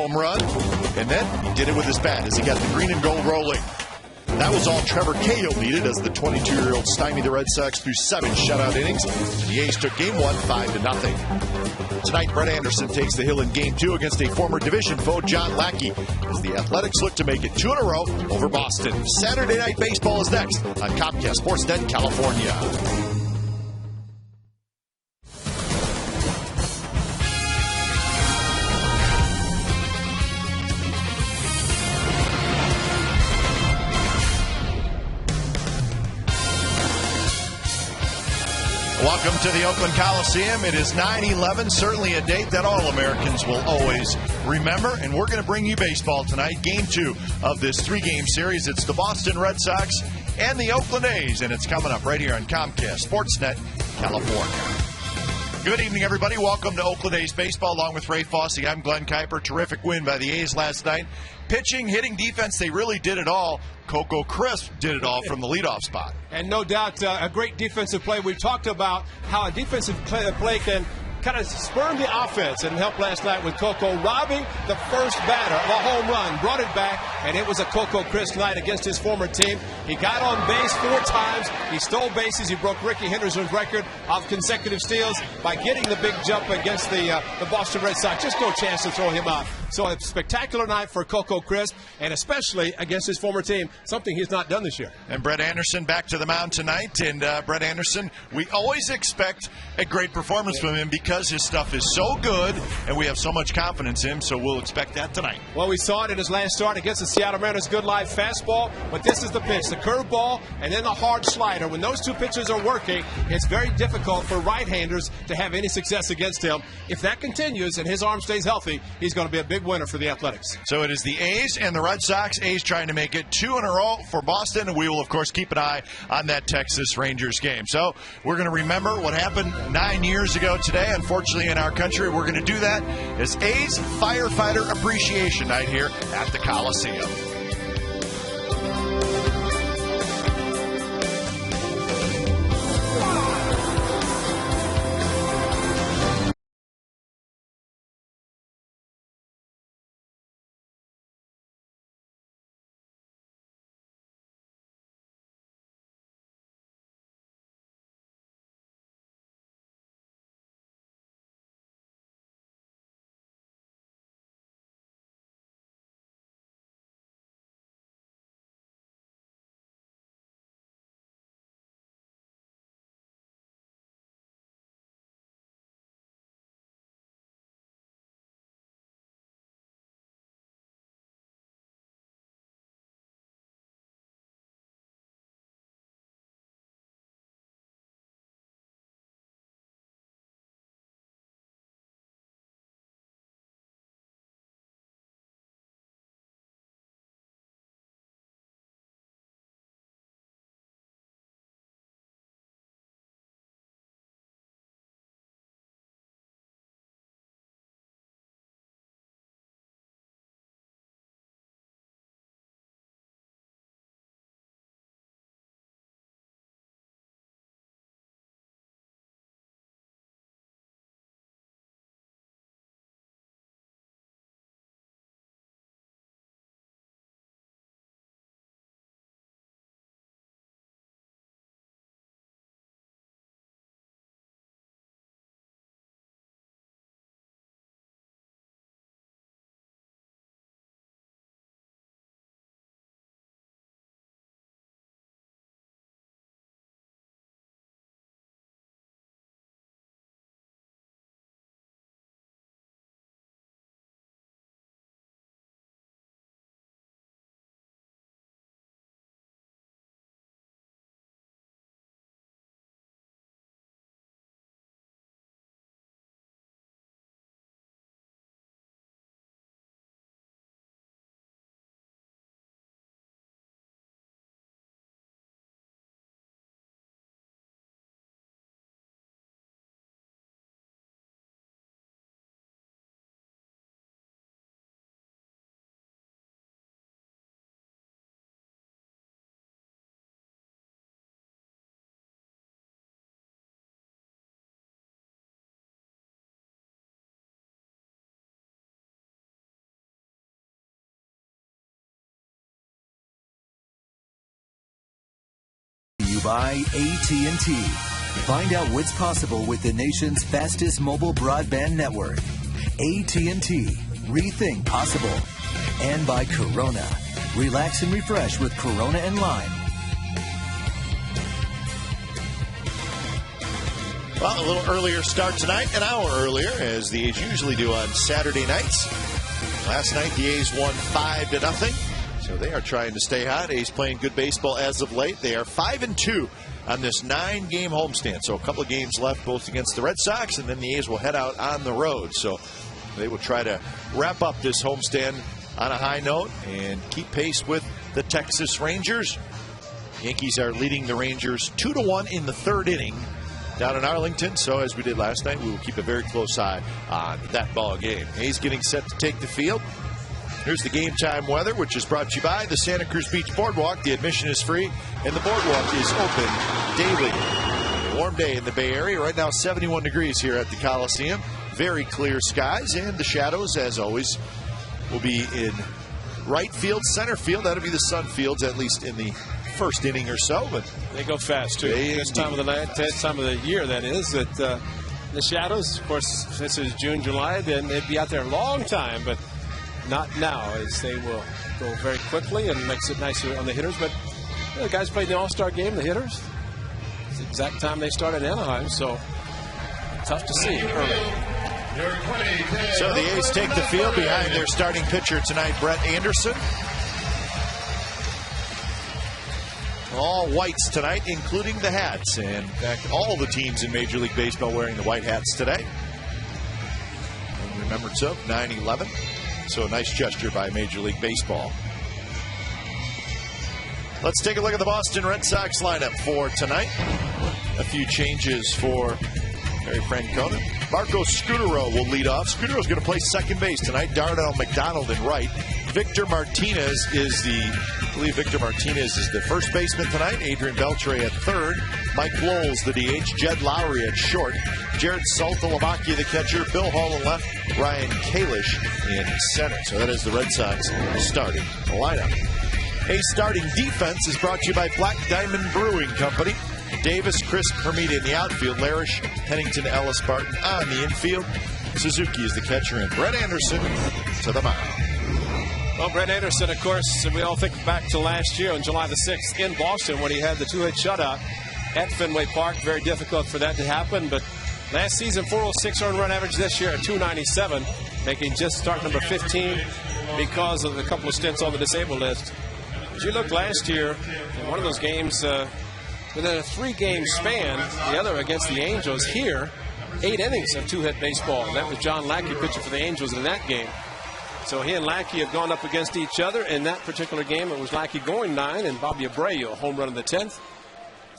home run, and then he did it with his bat as he got the green and gold rolling. That was all Trevor Cahill needed as the 22-year-old stymied the Red Sox through 7 shutout innings. The A's took Game 1 5-0. Tonight, Brett Anderson takes the hill in Game 2 against a former division foe, John Lackey, as the Athletics look to make it 2 in a row over Boston. Saturday Night Baseball is next on Comcast Sportsnet California. Welcome to the Oakland Coliseum. It is 9/11, certainly a date that all Americans will always remember, and we're going to bring you baseball tonight. Game 2 of this 3-game series. It's the Boston Red Sox and the Oakland A's, and it's coming up right here on Comcast Sportsnet California. Good evening, everybody. Welcome to Oakland A's baseball, along with Ray Fosse. I'm Glenn Kuiper. Terrific win by the A's last night. Pitching, hitting, defense, they really did it all. Coco Crisp did it all from the leadoff spot. And no doubt a great defensive play. We've talked about how a defensive play can kind of spur the offense, and helped last night with Coco robbing the first batter of a home run, brought it back, and it was a Coco Crisp night against his former team. He got on base 4 times. He stole bases. He broke Ricky Henderson's record of consecutive steals by getting the big jump against the Boston Red Sox. Just no chance to throw him out. So a spectacular night for Coco Crisp, and especially against his former team, something he's not done this year. And Brett Anderson back to the mound tonight. And Brett Anderson, we always expect a great performance from him because his stuff is so good, and we have so much confidence in him, so we'll expect that tonight. Well, we saw it in his last start against the Seattle Mariners. Good live fastball, but this is the pitch, the curveball, and then the hard slider. When those two pitches are working, it's very difficult for right-handers to have any success against him. If that continues and his arm stays healthy, he's going to be a big winner for the Athletics. So it is the A's and the Red Sox. A's trying to make it 2 in a row for Boston, and we will, of course, keep an eye on that Texas Rangers game. So we're going to remember what happened 9 years ago today. Unfortunately, in our country, we're going to do that as A's Firefighter Appreciation Night here at the Coliseum. you by AT&T. Find out what's possible with the nation's fastest mobile broadband network. AT&T. Rethink possible. And by Corona. Relax and refresh with Corona and Lime. Well, a little earlier start tonight, an hour earlier, as the A's usually do on Saturday nights. Last night, the A's won 5-0, so they are trying to stay hot. A's playing good baseball as of late. They are 5-2 on this 9-game homestand, so a couple of games left, both against the Red Sox, and then the A's will head out on the road. So they will try to wrap up this homestand on a high note and keep pace with the Texas Rangers. Yankees are leading the Rangers 2-1 in the third inning down in Arlington. So as we did last night, we will keep a very close eye on that ball game. A's getting set to take the field. Here's the game time weather, which is brought to you by the Santa Cruz Beach Boardwalk. The admission is free, and the boardwalk is open daily. A warm day in the Bay Area. Right now, 71 degrees here at the Coliseum. Very clear skies, and the shadows, as always, will be in right field, center field. That'll be the Sun Fields, at least in the first inning or so. But they go fast, too. This time of the night, this time of the year, that is. That the shadows, of course, this is June, July, then they'd be out there a long time, but not now, as they will go very quickly and makes it nicer on the hitters. But the guys played the All-Star game, the hitters. It's the exact time they started in Anaheim, so tough to see early. So the A's take the field behind their starting pitcher tonight, Brett Anderson. All whites tonight, including the hats. And in fact, all the teams in Major League Baseball wearing the white hats today. In remembrance of 9/11. So a nice gesture by Major League Baseball. Let's take a look at the Boston Red Sox lineup for tonight. A few changes for Harry Francona. Marco Scutaro will lead off. Scudaro's going to play second base tonight. Darnell McDonald in right. Victor Martinez is the first baseman tonight. Adrian Beltre at third. Mike Lowell's the DH. Jed Lowry at short. Jared Saltalamacchia the catcher. Bill Hall in left. Ryan Kalish in center. So that is the Red Sox starting lineup. A starting defense is brought to you by Black Diamond Brewing Company. Davis, Crisp, Hermida in the outfield. Larish, Pennington, Ellis, Barton on the infield. Suzuki is the catcher, and Brett Anderson to the mound. Well, Brett Anderson, of course, we all think back to last year on July the 6th in Boston when he had the two-hit shutout at Fenway Park. Very difficult for that to happen, but last season, 406 earned run average. This year at 297, making just start number 15 because of a couple of stints on the disabled list. As you look last year, in one of those games, within a 3-game span, the other against the Angels here, 8 innings of two-hit baseball. And that was John Lackey pitching for the Angels in that game. So he and Lackey have gone up against each other. In that particular game, it was Lackey going 9 and Bobby Abreu a home run in the 10th.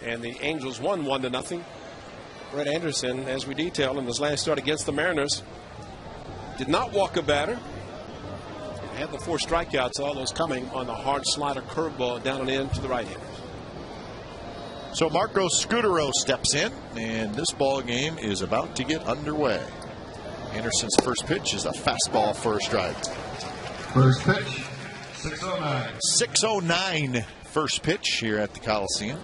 And the Angels won 1-0. Brett Anderson, as we detailed in his last start against the Mariners, did not walk a batter. Had the 4 strikeouts, all those coming on the hard slider curveball down and in to the right hand. So Marco Scutaro steps in, and this ball game is about to get underway. Anderson's first pitch is a fastball for a strike. First pitch, 6:09. 6:09 first pitch here at the Coliseum.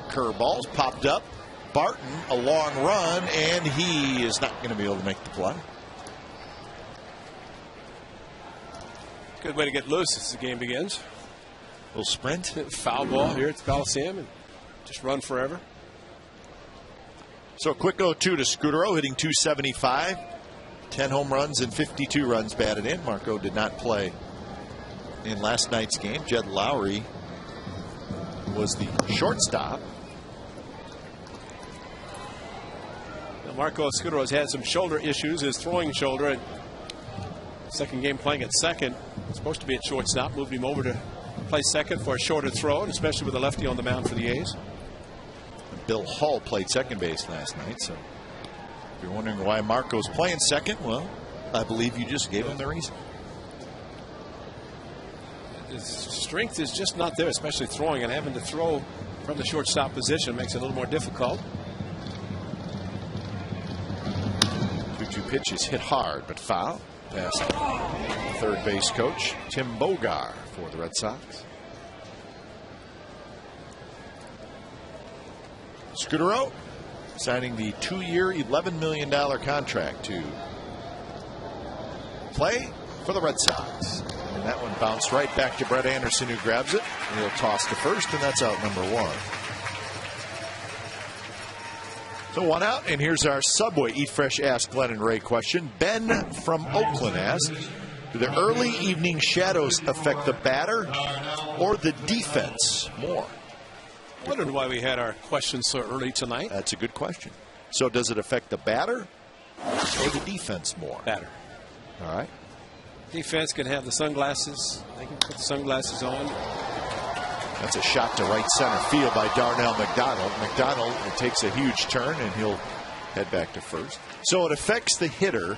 Curveballs popped up. Barton, a long run, and he is not going to be able to make the play. Good way to get loose as the game begins. A little sprint. Foul ball here at the Coliseum and just run forever. So a quick 0-2 to Scutaro, hitting .275. 10 home runs and 52 runs batted in. Marco did not play in last night's game. Jed Lowry was the shortstop. Now Marco Scutaro has had some shoulder issues. His throwing shoulder at second game playing at second. Supposed to be at shortstop. Moved him over to play second for a shorter throw, and especially with a lefty on the mound for the A's. Bill Hull played second base last night, so if you're wondering why Marco's playing second, well, I believe you just gave him the reason. His strength is just not there, especially throwing, and having to throw from the shortstop position makes it a little more difficult. 2-2 pitch is hit hard, but foul. past third base coach Tim Bogar for the Red Sox. Scudero signing the 2-year, $11 million contract to play for the Red Sox. And that one bounced right back to Brett Anderson, who grabs it. And he'll toss to first, and that's out number 1. So 1 out, and here's our Subway Eat Fresh Ask Glenn and Ray question. Ben from Oakland asks, do the early evening shadows affect the batter or the defense more? I wondered why we had our questions so early tonight. That's a good question. So does it affect the batter or the defense more? Batter. All right. Defense can have the sunglasses. They can put the sunglasses on. That's a shot to right center field by Darnell McDonald. McDonald takes a huge turn, and he'll head back to first. So it affects the hitter,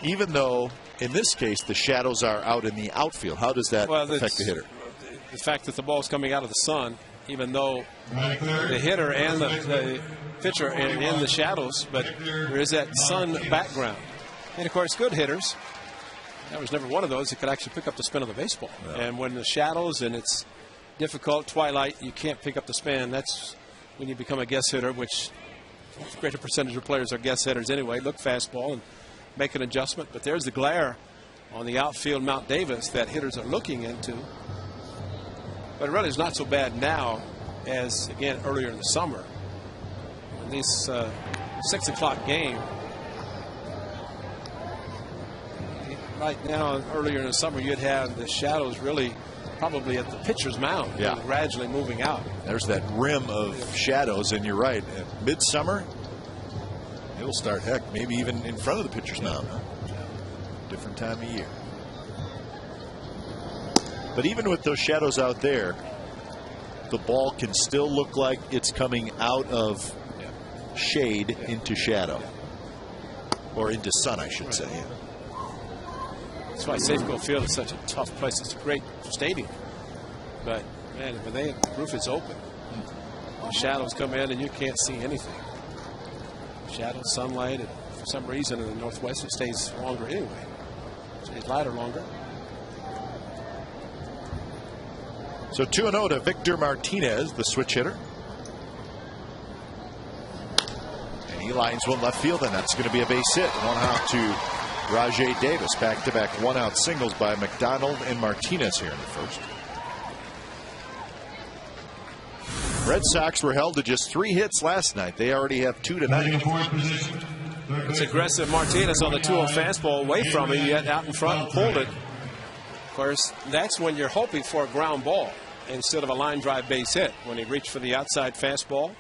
even though, in this case, the shadows are out in the outfield. How does that affect the hitter? The fact that the ball's coming out of the sun, even though the hitter and the pitcher are in the shadows, but there is that sun background. And, of course, good hitters, that was never one of those that could actually pick up the spin of the baseball. No. And when the shadows and it's difficult, twilight, you can't pick up the spin. That's when you become a guess hitter, which a greater percentage of players are guess hitters anyway. Look fastball and make an adjustment. But there's the glare on the outfield Mount Davis that hitters are looking into. But it really is not so bad now as, again, earlier in the summer. In this 6 o'clock game, right now, earlier in the summer, you'd have the shadows really probably at the pitcher's mound, gradually moving out. There's that rim of shadows, and you're right. At midsummer, it'll start, heck, maybe even in front of the pitcher's mound. Huh? Different time of year. But even with those shadows out there, the ball can still look like it's coming out of shade into shadow. Or into sun, I should say. That's why Safeco Field is such a tough place. It's a great stadium. But, man, when the roof is open, the shadows come in and you can't see anything. Shadow, sunlight, and for some reason in the Northwest it stays longer anyway. It stays lighter longer. So 2-0 to Victor Martinez, the switch hitter. And he lines one left field, and that's going to be a base hit. 1 out to Rajay Davis. Back-to-back 1-out singles by McDonald and Martinez here in the first. Red Sox were held to just 3 hits last night. They already have 2 tonight. It's aggressive. Martinez on the 2-0 fastball away from him, yet out in front and pulled it. Of course, that's when you're hoping for a ground ball instead of a line drive base hit. When he reached for the outside fastball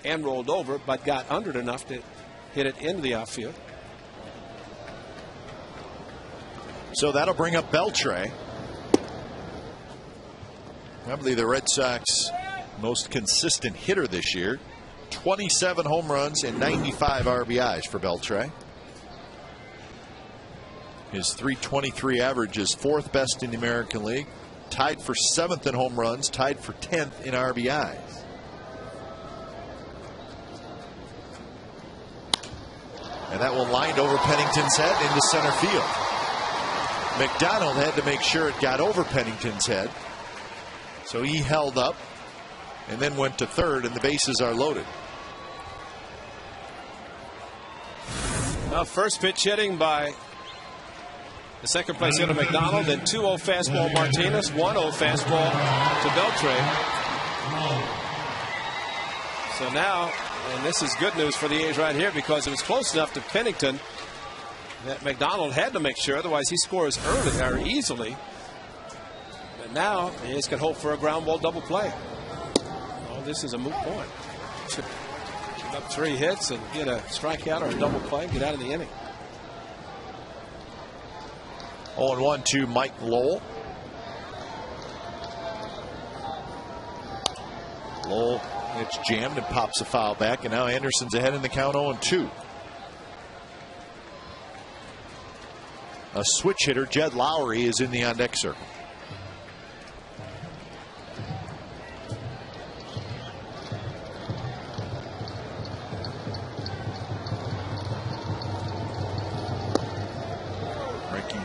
and rolled over, but got under it enough to hit it into the outfield. So that'll bring up Beltre. Probably the Red Sox most consistent hitter this year. 27 home runs and 95 RBIs for Beltre. His .323 average is 4th best in the American League. Tied for 7th in home runs. Tied for 10th in RBIs. And that one lined over Pennington's head into center field. McDonald had to make sure it got over Pennington's head. So he held up and then went to third, and the bases are loaded. Well, first pitch hitting by the second place hitter McDonald, then 2-0 fastball Martinez, 1-0 fastball to Beltre. So now, and this is good news for the A's right here, because it was close enough to Pennington that McDonald had to make sure, otherwise he scores early or easily. But now the A's can hope for a ground ball double play. Well, this is a moot point. Give up 3 hits and get a strikeout or a double play, get out of the inning. 0-1 to Mike Lowell. Lowell, it's jammed and pops a foul back, and now Anderson's ahead in the count 0-2. A switch hitter, Jed Lowry, is in the on-deck circle.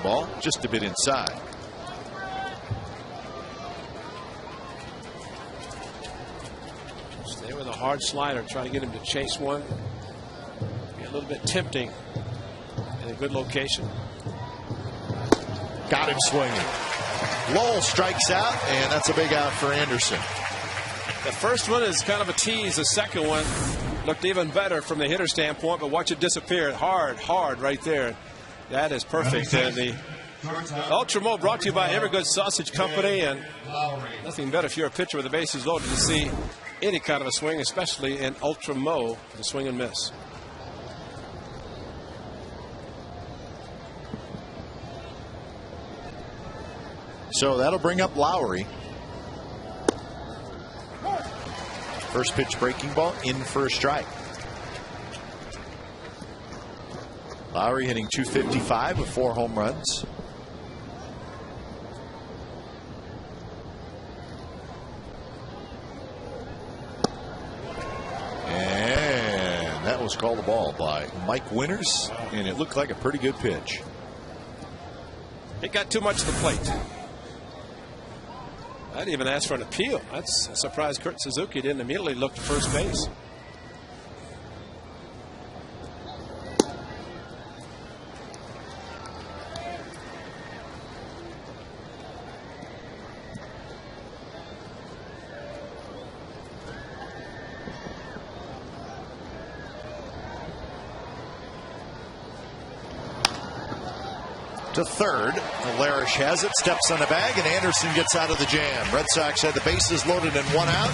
ball, just a bit inside. Stay with a hard slider, try to get him to chase one. Be a little bit tempting in a good location. Got him swinging. Lowell strikes out, and that's a big out for Anderson. The first one is kind of a tease. The second one looked even better from the hitter standpoint, but watch it disappear. Hard right there. That is perfect. And the Ultra Mo brought to you by Evergood Sausage Company, and nothing better if you're a pitcher with the bases loaded to see any kind of a swing, especially in Ultra Mo, the swing and miss. So that'll bring up Lowry. First pitch breaking ball in for a strike. Lowry hitting .255 with 4 home runs. And that was called a ball by Mike Winters, and it looked like a pretty good pitch. It got too much to the plate. I'd even ask for an appeal. That's a surprise. Kurt Suzuki didn't immediately look to first base. To third, Larish has it, steps on the bag, and Anderson gets out of the jam. Red Sox had the bases loaded and 1 out,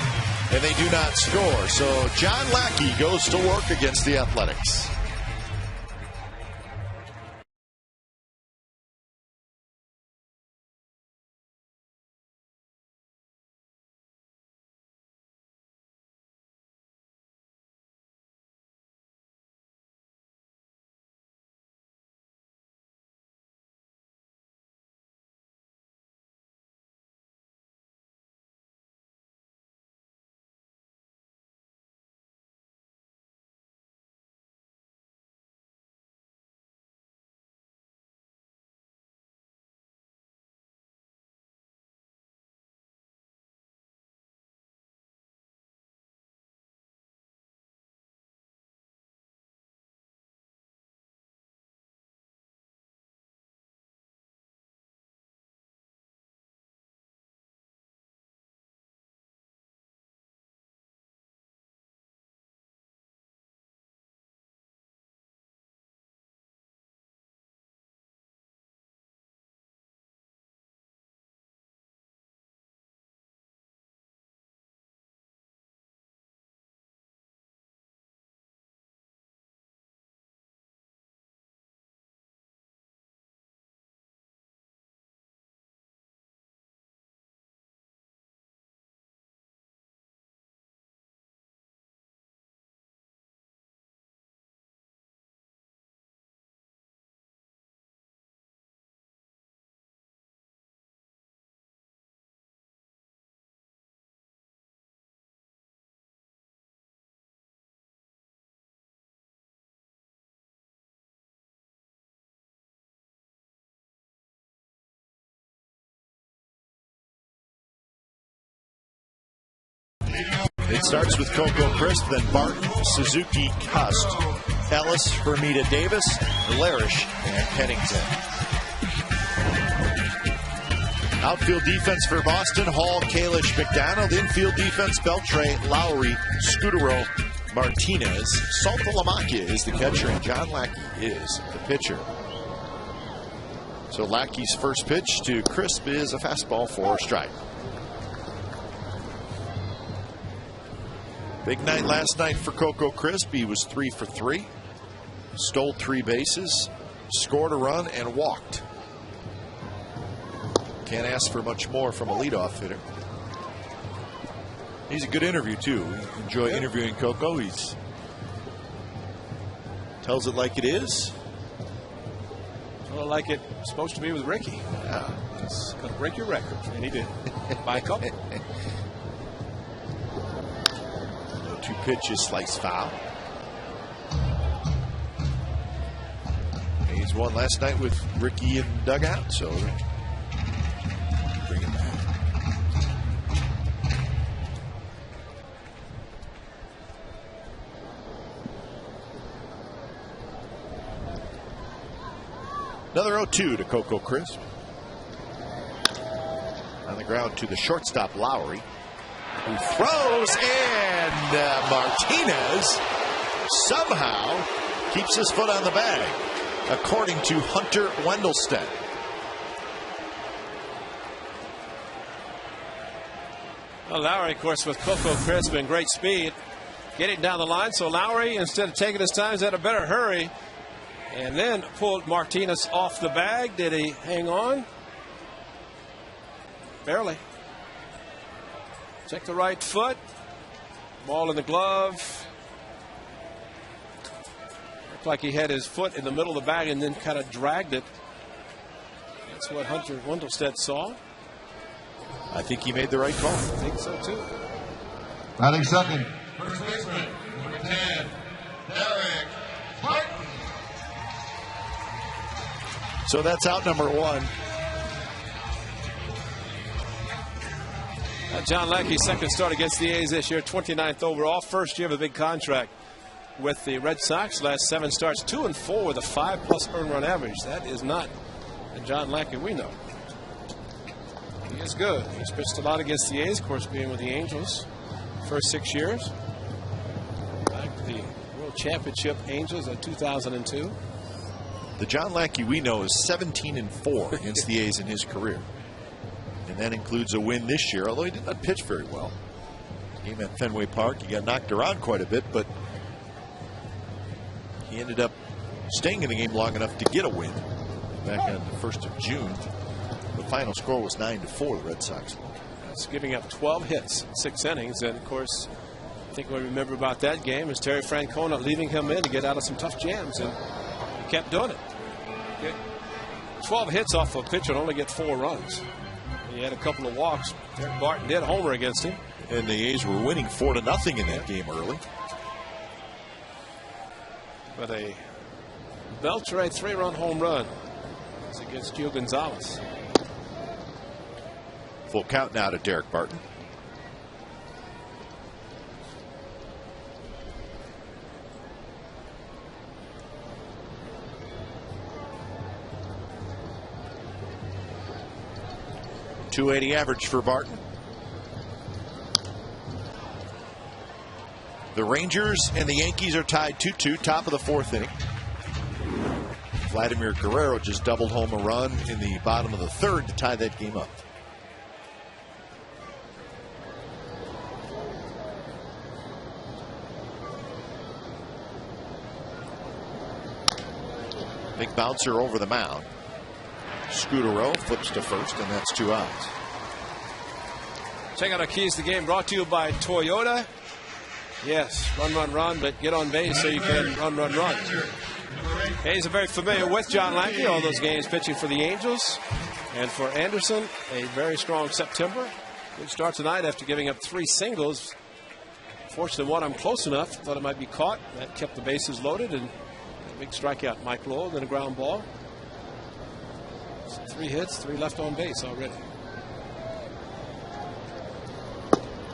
and they do not score. So John Lackey goes to work against the Athletics. It starts with Coco Crisp, then Barton, Suzuki, Cust, Ellis, Hermida Davis, Larish, and Pennington. Outfield defense for Boston, Hall, Kalish, McDonald. Infield defense, Beltre, Lowry, Scudero, Martinez. Saltalamacchia is the catcher, and John Lackey is the pitcher. So Lackey's first pitch to Crisp is a fastball for a strike. Big night last night for Coco Crisp. He was 3 for 3. Stole 3 bases, scored a run, and walked. Can't ask for much more from a leadoff hitter. He's a good interview, too. We enjoy interviewing Coco. He's tells it like it is. Well, like it's supposed to be with Ricky. Yeah. It's going to break your record. And he did. By a couple. 2 pitches, slice foul. He's A's won last night with Ricky and dugout, so bring it back. Another 0-2 to Coco Crisp. On the ground to the shortstop, Lowry, who throws, and Martinez somehow keeps his foot on the bag, according to Hunter Wendelstedt. Well, Lowry, of course, with Coco Crisp and great speed, getting down the line. So Lowry, instead of taking his time, had a better hurry, and then pulled Martinez off the bag. Did he hang on? Barely. Check the right foot. Ball in the glove. Looked like he had his foot in the middle of the bag and then kind of dragged it. That's what Hunter Wendelstedt saw. I think he made the right call. I think so too. Batting second, first baseman, number 10, Derek Martin. So that's out number 1. John Lackey's second start against the A's this year, 29th overall, first year of a big contract with the Red Sox. Last 7 starts, 2-4 with a 5+ earned run average. That is not the John Lackey we know. He is good. He's pitched a lot against the A's, of course, being with the Angels first 6 years. Back to the World Championship Angels in 2002. The John Lackey we know is 17-4 against the A's in his career. And that includes a win this year, although he did not pitch very well. Game at Fenway Park, he got knocked around quite a bit, but he ended up staying in the game long enough to get a win back on the 1st of June. The final score was 9-4, the Red Sox. That's giving up 12 hits, 6 innings. And, of course, I think what we remember about that game is Terry Francona leaving him in to get out of some tough jams, and he kept doing it. 12 hits off a pitcher and only get 4 runs. He had a couple of walks. Derek Barton did homer against him. And the A's were winning 4-0 in that game early. But a belter, a 3-run home run against Gio Gonzalez. Full count now to Derek Barton. .280 average for Barton. The Rangers and the Yankees are tied 2-2, top of the 4th inning. Vladimir Guerrero just doubled home a run in the bottom of the 3rd to tie that game up. Big bouncer over the mound. Scudero flips to first, and that's 2 outs. Check out our keys to the game, brought to you by Toyota. Yes, run, but get on base so you can run. A's are very familiar with John Lackey, all those games pitching for the Angels. And for Anderson, a very strong September. Good start tonight after giving up 3 singles. Fortunately, one I'm close enough. Thought it might be caught. That kept the bases loaded, and a big strikeout, Mike Lowell, then a ground ball. 3 hits, 3 left on base already.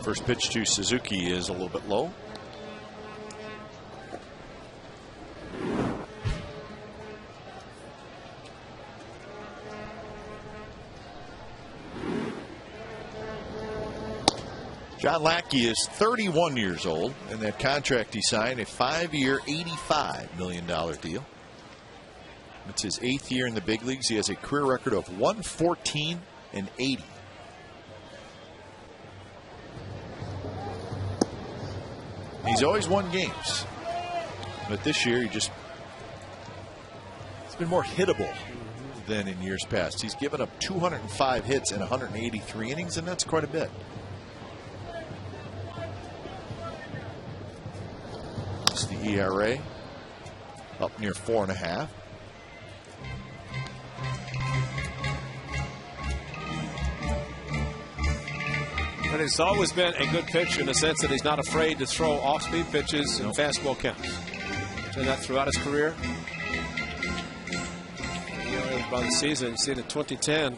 First pitch to Suzuki is a little bit low. John Lackey is 31 years old, and that contract he signed, a 5-year, $85 million deal. It's his 8th year in the big leagues. He has a career record of 114 and 80. He's always won games, but this year it's been more hittable than in years past. He's given up 205 hits in 183 innings, and that's quite a bit. It's the ERA up near 4.5. But he's always been a good pitcher in the sense that he's not afraid to throw off-speed pitches and fastball counts. Done that throughout his career. By the season, you see the 2010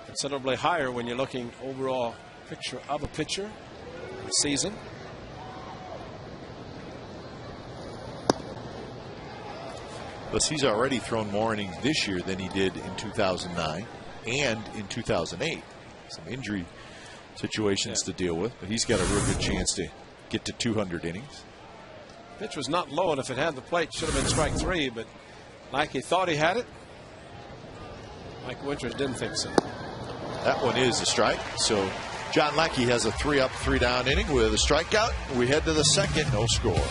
considerably higher when you're looking overall picture of a pitcher the season. Plus, he's already thrown more innings this year than he did in 2009 and in 2008. Some injury situations to deal with, but he's got a real good chance to get to 200 innings. Pitch was not low, and if it had the plate, should have been strike 3, but Lackey thought he had it. Mike Winters didn't think so. That one is a strike. So John Lackey has a 3-up, 3-down inning with a strikeout. We head to the second, no score.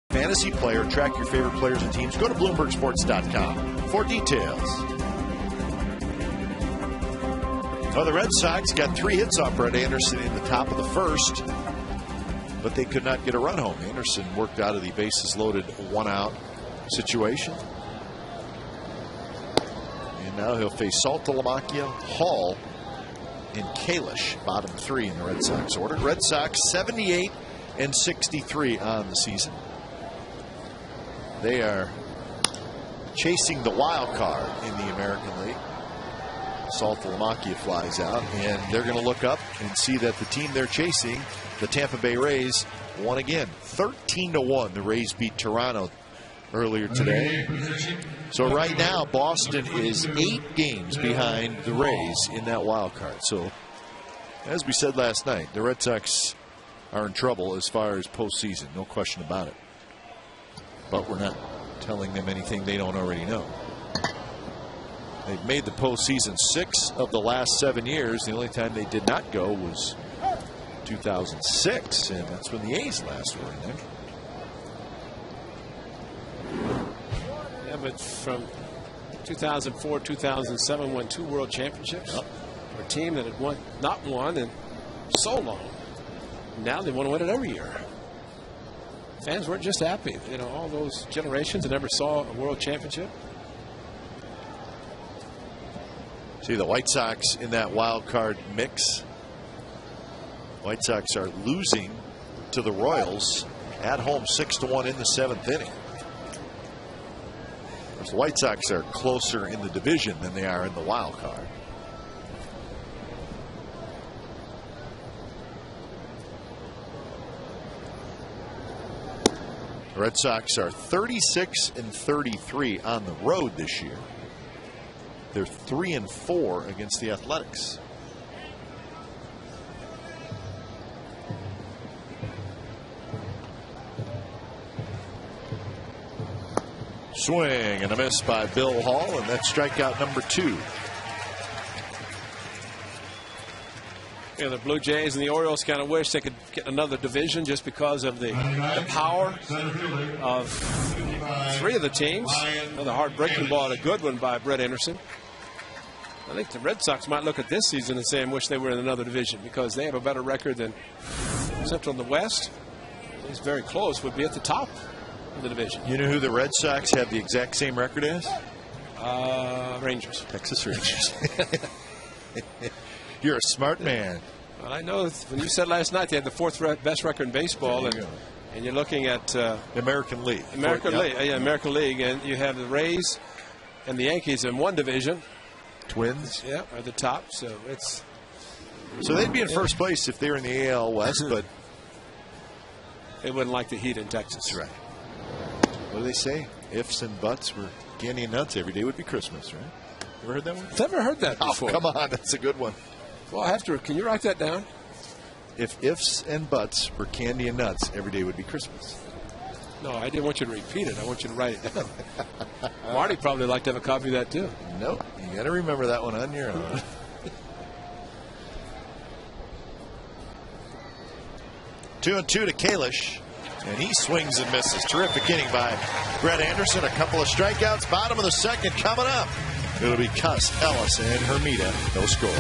Fantasy player, track your favorite players and teams. Go to BloombergSports.com for details. Well, the Red Sox got 3 hits off Brett Anderson in the top of the first, but they could not get a run home. Anderson worked out of the bases loaded 1-out situation. And now he'll face Saltalamacchia, Hall, and Kalish, bottom 3 in the Red Sox order. Red Sox 78-63 on the season. They are chasing the wild card in the American League. Saltalamacchia flies out, and they're going to look up and see that the team they're chasing, the Tampa Bay Rays, won again. 13-1. The Rays beat Toronto earlier today. So right now, Boston is 8 games behind the Rays in that wild card. So, as we said last night, the Red Sox are in trouble as far as postseason. No question about it. But we're not telling them anything they don't already know. They've made the postseason 6 of the last 7 years. The only time they did not go was 2006, and that's when the A's last were in there. Yeah, but from 2004, 2007, won 2 world championships. Yep. For a team that had not won in so long. Now they want to win it every year. Fans weren't just happy. You know, all those generations that never saw a world championship. See the White Sox in that wild card mix. White Sox are losing to the Royals at home 6-1 in the 7th inning. The White Sox are closer in the division than they are in the wild card. The Red Sox are 36-33 on the road this year. They're 3-4 against the Athletics. Swing and a miss by Bill Hall, and that's strikeout number 2. Yeah, the Blue Jays and the Orioles kind of wish they could get another division just because of the power of three of the teams. Another heartbreaking ball, a good one by Brett Anderson. I think the Red Sox might look at this season and say, I wish they were in another division because they have a better record than Central and the West. It's very close, would be at the top of the division. You know who the Red Sox have the exact same record as? Rangers. Texas Rangers. You're a smart man. Well, I know when you said last night they had the fourth best record in baseball, and you're looking at American League. American League, and you have the Rays and the Yankees in one division. Twins. Yeah, are the top. So they'd be in first place if they were in the AL West, but they wouldn't like the heat in Texas. That's right. What do they say? Ifs and buts were candy and nuts. Every day would be Christmas, right? Ever heard that one? Never heard that before. Oh, come on, that's a good one. Well, I have to. Can you write that down? If ifs and buts were candy and nuts, every day would be Christmas. No, I didn't want you to repeat it. I want you to write it down. Marty probably like to have a copy of that too. Nope, you got to remember that one on your own. 2-2 to Kalish, and he swings and misses. Terrific inning by Brett Anderson. A couple of strikeouts. Bottom of the second coming up. It'll be Cuss, Ellis, and Hermida. No score.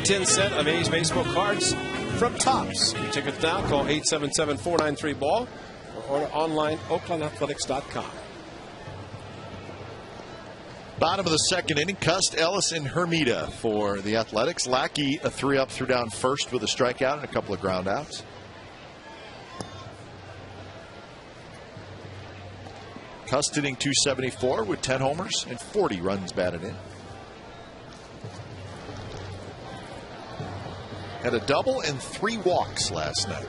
$10 set of A's baseball cards from Topps. Your tickets now. Call 877-493-BALL or order online oaklandathletics.com. Bottom of the second inning, Cuss, Ellis, and Hermida for the Athletics. Lackey, a 3-up, 3-down first with a strikeout and a couple of ground outs. Cuss hitting .274 with 10 homers and 40 runs batted in. Had a double and 3 walks last night.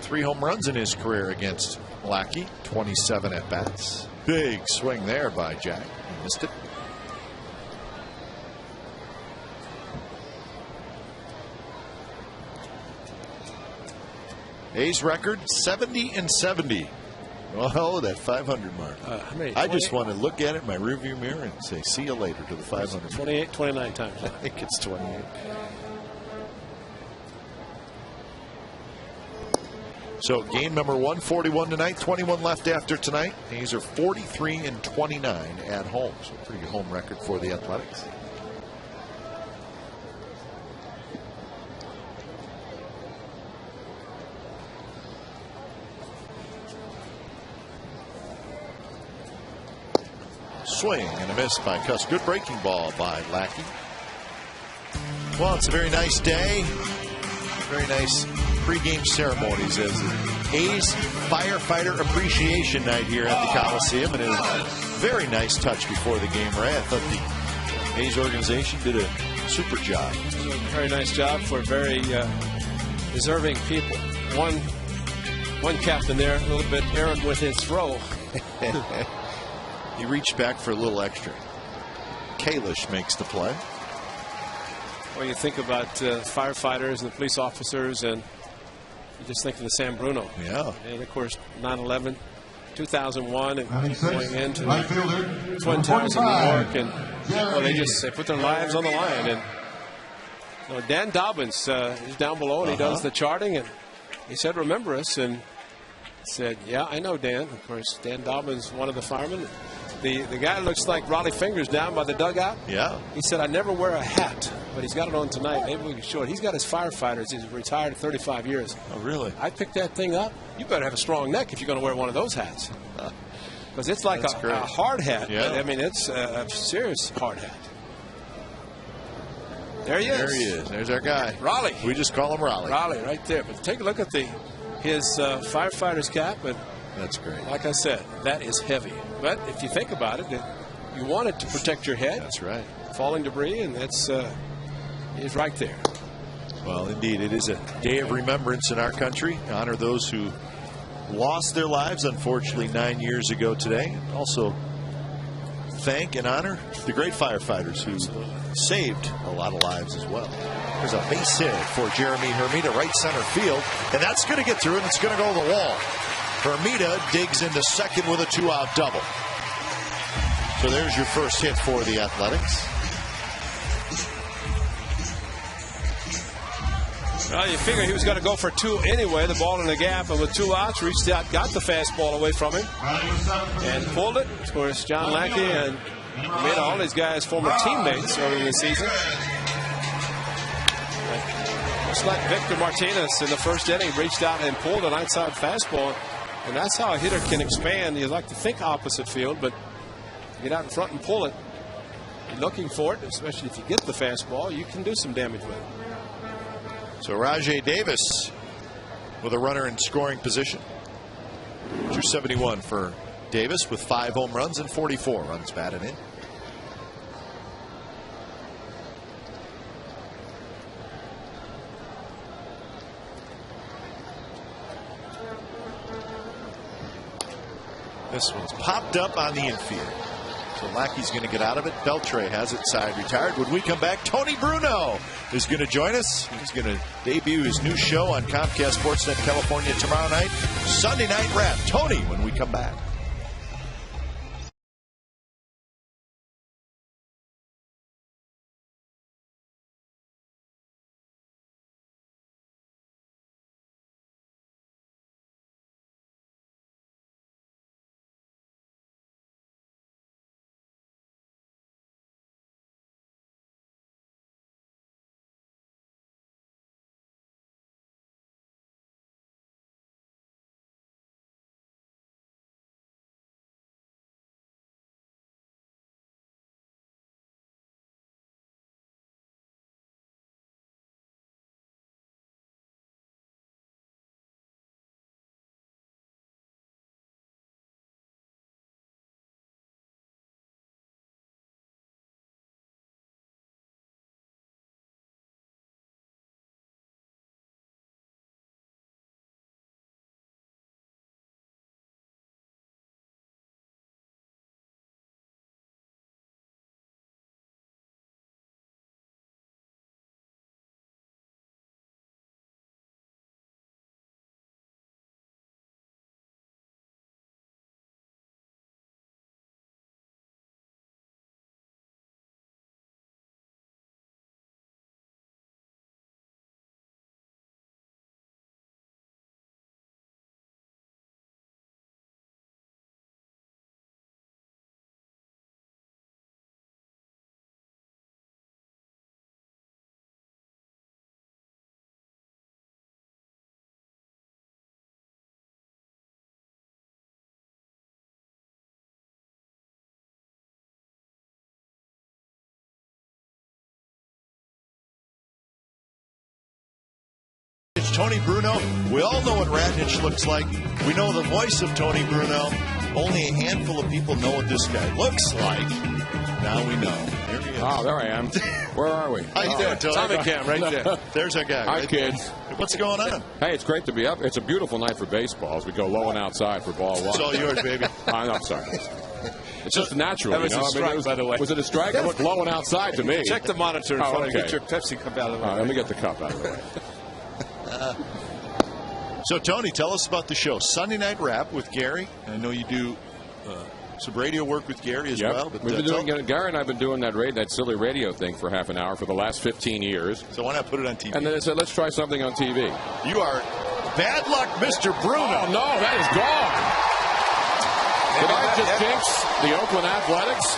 Three home runs in his career against Lackey, 27 at-bats. Big swing there by Jack. He missed it. A's record 70-70. Oh, that 500 mark. I just want to look at it in my rearview mirror and say, see you later to the 500. 28, 29 times. I think it's 28. So game number 141 tonight, 21 left after tonight. A's are 43-29 at home. So pretty good home record for the Athletics. swing and a miss by Cuss. Good breaking ball by Lackey. Well, it's a very nice day. Very nice pregame ceremonies as A's Firefighter Appreciation Night here at the Coliseum. And a very nice touch before the game, Ray. I thought the A's organization did a super job. Very nice job for very deserving people. One captain there, a little bit errant with his throw. He reached back for a little extra. Kalish makes the play. Well, you think about firefighters and the police officers, and you just think of the San Bruno. Yeah. And, of course, 9/11, 2001, and going into right the fielder, Twin Towers in New York. And well, they put their lives on the line. And you know, Dan Dobbins is down below, and he does the charting. And he said, "Remember us." And said, "Yeah, I know, Dan." Of course, Dan Dobbins, one of the firemen. The guy looks like Raleigh Fingers down by the dugout. Yeah. He said, "I never wear a hat, but he's got it on tonight. Maybe we can show it." He's got his firefighters. He's retired 35 years. Oh, really? I picked that thing up. You better have a strong neck if you're going to wear one of those hats. Because it's like a hard hat. Yeah. I mean, it's a serious hard hat. There he is. There he is. There's our guy. Raleigh. We just call him Raleigh. Raleigh right there. But take a look at his firefighter's cap. And that's great. like I said, that is heavy. But if you think about it, you want it to protect your head. That's right. Falling debris, and that's is right there. Well, indeed, it is a day of remembrance in our country. Honor those who lost their lives, unfortunately, 9 years ago today. Also, thank and honor the great firefighters who saved a lot of lives as well. There's a base hit for Jeremy Hermida, right center field, and that's going to get through, and it's going to go to the wall. Hermida digs into second with a 2-out double. So there's your first hit for the Athletics. Well, you figure he was going to go for two anyway. The ball in the gap, and with 2 outs, reached out, got the fastball away from him, and pulled it. Of course, John Lackey and made all these guys former teammates early in the season. Just like Victor Martinez in the first inning, reached out and pulled an outside fastball. And that's how a hitter can expand. You like to think opposite field, but get out in front and pull it. You're looking for it, especially if you get the fastball, you can do some damage with it. So Rajay Davis with a runner in scoring position. 271 for Davis with 5 home runs and 44 runs batted in. This one's popped up on the infield. So Lackey's going to get out of it. Beltre has it side retired. When we come back, Tony Bruno is going to join us. He's going to debut his new show on Comcast Sportsnet California tomorrow night. Sunday Night Wrap. Tony, when we come back. Radnich, Tony Bruno. We all know what Radnich looks like. We know the voice of Tony Bruno. Only a handful of people know what this guy looks like. Now we know. Here he is. Oh, there I am. Where are we? How you doing, Tony? Tommy Cam right there. There's our guy. Hi, right kids. there. What's going on? Hey, it's great to be up. It's a beautiful night for baseball as we go low and outside for ball one. It's all yours, baby. I'm sorry. It's just natural. That was you know? a strike, by the way. Was it a strike? It looked low and outside to me. Check the monitor in front of you. okay. Get your Pepsi cup out of the way. Let me get the cup out of the way. So, Tony, tell us about the show. Sunday Night Rap with Gary. I know you do some radio work with Gary as well. But We've been doing, Gary and I have been doing that silly radio thing for half an hour for the last 15 years. So why not put it on TV? And then I said, let's try something on TV. You are bad luck, Mr. Bruno. Oh, no, that is gone. Did I just jinx the Oakland Athletics?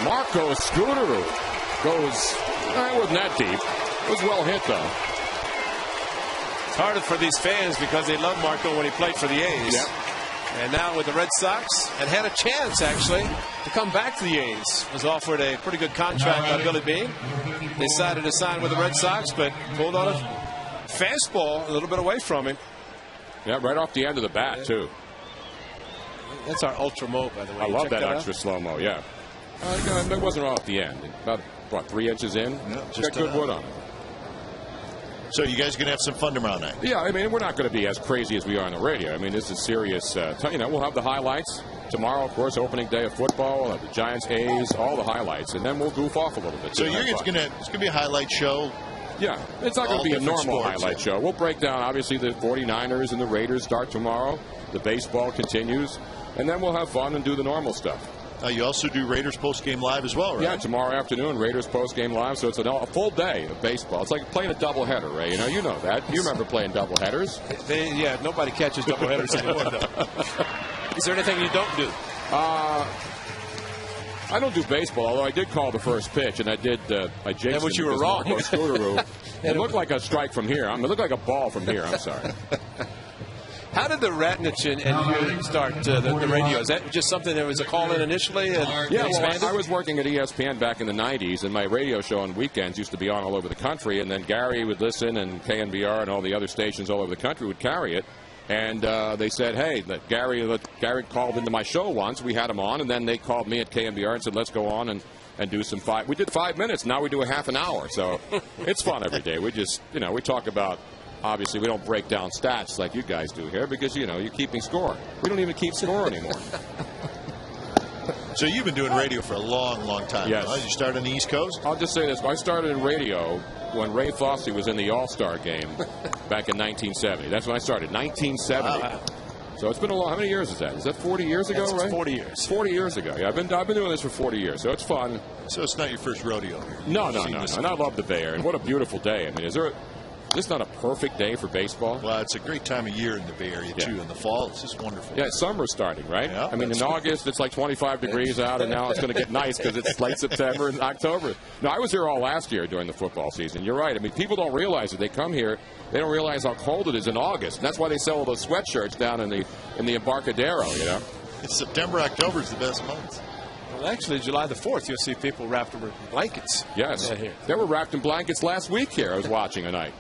Marco Scooteroo goes, it wasn't that deep. It was well hit, though. It's harder for these fans because they love Marco when he played for the A's. Yep. And now with the Red Sox, and had a chance, actually, to come back to the A's. Was offered a pretty good contract by Billy Beane. Decided to sign with the Red Sox, but pulled on a fastball a little bit away from him. Yeah, right off the end of the bat, too. That's our ultra mode, by the way. I love that out? extra slow-mo, yeah. It wasn't off the end. About, 3 inches in? Yeah, just got good wood on it. So you guys going to have some fun tomorrow night? Yeah, I mean, we're not going to be as crazy as we are on the radio. I mean, this is serious. We'll have the highlights. Tomorrow, of course, opening day of football. We'll have the Giants, A's, all the highlights. And then we'll goof off a little bit. So it's going to be a highlight show. Yeah, it's not going to be a normal highlight show. We'll break down, obviously, the 49ers and the Raiders start tomorrow. The baseball continues. And then we'll have fun and do the normal stuff. You also do Raiders postgame live as well, right? Yeah, tomorrow afternoon, Raiders postgame live. So it's a full day of baseball. It's like playing a doubleheader, Ray. You know that. You remember playing doubleheaders. Nobody catches doubleheaders anymore, though. Is there anything you don't do? I don't do baseball, although I did call the first pitch, and I jinxed him. Which you were wrong. It looked like a strike from here. It looked like a ball from here. I'm sorry. How did the Radnich and you start the radio? Is that just something that was a call-in initially? I was working at ESPN back in the 90s, and my radio show on weekends used to be on all over the country, and then Gary would listen, and KNBR and all the other stations all over the country would carry it. And they said, hey, Gary called into my show once. We had him on, and then they called me at KNBR and said, let's go on and do some we did 5 minutes. Now we do a half an hour. So it's fun every day. We just, we talk about, obviously, we don't break down stats like you guys do here because, you're keeping score. We don't even keep score anymore. So you've been doing radio for a long, long time. Yes. Huh? You started on the East Coast? I'll just say this. I started in radio when Ray Fosse was in the All-Star game back in 1970. That's when I started, 1970. Wow. So it's been a long. How many years is that? Is that 40 years ago, right? 40 years. 40 years ago. Yeah, I've been doing this for 40 years, so it's fun. So it's not your first rodeo here? No. And I love the Bay Area. And what a beautiful day. I mean, is this not a perfect day for baseball? Well, it's a great time of year in the Bay Area, too. In the fall, it's just wonderful. Yeah, summer's starting, right? Yeah, I mean, in August, it's like 25 degrees out, and now it's going to get nice because it's late September and October. No, I was here all last year during the football season. You're right. I mean, people don't realize it. They come here, they don't realize how cold it is in August. And that's why they sell all those sweatshirts down in the Embarcadero, September, October is the best months. Well, actually, July the 4th, you'll see people wrapped in blankets. Yes. They were wrapped in blankets last week here. I was watching a night.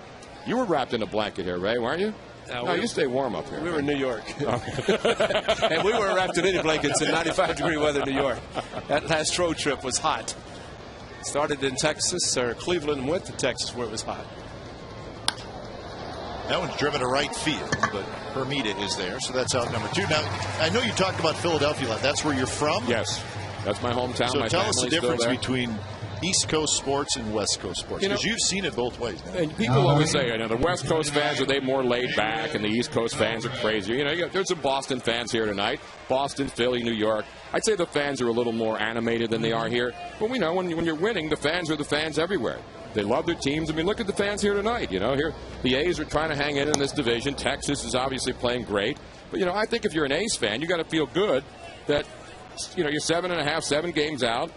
You were wrapped in a blanket here, Ray, weren't you? No, you stay warm up here. We were in New York. And we weren't wrapped in any blankets in 95-degree weather in New York. That last road trip was hot. Started in Texas, or Cleveland, and went to Texas where it was hot. That one's driven to right field, but Hermida is there, so that's out number 2. Now, I know you talked about Philadelphia. That's where you're from? Yes. That's my hometown. So my tell us the difference there. between East Coast sports and West Coast sports, because you've seen it both ways. And people always say, the West Coast fans are more laid back, and the East Coast fans are crazier. There's some Boston fans here tonight. Boston, Philly, New York. I'd say the fans are a little more animated than they are here. But we know when you're winning, the fans are the fans everywhere. They love their teams. I mean, look at the fans here tonight. Here the A's are trying to hang in this division. Texas is obviously playing great. But, I think if you're an A's fan, you got to feel good that, you're 7 games out.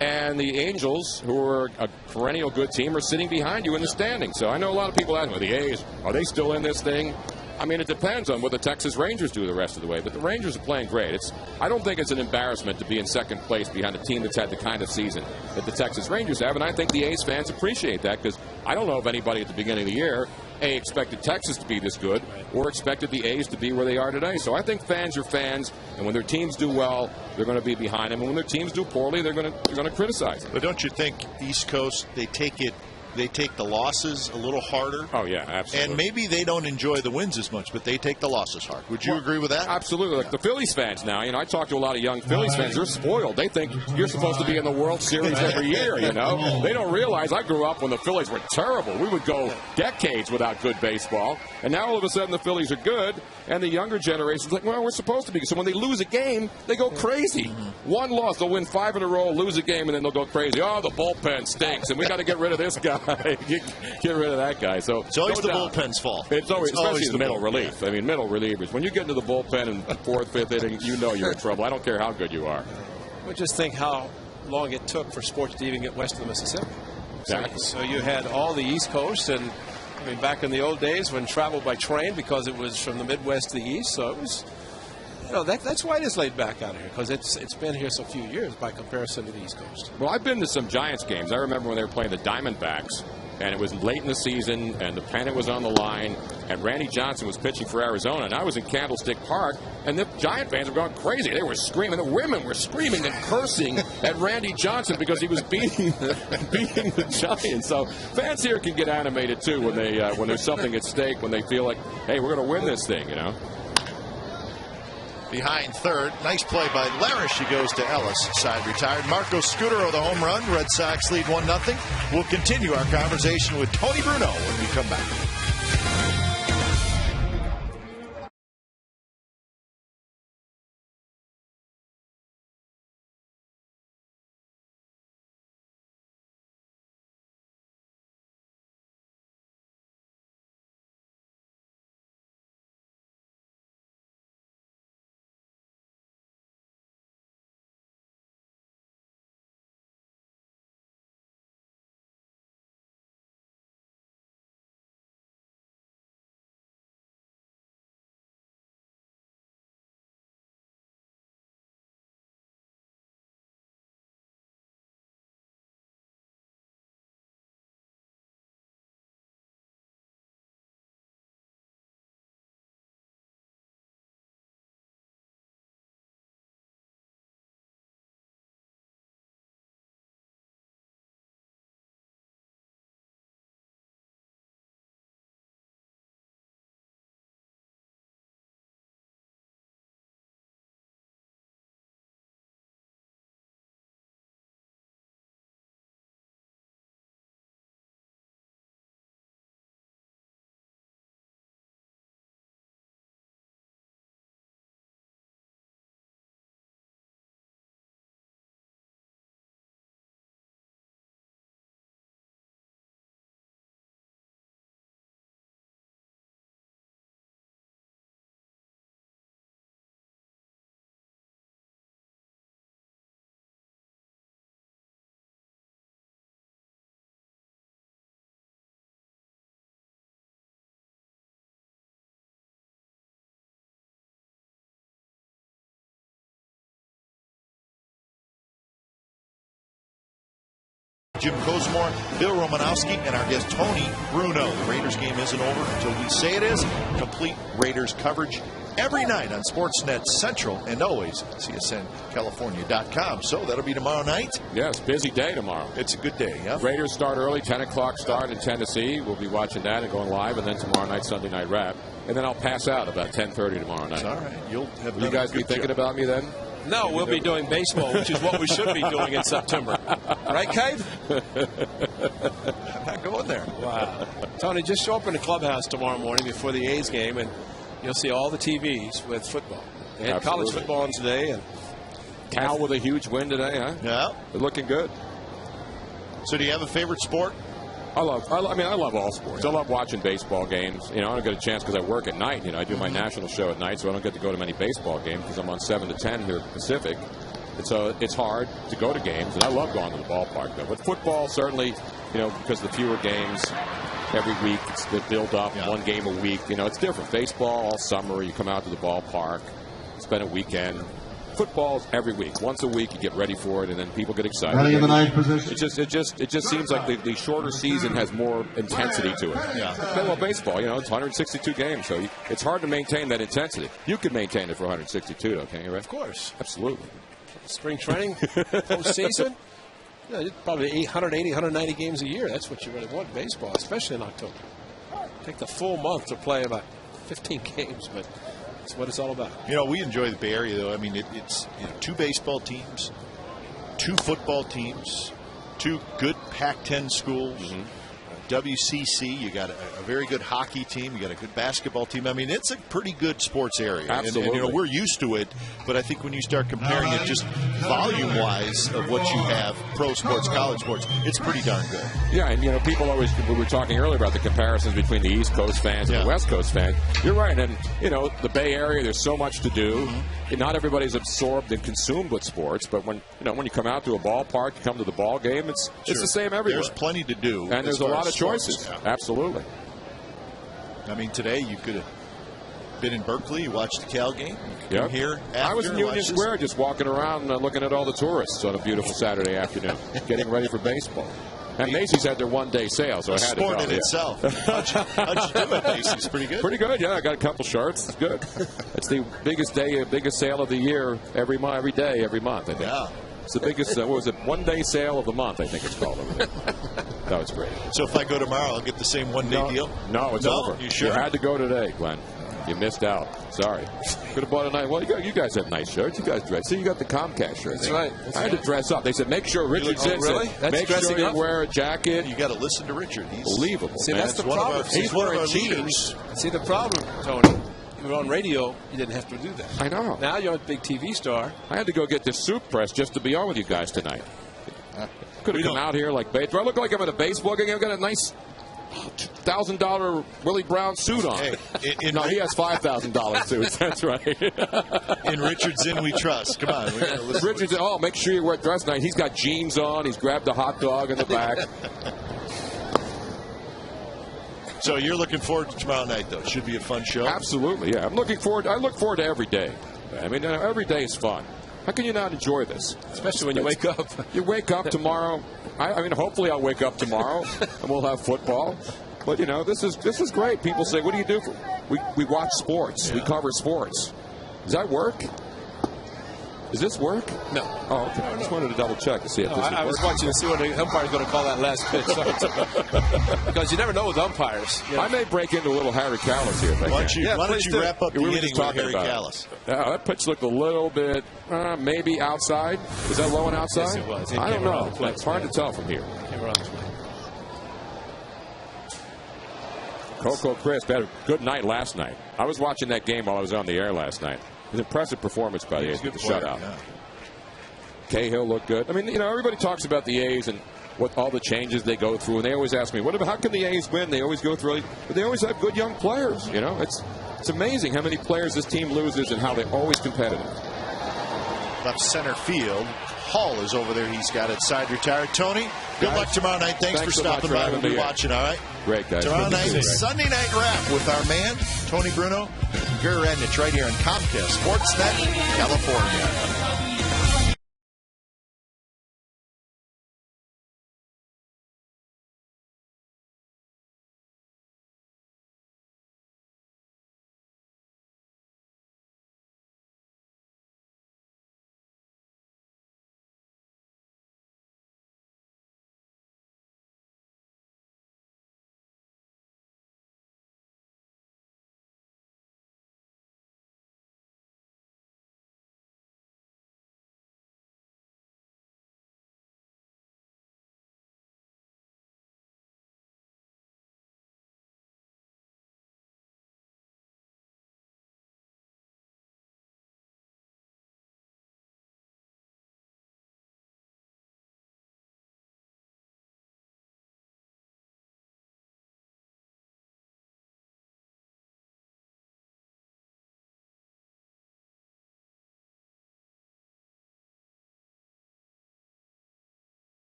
And the Angels, who are a perennial good team, are sitting behind you in the standings. So I know a lot of people ask me, the A's, are they still in this thing? I mean, it depends on what the Texas Rangers do the rest of the way. But the Rangers are playing great. I don't think it's an embarrassment to be in second place behind a team that's had the kind of season that the Texas Rangers have. And I think the A's fans appreciate that because I don't know if anybody at the beginning of the year, A, expected Texas to be this good or expected the A's to be where they are today. So I think fans are fans, and when their teams do well, they're going to be behind them. And when their teams do poorly, they're going to criticize them. But don't you think East Coast, they take the losses a little harder? Oh, yeah, absolutely. And maybe they don't enjoy the wins as much, but they take the losses hard. Would you agree with that? Absolutely. Like the Phillies fans now, I talk to a lot of young Phillies fans. They're spoiled. They think you're supposed to be in the World Series every year, They don't realize I grew up when the Phillies were terrible. We would go decades without good baseball. And now all of a sudden the Phillies are good, and the younger generation's like, well, we're supposed to be. So when they lose a game, they go crazy. One loss, they'll win 5 in a row, lose a game, and then they'll go crazy. Oh, the bullpen stinks, and we got to get rid of this guy. Get rid of that guy. So it's always the bullpen's fault. It's always, especially the middle relief. I mean, middle relievers. When you get into the bullpen in 4th, 5th inning, you're in trouble. I don't care how good you are. Well, just think how long it took for sports to even get west of the Mississippi. Exactly. So you had all the East Coast, and back in the old days when traveled by train because it was from the Midwest to the East. So it was, that's why it is laid back out here, because it's been here so few years by comparison to the East Coast. Well, I've been to some Giants games. I remember when they were playing the Diamondbacks, and it was late in the season, and the pennant was on the line, and Randy Johnson was pitching for Arizona, and I was in Candlestick Park, and the Giant fans were going crazy. They were screaming. The women were screaming and cursing at Randy Johnson because he was beating the Giants. So fans here can get animated, too, when there's something at stake, when they feel like, hey, we're going to win this thing, Behind third. Nice play by Larish. He goes to Ellis. Side retired. Marco Scutero, the home run. Red Sox lead 1-0. We'll continue our conversation with Tony Bruno when we come back. Jim Kozmore, Bill Romanowski, and our guest Tony Bruno. The Raiders game isn't over until we say it is. Complete Raiders coverage every night on Sportsnet Central and always CSNCalifornia.com. So that'll be tomorrow night. Yes, busy day tomorrow. It's a good day, yeah. Raiders start early, 10 o'clock start in Tennessee. We'll be watching that and going live, and then tomorrow night, Sunday Night Wrap. And then I'll pass out about 10:30 tomorrow night. All right. You'll have Will you guys be thinking about me then? No, we'll be doing baseball, which is what we should be doing in September. Right, Cave? I'm not going there. Wow. Tony, just show up in the clubhouse tomorrow morning before the A's game, and you'll see all the TVs with football. They had college football on today. And Cal with a huge win today, huh? Yeah. They're looking good. So do you have a favorite sport? I love all sports. I love watching baseball games. I don't get a chance because I work at night. I do my national show at night, so I don't get to go to many baseball games because I'm on 7 to 10 here at Pacific. And so it's hard to go to games, and I love going to the ballpark, though. But football, certainly, because the fewer games every week, it's the build-up, one game a week. It's different. Baseball all summer, you come out to the ballpark, spend a weekend, football every week. Once a week, you get ready for it, and then people get excited. Batting in the ninth position. It just seems like the shorter season has more intensity to it. Yeah. Well, baseball, it's 162 games, so it's hard to maintain that intensity. You can maintain it for 162, though, can't you, Ray? Of course. Absolutely. Spring training, postseason. Yeah, probably 180, 190 games a year. That's what you really want in baseball, especially in October. Take the full month to play about 15 games, but that's what it's all about. We enjoy the Bay Area, though. I mean, it's 2 baseball teams, 2 football teams, 2 good Pac-10 schools. Mm-hmm. WCC, you got a very good hockey team, you got a good basketball team. I mean, it's a pretty good sports area. Absolutely. And we're used to it, but I think when you start comparing it just volume-wise of what you have, pro sports, college sports, it's pretty darn good. Yeah, and people always, we were talking earlier about the comparisons between the East Coast fans and the West Coast fans. You're right, and the Bay Area, there's so much to do. Mm-hmm. Not everybody's absorbed and consumed with sports, but when you come out to a ballpark, you come to the ball game, it's the same everywhere. There's plenty to do, and there's a lot of choices. Yeah. Absolutely. I mean, today you could have been in Berkeley, you watched the Cal game. Yep. Here, I was in Union Square just walking around looking at all the tourists on a beautiful Saturday afternoon, getting ready for baseball. And Macy's had their one-day sale, so I had to go. Sport in itself. How'd you do at Macy's? Pretty good? Pretty good, yeah. I got a couple shirts. It's good. It's the biggest sale of the year every day, every month, I think. Yeah. It's the biggest, what was it, one-day sale of the month, I think it's called over there. That was great. So if I go tomorrow, I'll get the same one-day deal? No, it's over. You sure? You had to go today, Glenn. You missed out. Sorry. Could have bought a nice. Well, you guys have nice shirts. You guys dress. See, you got the Comcast shirt. That's right. I had to dress up. They said, make sure Richard said, really? make sure you wear a jacket. You got to listen to Richard. He's believable. See, man. that's the problem. He's one of our leaders. See, the problem, Tony, you were on radio, you didn't have to do that. I know. Now you're a big TV star. I had to go get this suit pressed just to be on with you guys tonight. Could have come out here like, do I look like I'm at a baseball game? I've got a nice $1,000 Willie Brown suit on. Hey, no, he has $5,000 suits. That's right. In Richard's Inn we trust. Come on. Richard's Inn, make sure you wear dress night. He's got jeans on. He's grabbed a hot dog in the back. So you're looking forward to tomorrow night, though. Should be a fun show. Absolutely, yeah. I look forward to every day. I mean, every day is fun. How can you not enjoy this? Especially when you wake up. You wake up tomorrow. I mean, hopefully I'll wake up tomorrow and we'll have football. But, this is great. People say, what do you do? We watch sports. Yeah. We cover sports. Does that work? Does this work? No. Oh, okay. I just wanted to double check to see if this would work. I was watching to see what the umpire's going to call that last pitch. Because you never know with umpires. I may break into a little Harry Callis here. Why don't you wrap up the inning with Harry Callis? That pitch looked a little bit, maybe outside. Is that low and outside? Yes, it was. I don't know. It's hard to tell from here. Coco Crisp had a good night last night. I was watching that game while I was on the air last night. It was an impressive performance by the A's with the shutout. Yeah. Cahill looked good. I mean, everybody talks about the A's and what all the changes they go through, and they always ask me, how can the A's win? They always go through, but they always have good young players. It's amazing how many players this team loses and how they're always competitive. Left center field. Hall is over there. He's got it side retired. Tony, good luck tomorrow night. Thanks for stopping by. We'll be watching, all right? Great, guys. Tomorrow night, Sunday Night Wrap with our man, Tony Bruno, and Gary Radnich right here on Comcast Sportsnet, California.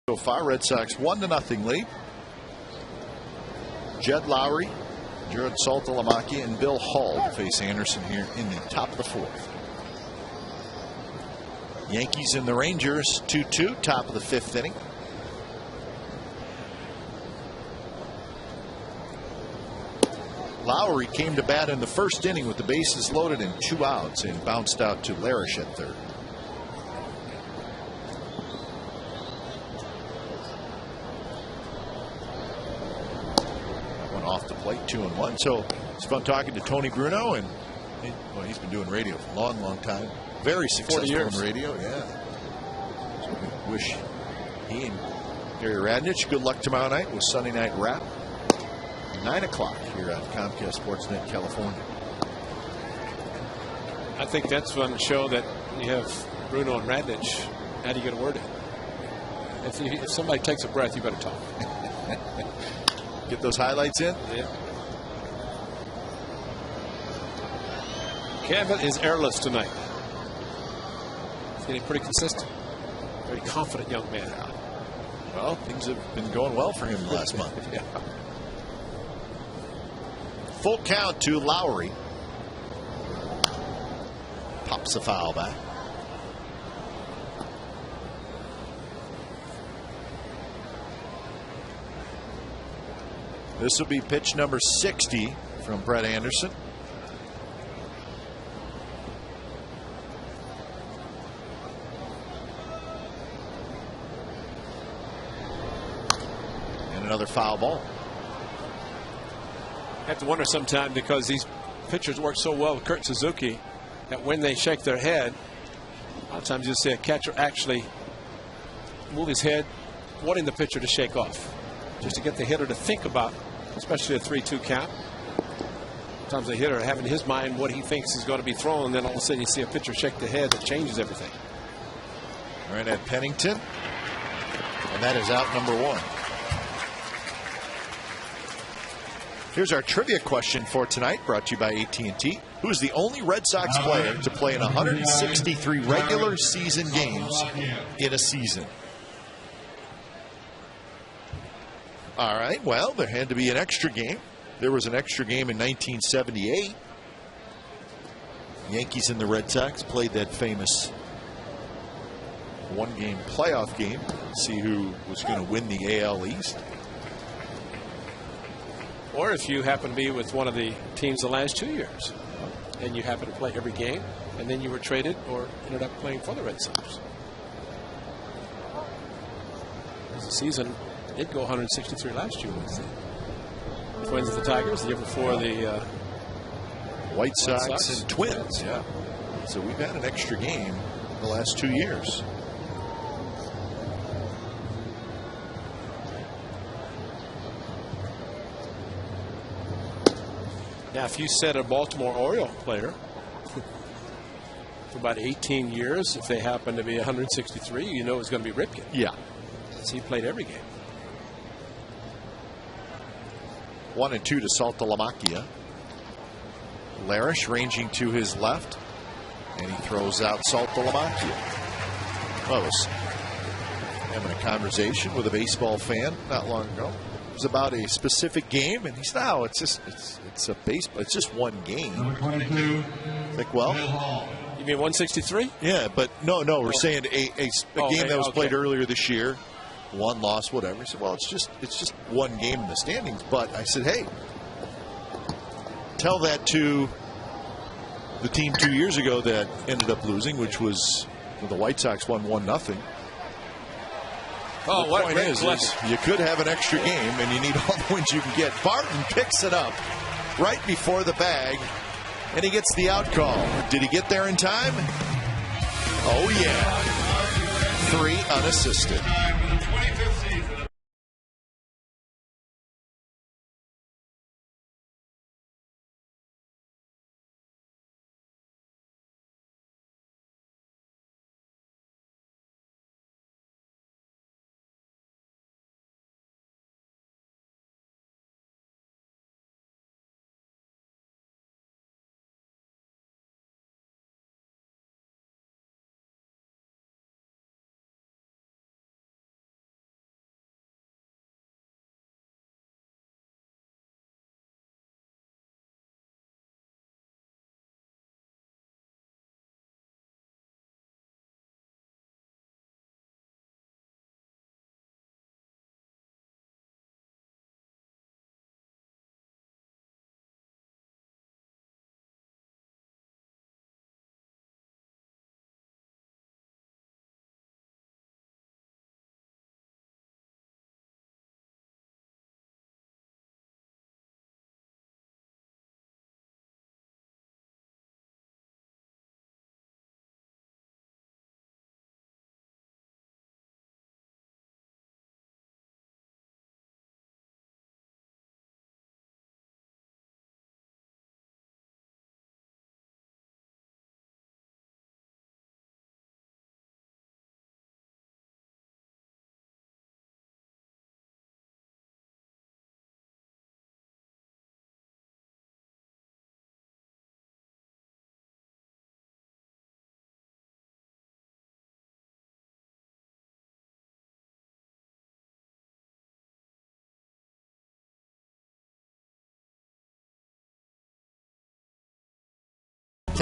So far, Red Sox 1-0 lead. Jed Lowry, Jared Saltalamacchia, and Bill Hull face Anderson here in the top of the fourth. Yankees and the Rangers 2-2, top of the fifth inning. Lowry came to bat in the first inning with the bases loaded and 2 outs and bounced out to Larish at third. That one off the plate, 2-1. So it's fun talking to Tony Bruno, and he's been doing radio for a long time. Very successful in radio, yeah. So we wish he and Gary Radnich good luck tomorrow night with Sunday Night Wrap. 9 o'clock here at Comcast Sportsnet California. I think that's one show that you have Bruno and Radnich. How do you get a word in? If somebody takes a breath, you better talk. Get those highlights in. Yeah. Kevin is airless tonight. He's getting pretty consistent. Very confident young man. Well, things have been going well for him the last month. Yeah. Full count to Lowry. Pops a foul back. This will be pitch number 60 from Brett Anderson. And another foul ball. I have to wonder sometimes, because these pitchers work so well with Kurt Suzuki, that when they shake their head, a lot of times you'll see a catcher actually move his head, wanting the pitcher to shake off, just to get the hitter to think about, especially a 3-2 count. Sometimes the hitter having in his mind what he thinks is going to be thrown, and then all of a sudden you see a pitcher shake the head, that changes everything. Right at Pennington, and that is out number 1. Here's our trivia question for tonight, brought to you by AT&T. Who is the only Red Sox player to play in 163 regular season games in a season? All right, well, there had to be an extra game. There was an extra game in 1978. Yankees and the Red Sox played that famous one-game playoff game. See who was going to win the AL East. Or if you happen to be with one of the teams the last 2 years, and you happen to play every game, and then you were traded or ended up playing for the Red Sox. The season did go 163 last year with the Twins and the Tigers. The year before, the White Sox and Twins. Yeah. So we've had an extra game the last 2 years. Now, if you set a Baltimore Oriole player for about 18 years, if they happen to be 163, you know it's going to be Ripken. Yeah. So he played every game. 1-2 to Saltalamacchia. Larish ranging to his left, and he throws out Saltalamacchia. I was having a conversation with a baseball fan not long ago. It was about a specific game, and he said, "No, it's a baseball. It's just one game." Number 22. Like, well, you mean 163? Yeah, but no, we're saying a game that was played earlier this year, one loss, whatever. He said, "Well, it's just one game in the standings." But I said, "Hey, tell that to the team 2 years ago that ended up losing, which was the White Sox won 1-0. Oh, the what point is you could have an extra game, and you need all the wins you can get." Barton picks it up right before the bag, and he gets the out call. Did he get there in time? Oh, yeah. 3 unassisted.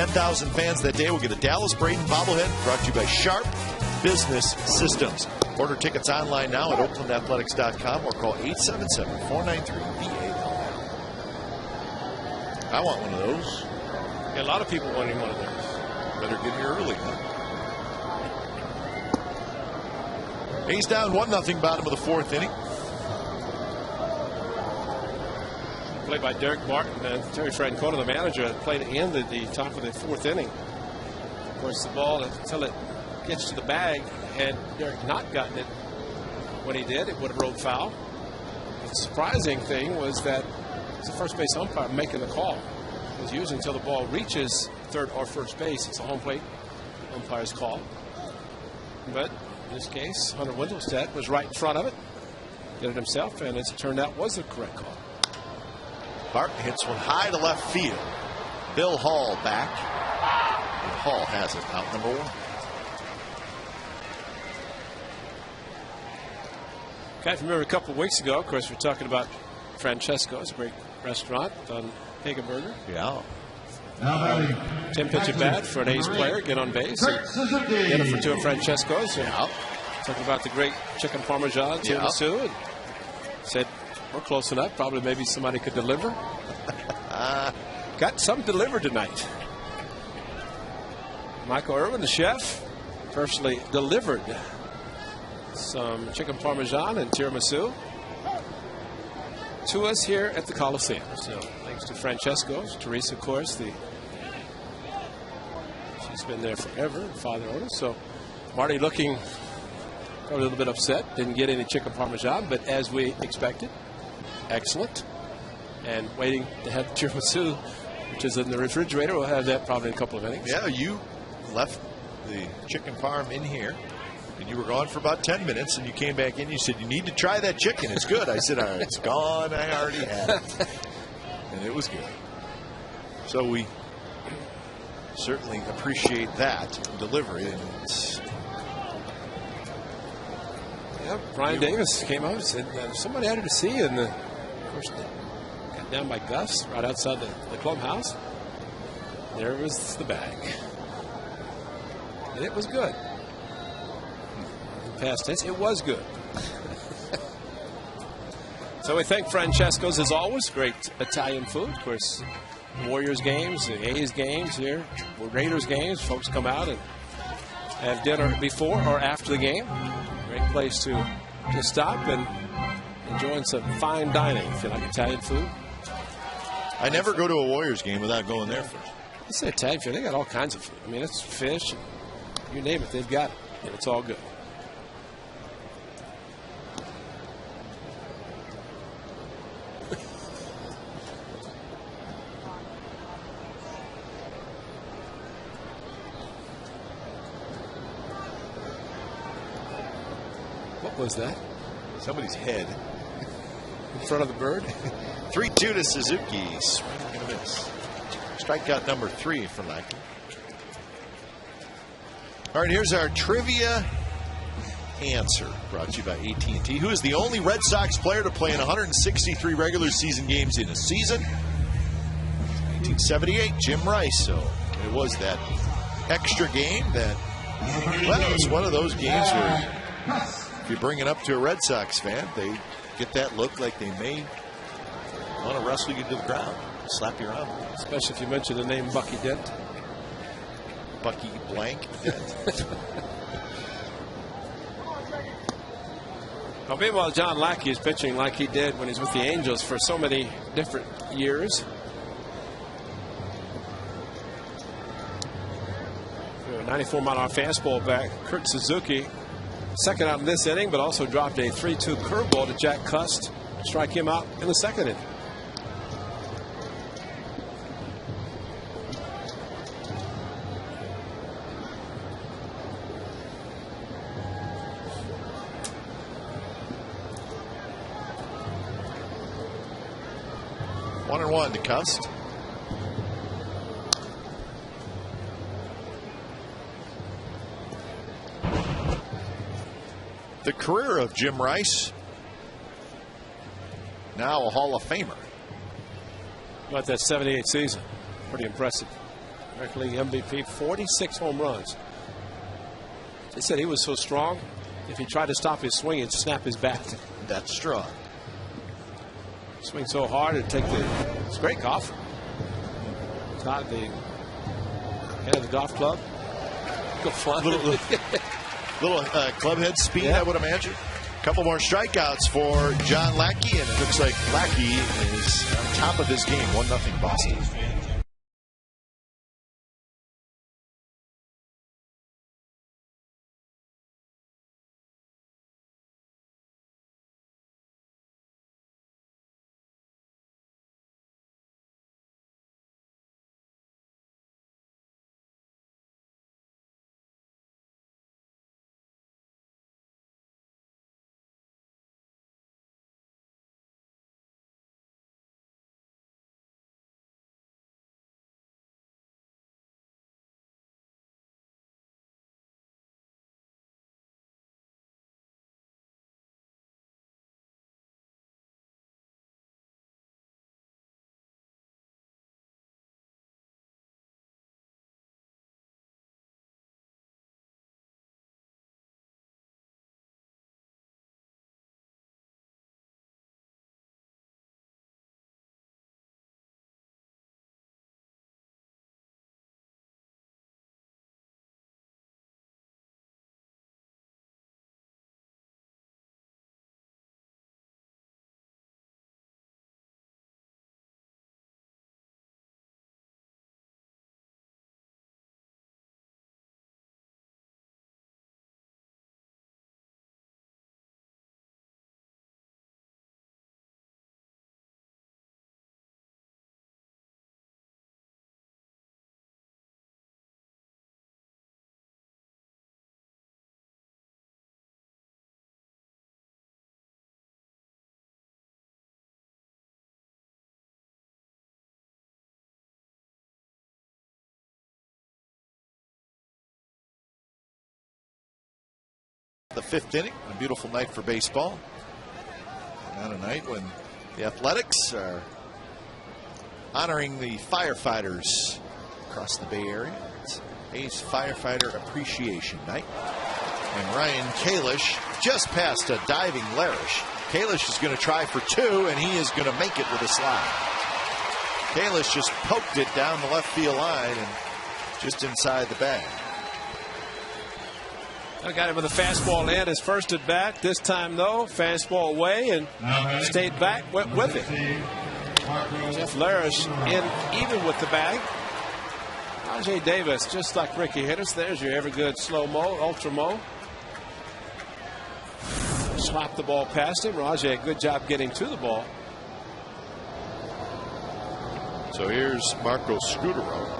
10,000 fans that day will get a Dallas Braden bobblehead brought to you by Sharp Business Systems. Order tickets online now at oaklandathletics.com or call 877-493-BAL. I want one of those. Yeah, a lot of people wanting one of those. Better get here early, huh? A's down 1-0 bottom of the 4th inning. Play by Derek Martin and Terry Francona, the manager, played in the top of the 4th inning. Of course, the ball, until it gets to the bag, had Derek not gotten it when he did, it would have rolled foul. The surprising thing was that it's the first base umpire making the call. Because usually until the ball reaches third or first base, it's a home plate umpire's call. But in this case, Hunter Wendelstedt was right in front of it, did it himself, and as it turned out, was the correct call. Barton hits one high to left field. Bill Hall back. And Hall has it, out number 1. Guys, remember a couple of weeks ago, of course, we're talking about Francesco's, a great restaurant on Hagenberger. Yeah. 10 pitch at bat for an A's player, get on base. Get it for 2 of Francesco's. Yeah. Talking about the great chicken parmesan, tiramisu, and said, we're close enough. Probably maybe somebody could deliver. Got some delivered tonight. Michael Irvin, the chef, personally delivered some chicken parmesan and tiramisu to us here at the Coliseum. So thanks to Francesco's. Teresa, of course, she's been there forever, father owner. So Marty looking probably a little bit upset. Didn't get any chicken parmesan, but as we expected, excellent. And waiting to have tiramisu, which is in the refrigerator. We'll have that probably in a couple of innings. Yeah, you left the chicken parm in here, and you were gone for about 10 minutes, and you came back in. You said, you need to try that chicken. It's good. I said, all right, it's gone. I already had it. And it was good. So we certainly appreciate that delivery. And yeah, Brian Davis came out and said, somebody added a C in the first. Got down by Gus right outside the clubhouse. There was the bag. And it was good. In past tense, it was good. So we thank Francesco's as always. Great Italian food. Of course, Warriors games, the A's games here, Raiders games. Folks come out and have dinner before or after the game. Great place to stop and enjoying some fine dining if you like Italian food. I never go to a Warriors game without going there first. I say Italian food. They got all kinds of food. I mean, it's fish. You name it, they've got it. And it's all good. What was that? Somebody's head. In front of the bird? 3-2 to Suzuki. Swing and a miss. Strikeout number 3 for Lackey. All right, here's our trivia answer brought to you by AT&T. Who is the only Red Sox player to play in 163 regular season games in a season? 1978, Jim Rice. So it was that extra game that, well, it's one of those games where if you bring it up to a Red Sox fan, they get that look like they may want to wrestle you to the ground, slap you around. Especially if you mention the name Bucky Dent. Bucky Blank Dent. Well, meanwhile, John Lackey is pitching like he did when he's with the Angels for so many different years. 94-mile-an-hour fastball back. Kurt Suzuki, second out in this inning, but also dropped a 3-2 curveball to Jack Cust to strike him out in the second inning. One and one to Cust. The career of Jim Rice, now a Hall of Famer. About that 78 season, pretty impressive. American League MVP, 46 home runs. They said he was so strong, if he tried to stop his swing, it'd snap his bat. That's strong. Swing so hard, it'd take the. It's a great golfer. Todd, the head of the golf club. Go fly. Little club head speed, I would imagine. A couple more strikeouts for John Lackey, and it looks like Lackey is on top of his game. 1-0 Boston. The 5th inning, a beautiful night for baseball. On a night when the Athletics are honoring the firefighters across the Bay Area. It's A's Firefighter Appreciation Night. And Ryan Kalish just passed a diving Larish. Kalish is going to try for 2, and he is going to make it with a slide. Kalish just poked it down the left field line and just inside the bag. I got him with a fastball in his first at bat. This time, though, fastball away and stayed back, went with it. Jeff Larish in even with the bag. Rajay Davis, just like Ricky hit us. There's your ever good slow-mo, ultra-mo. Slapped the ball past him. Rajay, good job getting to the ball. So here's Marco Scutaro.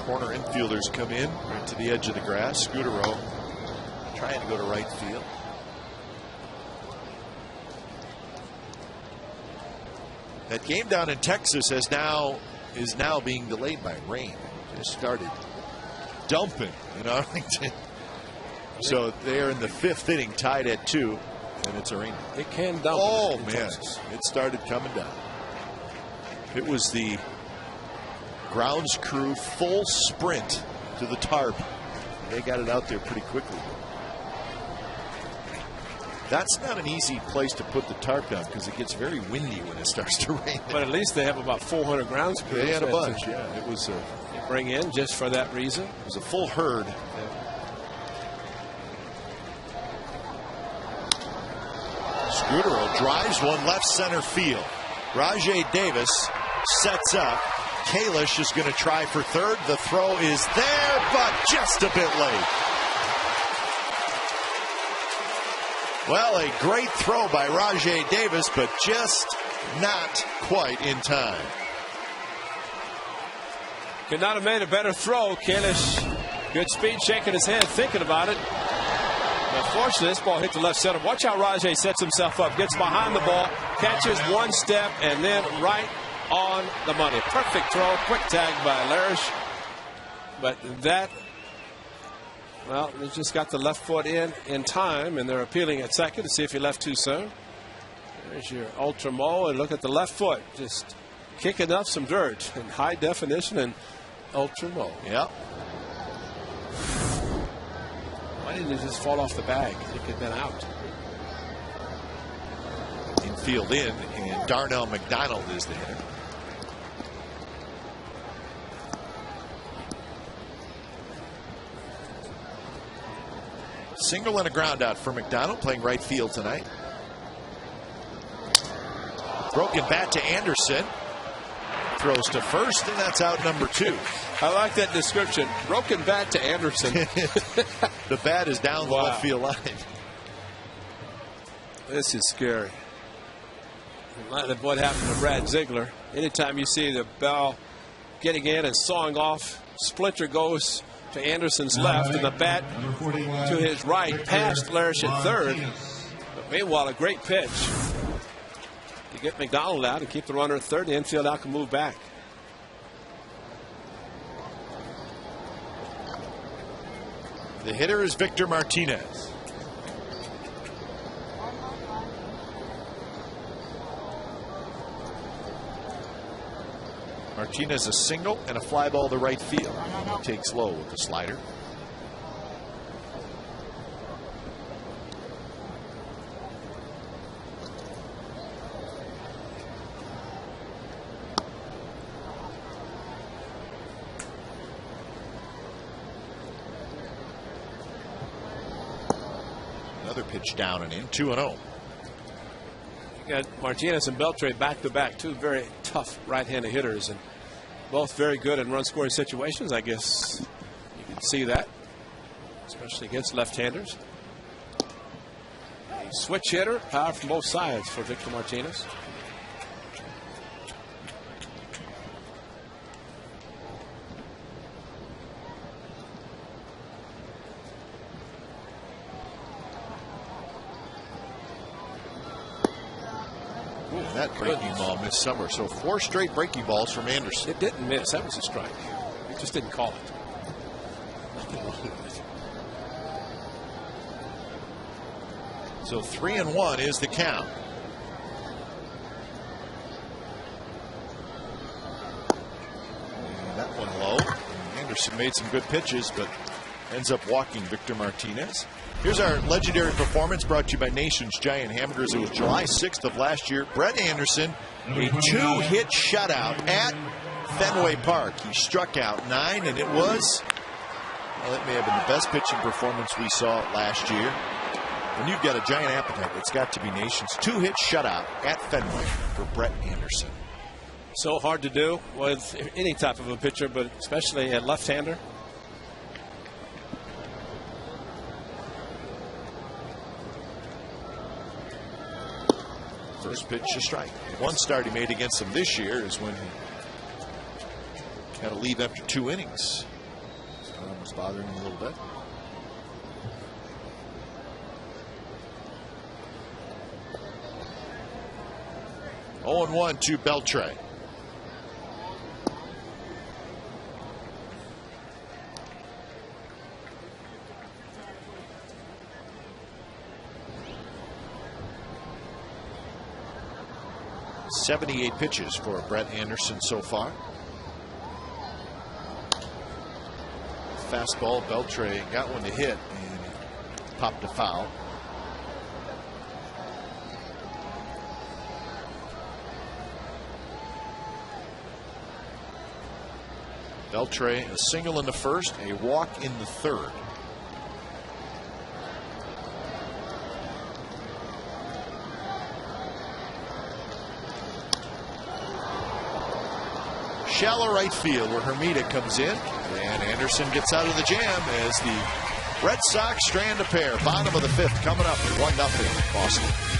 Corner infielders come in right to the edge of the grass. Scutaro trying to go to right field. That game down in Texas is now being delayed by rain. Just started dumping in Arlington. So they're in the 5th inning, tied at 2, and it's a rain. It can dump. Oh man, it started coming down. It was the grounds crew full sprint to the tarp. They got it out there pretty quickly. That's not an easy place to put the tarp down because it gets very windy when it starts to rain. But at least they have about 400 grounds crew. They had a bunch, yeah. It was bring in just for that reason. It was a full herd. Scutaro drives one left center field. Rajay Davis sets up. Kalish is going to try for 3rd. The throw is there, but just a bit late. Well, a great throw by Rajay Davis, but just not quite in time. Could not have made a better throw. Kalish, good speed, shaking his head, thinking about it. Unfortunately, this ball hit the left center. Watch how Rajay sets himself up, gets behind the ball, catches one step, and then right on the money. Perfect throw, quick tag by Larish. But that, well, he just got the left foot in time, and they're appealing at second to see if he left too soon. There's your ultra mo, and look at the left foot, just kicking up some dirt in high definition. And ultra low. Yep. Why didn't it just fall off the bag? It could have been out. Infield in, and Darnell McDonald is the hitter. Single and a ground out for McDonald, playing right field tonight. Broken bat to Anderson. Throws to first, and that's out number 2. I like that description. Broken bat to Anderson. The bat is down the left field line. This is scary. Like what happened to Brad Ziegler. Anytime you see the ball getting in and sawing off, splinter goes to Anderson's left and the bat to his right past Larish at third. But meanwhile, a great pitch to get McDonald out and keep the runner at third. The infield out can move back. The hitter is Victor Martinez. Martinez a single and a fly ball to right field. He takes low with the slider. Another pitch down and in, 2-0. You got Martinez and Beltre back to back, two very tough right-handed hitters, and both very good in run-scoring situations. I guess you can see that, especially against left-handers. A switch hitter, power from both sides for Victor Martinez. That breaking ball missed somewhere. So 4 straight breaking balls from Anderson. It didn't miss. That was a strike. He just didn't call it. Nothing wrong with it. So 3-1 is the count. And that one low. Anderson made some good pitches, but ends up walking Victor Martinez. Here's our legendary performance brought to you by Nation's Giant Hamburgers. It was July 6th of last year. Brett Anderson, a 2-hit shutout at Fenway Park. He struck out 9, and it was, well, it may have been the best pitching performance we saw last year. When you've got a giant appetite, it's got to be Nation's 2-hit shutout at Fenway for Brett Anderson. So hard to do with any type of a pitcher, but especially a left-hander. First pitch to strike. One start he made against him this year is when he had to leave after 2 innings. Arm was bothering him a little bit. Oh, 0-1 to Beltre. .78 pitches for Brett Anderson so far. Fastball, Beltre got one to hit and popped a foul. Beltre a single in the first, a walk in the third. Shallow right field where Hermida comes in, and Anderson gets out of the jam as the Red Sox strand a pair. Bottom of the 5th coming up, 1-0 Boston.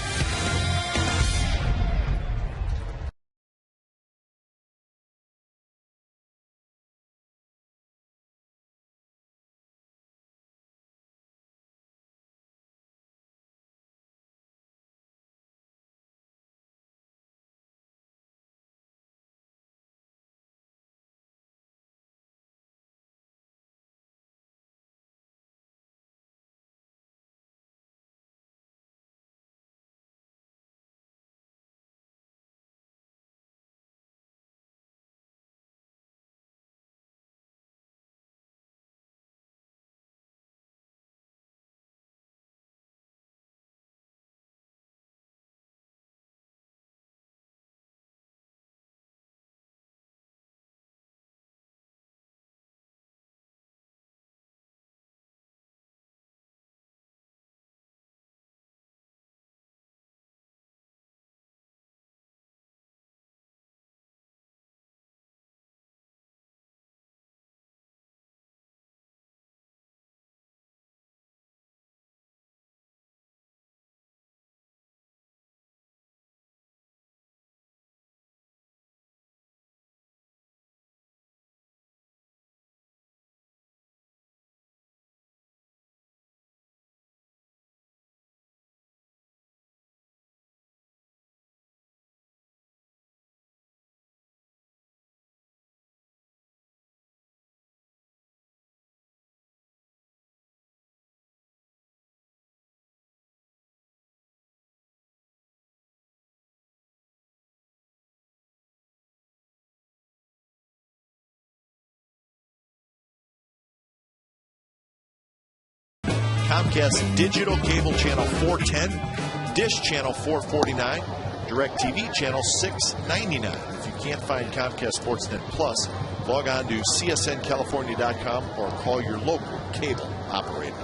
Comcast Digital Cable Channel 410, Dish Channel 449, DirecTV Channel 699. If you can't find Comcast Sportsnet Plus, log on to csncalifornia.com or call your local cable operator.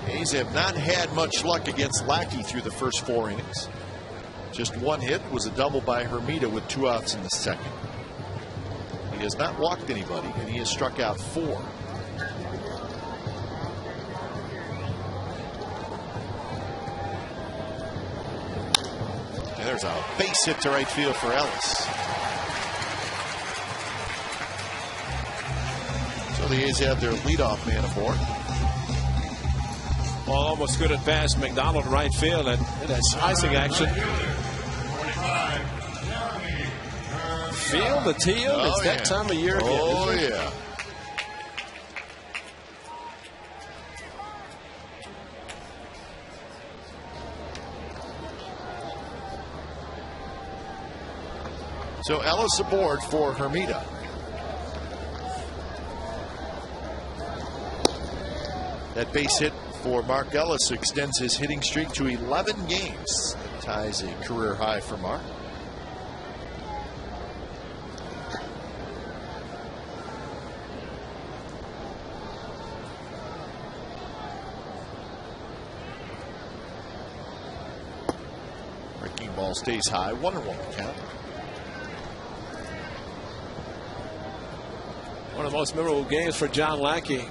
A's have not had much luck against Lackey through the first 4 innings. Just one hit was a double by Hermida with 2 outs in the second. He has not walked anybody, and he has struck out 4. And there's a base hit to right field for Ellis. So the A's have their leadoff man aboard. Well, almost good at pass. McDonald to right field, and that's icing action. Feel the teal. It's that time of year again. Oh, yeah. So Ellis aboard for Hermida. That base hit for Mark Ellis extends his hitting streak to 11 games. Ties a career high for Mark. Breaking ball stays high. 1-1 count. One of the most memorable games for John Lackey.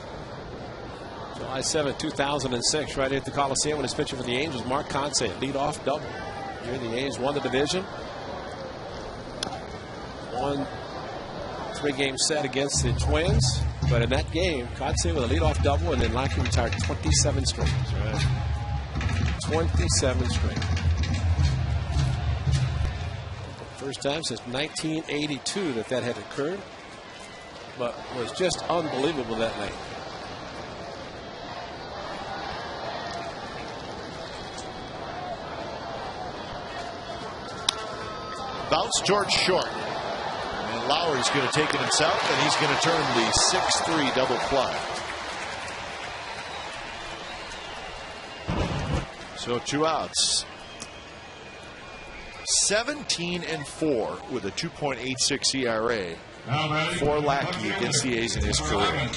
July 7, 2006, right at the Coliseum when he's pitching for the Angels. Mark Conce, leadoff double. Here the A's won the division. Won 3-game set against the Twins. But in that game, Conce with a leadoff double, and then Lackey retired 27 straight. Right. 27 straight. First time since 1982 that had occurred. But was just unbelievable that night. Bounce towards short. And Lowry's going to take it himself, and he's going to turn the 6-3 double play. So 2 outs. 17-4 with a 2.86 ERA for Lackey against the A's in his career.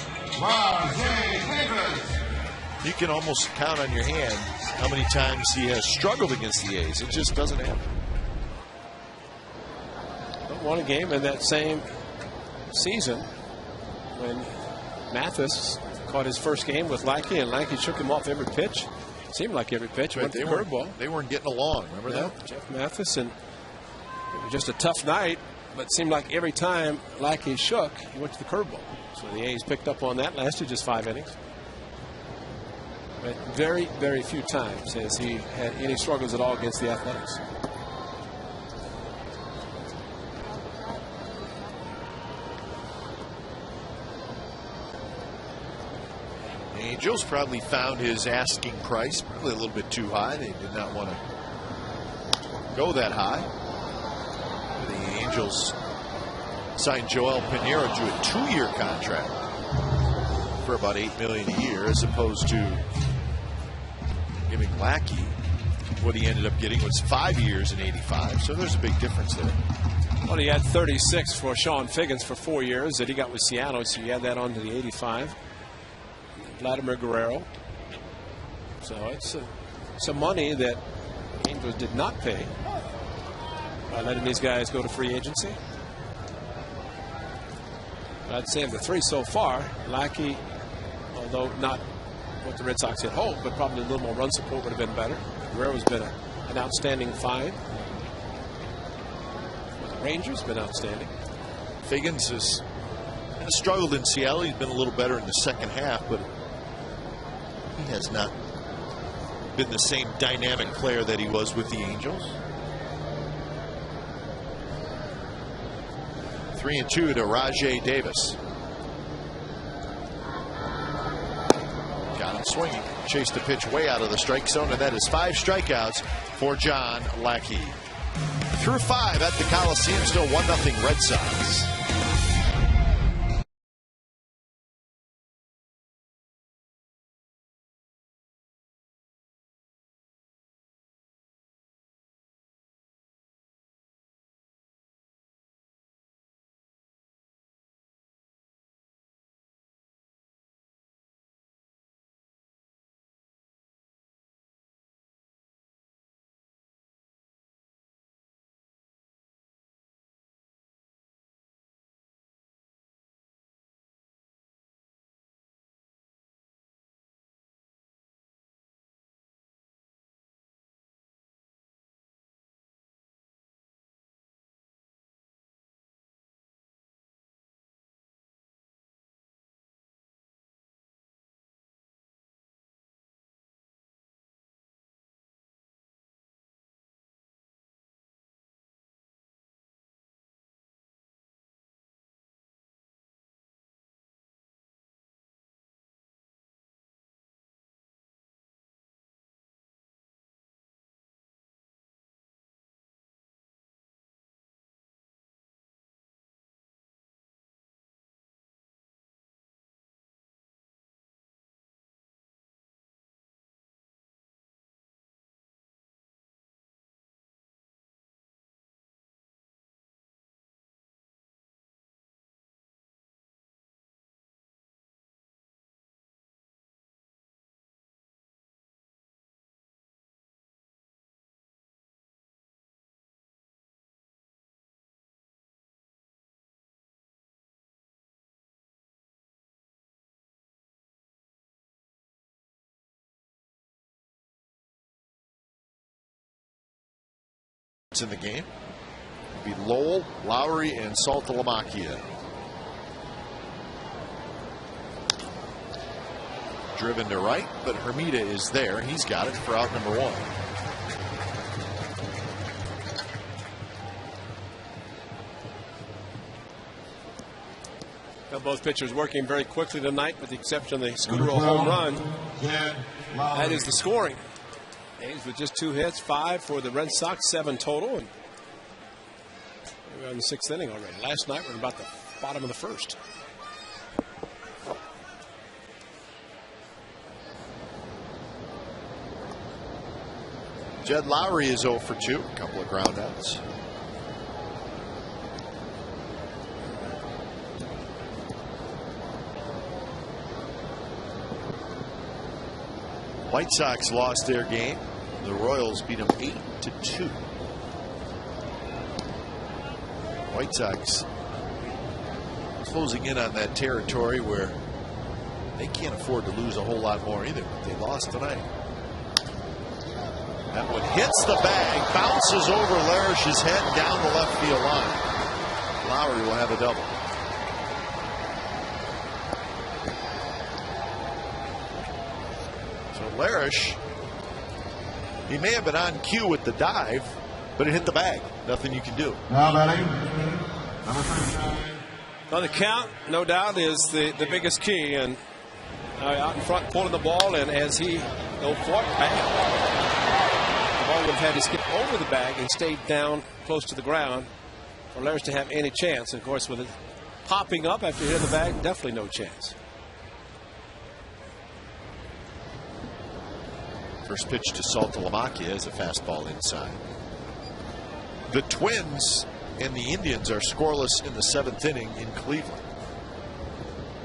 You can almost count on your hand how many times he has struggled against the A's. It just doesn't happen. Won a game in that same season when Mathis caught his first game with Lackey, and Lackey shook him off every pitch. Seemed like every pitch went to curveball. They weren't getting along. Remember that? Jeff Mathis, and it was just a tough night, but it seemed like every time Lackey shook, he went to the curveball. So the A's picked up on that. Lasted just 5 innings. But very, very few times has he had any struggles at all against the Athletics. Angels probably found his asking price probably a little bit too high. They did not want to go that high. The Angels signed Joel Pinheiro to a 2-year contract for about $8 million a year, as opposed to giving Lackey what he ended up getting was 5 years and $85. So there's a big difference there. Well, he had 36 for Sean Figgins for 4 years that he got with Seattle, so you add that on to the 85. Vladimir Guerrero. So it's some money that Angels did not pay by letting these guys go to free agency. But I'd say of the 3 so far, Lackey, although not what the Red Sox had hoped, but probably a little more run support would have been better. Guerrero's been an outstanding find. For the Rangers, been outstanding. Figgins has struggled in Seattle. He's been a little better in the second half, but he has not been the same dynamic player that he was with the Angels. 3-2 to Rajay Davis. Got him swinging. Chased the pitch way out of the strike zone, and that is 5 strikeouts for John Lackey. Through 5 at the Coliseum, still 1-0 Red Sox. in the game. It'll be Lowell, Lowry, and Saltalamacchia. Driven to right, but Hermida is there. He's got it for out number 1. Now both pitchers working very quickly tonight, with the exception of the Scooter home run. That is the scoring. A's with just 2 hits, 5 for the Red Sox, 7 total. And we're in the 6th inning already. Last night we were about the bottom of the 1st. Jed Lowry is 0 for 2. A couple of groundouts. White Sox lost their game. The Royals beat them 8-2. White Sox closing in on that territory where they can't afford to lose a whole lot more either. They lost tonight. That one hits the bag, bounces over Larish's head down the left field line. Lowry will have a double. So Larish, he may have been on cue with the dive, but it hit the bag. Nothing you can do. Now batting, number 39. Well, the count, no doubt, is the biggest key. And out in front, pulling the ball, and as he go for it, bang. The ball would have had to skip over the bag and stayed down close to the ground for Larish to have any chance. And of course, with it popping up after hitting the bag, definitely no chance. First pitch to Saltalamacchia is a fastball inside. The Twins and the Indians are scoreless in the 7th inning in Cleveland.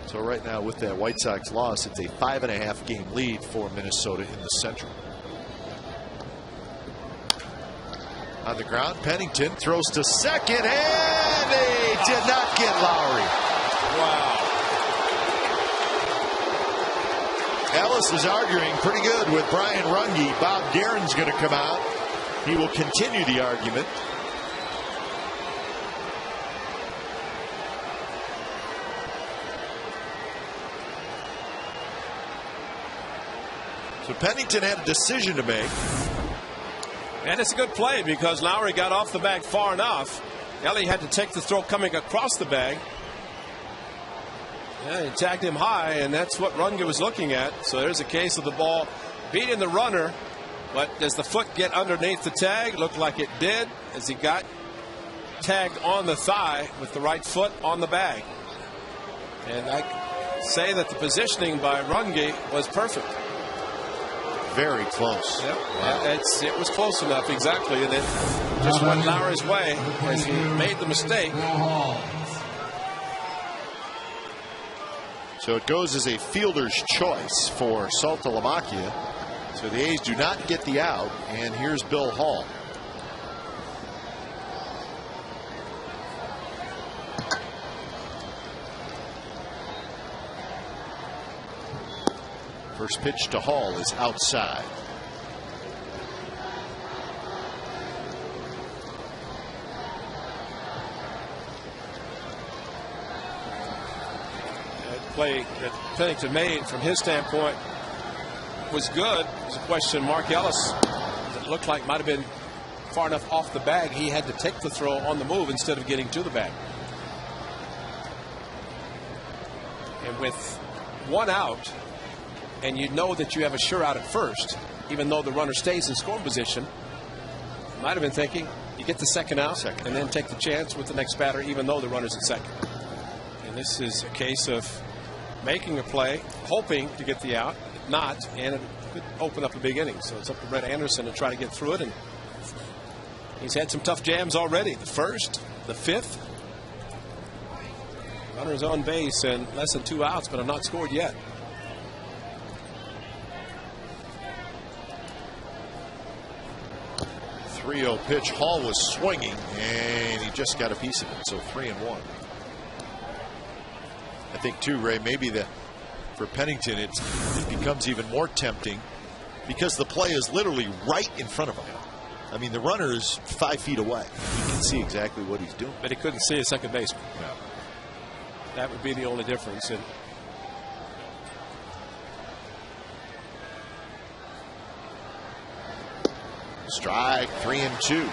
So right now, with that White Sox loss, it's a 5.5 game lead for Minnesota in the Central. On the ground, Pennington throws to second, and they did not get Lowry. Wow. Ellis is arguing pretty good with Brian Runge. Bob Guerin's going to come out. He will continue the argument. So Pennington had a decision to make. And it's a good play because Lowry got off the bag far enough. Ellie had to take the throw coming across the bag. Yeah, he tagged him high, and that's what Runge was looking at. So there's a case of the ball beating the runner. But does the foot get underneath the tag? Looked like it did, as he got tagged on the thigh with the right foot on the bag. And I say that the positioning by Runge was perfect. Very close. Yep. Wow. It was close enough, exactly. And it just went Lowry's way as he made the mistake. So it goes as a fielder's choice for Saltalamacchia. So the A's do not get the out. And here's Bill Hall. First pitch to Hall is outside. That play that Pennington made from his standpoint was good. There's a question, Mark Ellis, it looked like might have been far enough off the bag. He had to take the throw on the move instead of getting to the bag. And with one out, and you know that you have a sure out at first, even though the runner stays in scoring position, you might have been thinking you get the second out and then take the chance with the next batter, even though the runner's at second. And this is a case of making a play, hoping to get the out, not, and it could open up a big inning. So it's up to Brett Anderson to try to get through it. And he's had some tough jams already. The first, the fifth. Runners on base and less than 2 outs, but have not scored yet. .30 pitch. Hall was swinging, and he just got a piece of it. So 3-1. I think too, Ray, maybe for Pennington it becomes even more tempting because the play is literally right in front of him. I mean, the runner is 5 feet away. He can see exactly what he's doing. But he couldn't see a second baseman. No. That would be the only difference. And strike, 3-2.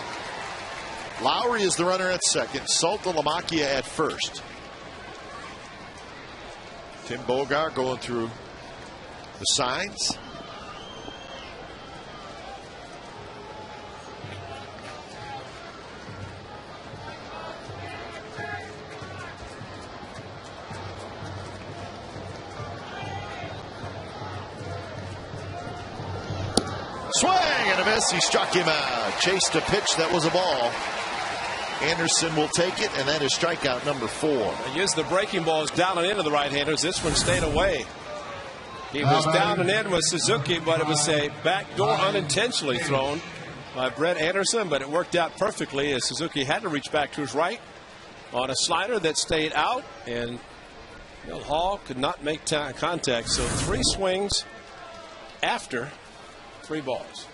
Lowry is the runner at second. Saltalamacchia at first. Tim Bogart going through the signs. Swing and a miss. He struck him out. Chased a pitch that was a ball. Anderson will take it, and that is strikeout number 4. he used the breaking balls down and into the right-handers. This one stayed away. He was down and in with Suzuki, but it was a backdoor unintentionally thrown by Brett Anderson, but it worked out perfectly as Suzuki had to reach back to his right on a slider that stayed out, and Bill Hall could not make contact. So 3 swings after 3 balls.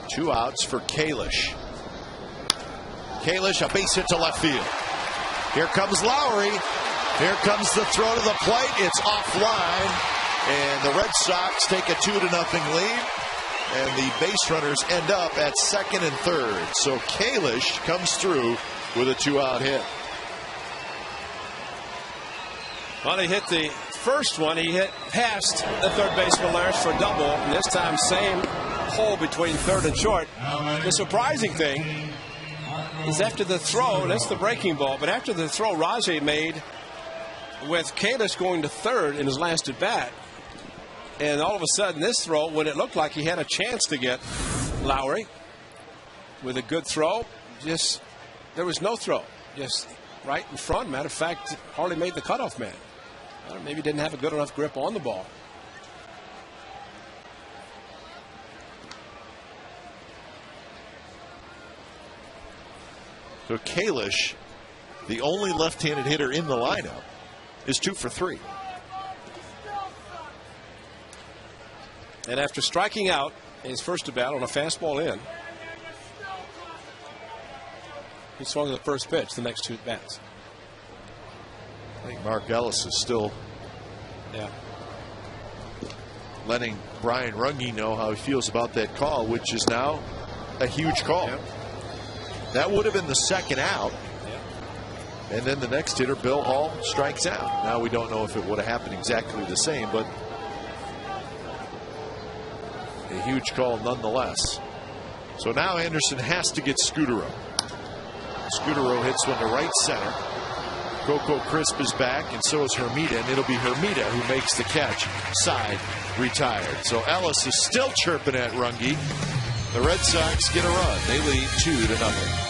2 outs for Kalish. Kalish, a base hit to left field. Here comes Lowry. Here comes the throw to the plate. It's offline, and the Red Sox take a 2-0 lead, and the base runners end up at second and third. So Kalish comes through with a 2-out hit. Well, he hit the first one. He hit past the third baseman Lars for a double, and this time same hole between third and short. The surprising thing is after the throw, and that's the breaking ball, but after the throw Rajay made with Kalish going to third in his last at bat, and all of a sudden this throw, when it looked like he had a chance to get Lowry with a good throw, just there was no throw, just right in front. Matter of fact, hardly made the cutoff man. Maybe didn't have a good enough grip on the ball. So Kalish, the only left-handed hitter in the lineup, is 2 for 3. And after striking out his first at bat on a fastball in, he swung the first pitch the next 2 at bats. I think Mark Ellis is still letting Brian Runge know how he feels about that call, which is now a huge call. Yep. That would have been the second out. And then the next hitter, Bill Hall, strikes out. Now we don't know if it would have happened exactly the same, but a huge call nonetheless. So now Anderson has to get Scutaro. Scutaro hits one to right center. Coco Crisp is back, and so is Hermida, and it'll be Hermida who makes the catch. Side retired. So Ellis is still chirping at Runge. The Red Sox get a run. They lead 2-0.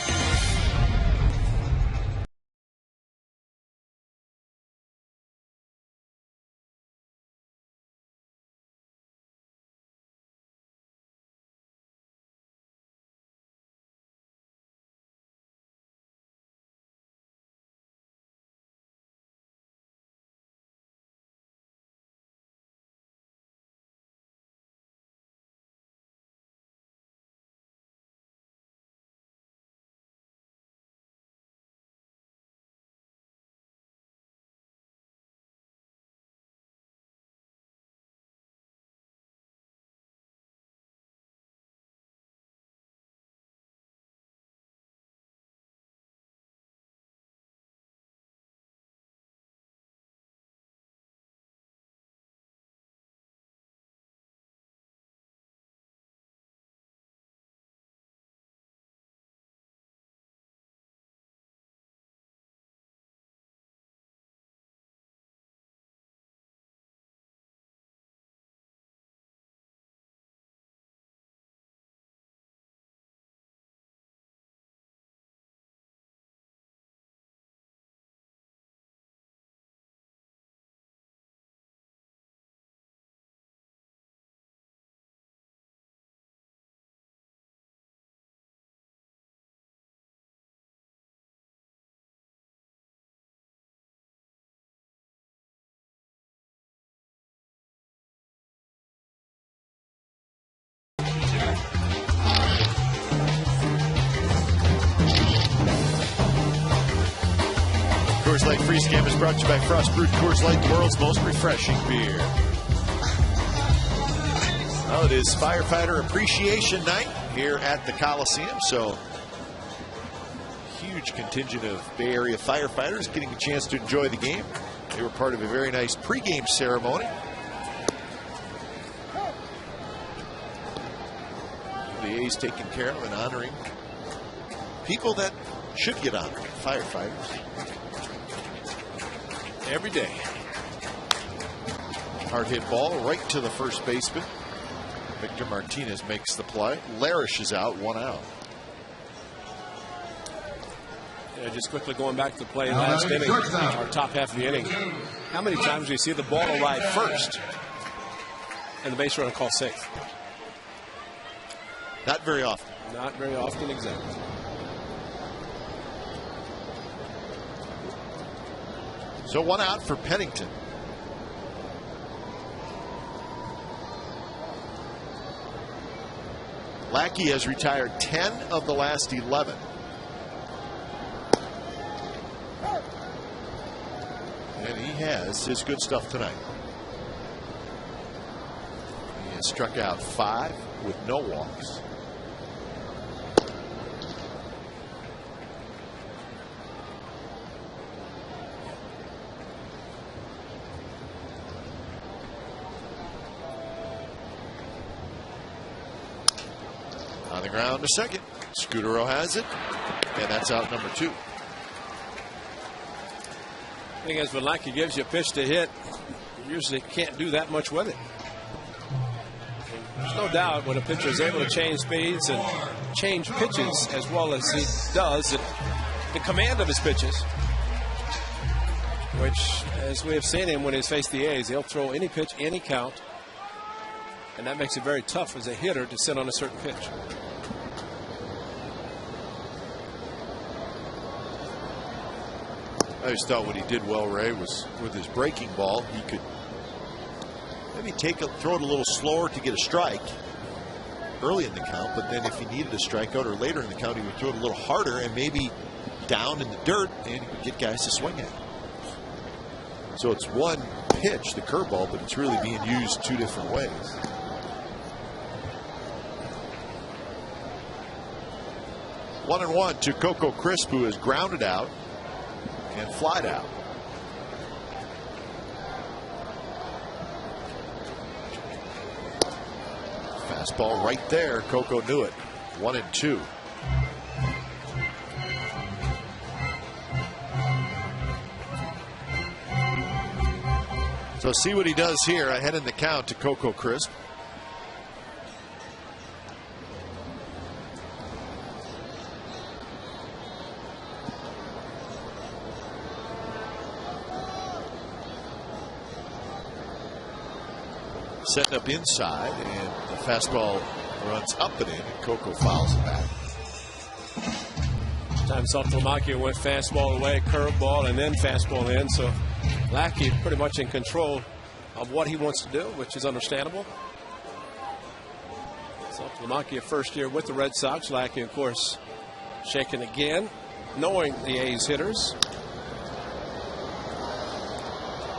pregame is brought to you by Frost Brewed Coors Light, the world's most refreshing beer. Well, it is Firefighter Appreciation Night here at the Coliseum, so huge contingent of Bay Area firefighters getting a chance to enjoy the game. They were part of a very nice pregame ceremony. The A's taking care of and honoring people that should get honored, firefighters. Every day. Hard hit ball right to the first baseman. Victor Martinez makes the play. Larish is out, 1 out. Yeah, just quickly going back to the play last inning, our top half of the inning. How many times do you see the ball arrive first and the base runner call safe? Not very often. Not very often, exactly. So 1 out for Pennington. Lackey has retired 10 of the last 11. And he has his good stuff tonight. He has struck out 5 with no walks. On the ground to second. Scutaro has it, and that's out number 2. The thing is, when Lackey gives you a pitch to hit, you usually can't do that much with it. There's no doubt when a pitcher is able to change speeds and change pitches as well as he does, the command of his pitches, which, as we have seen him when he's faced the A's, he'll throw any pitch, any count, and that makes it very tough as a hitter to sit on a certain pitch. I just thought what he did well, Ray, was with his breaking ball, he could maybe throw it a little slower to get a strike early in the count, but then if he needed a strikeout or later in the count, he would throw it a little harder and maybe down in the dirt, and he would get guys to swing at it. So it's one pitch, the curveball, but it's really being used 2 different ways. One and one to Coco Crisp, who is grounded out and flied out. Fastball right there. Coco knew it. 1 and 2. So see what he does here ahead in the count to Coco Crisp. Setting up inside, and the fastball runs up and in, and Coco fouls it back. Time Saltalamacchia went fastball away, curveball, and then fastball in. So Lackey pretty much in control of what he wants to do, which is understandable. Saltalamacchia first year with the Red Sox. Lackey, of course, shaking again, knowing the A's hitters.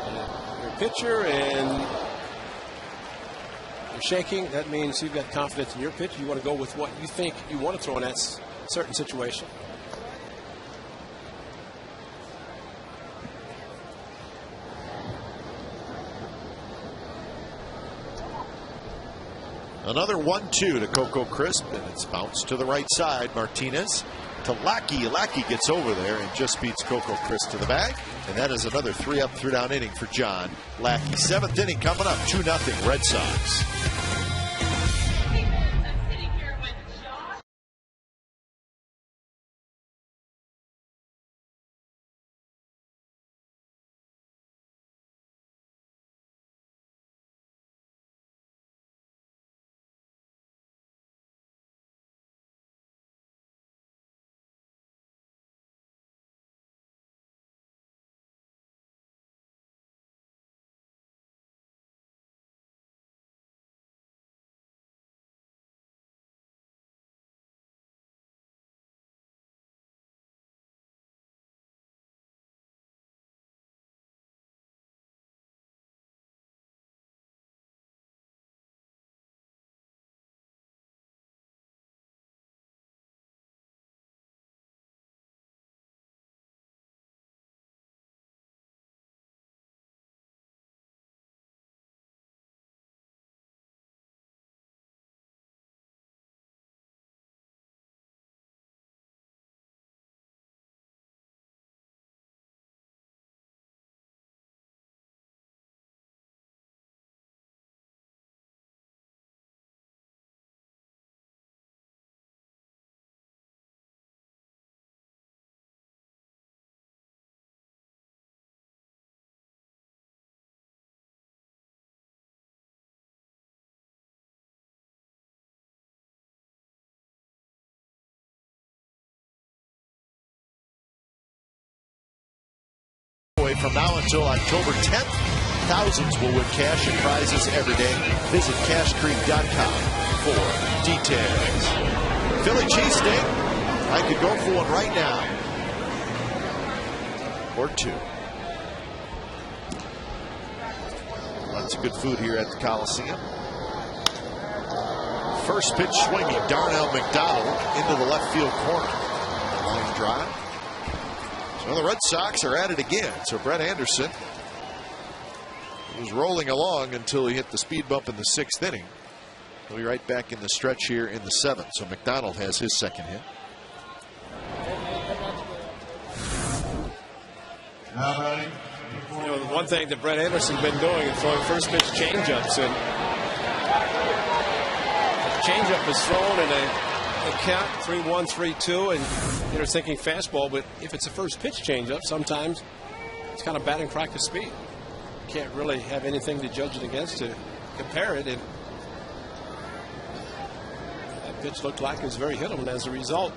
And your pitcher and you're shaking. That means you've got confidence in your pitch. You want to go with what you think you want to throw in that certain situation. Another 1-2 to Coco Crisp, and it's bounced to the right side. Martinez to Lackey. Lackey gets over there and just beats Coco Crisp to the bag. And that is another 3-up, 3-down inning for John Lackey. 7th inning coming up, 2-0 Red Sox. from now until October 10th. Thousands will win cash and prizes every day. Visit cashcreek.com for details. Philly cheesesteak. I could go for one right now. Or two. Lots of good food here at the Coliseum. First pitch swinging. Darnell McDonald into the left field corner. Line drive. So the Red Sox are at it again. So Brett Anderson was rolling along until he hit the speed bump in the 6th inning. He'll be right back in the stretch here in the 7th. So McDonald has his second hit. You know, the one thing that Brett Anderson's been doing is throwing first pitch changeups, and the changeup is thrown in a count 3-1, 3-2, and you're thinking fastball, but if it's a first pitch changeup, sometimes it's kind of batting practice speed. You can't really have anything to judge it against to compare it, and that pitch looked like it was very hittable, and as a result,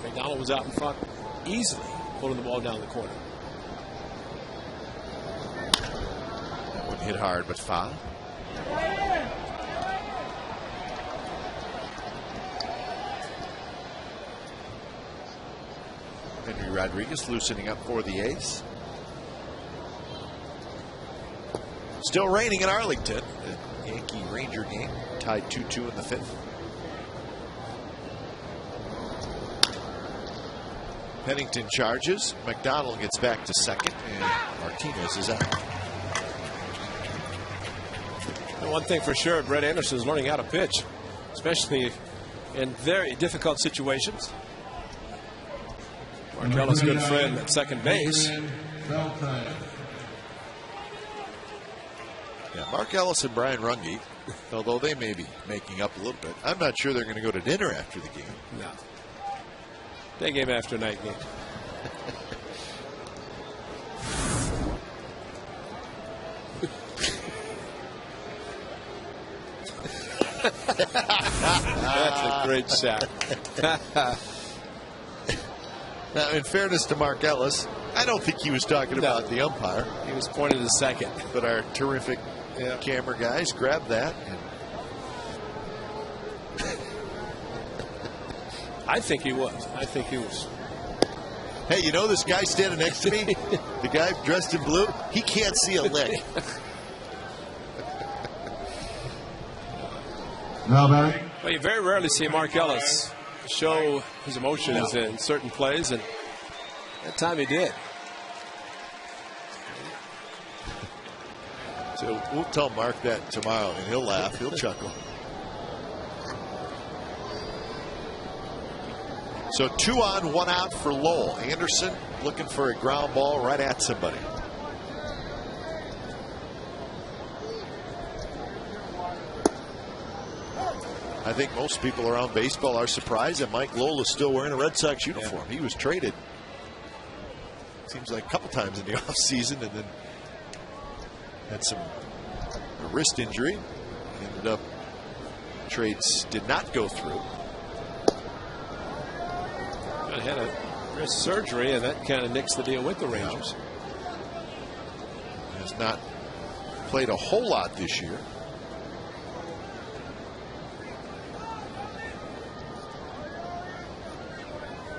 McDonald was out in front easily, pulling the ball down the corner. Hit hard, but foul. Henry Rodriguez loosening up for the A's. Still raining in Arlington. The Yankee-Ranger game tied 2-2 in the 5th. Pennington charges. McDonald gets back to second, and Martinez is out. One thing for sure, Brett Anderson is learning how to pitch, especially in very difficult situations. Mark Ellis, good friend at second base. Yeah, Mark Ellis and Brian Runge, although they may be making up a little bit, I'm not sure they're going to go to dinner after the game. No. Day game after night game. That's a great shot. Now, in fairness to Mark Ellis, I don't think he was talking about the umpire. He was pointing to second. But our terrific camera guys grabbed that. And I think he was. I think he was. Hey, you know this guy standing next to me? The guy dressed in blue? He can't see a lick. Well, you very rarely see Mark Ellis show his emotions in certain plays, and that time he did. So we'll tell Mark that tomorrow, and he'll laugh. He'll chuckle. So 2 on, 1 out for Lowell. Anderson looking for a ground ball right at somebody. I think most people around baseball are surprised that Mike Lowell is still wearing a Red Sox uniform. He was traded, seems like a couple times in the offseason, and then had a wrist injury. Ended up, trades did not go through. Had a wrist surgery, and that kind of nixed the deal with the Rangers. Has not played a whole lot this year.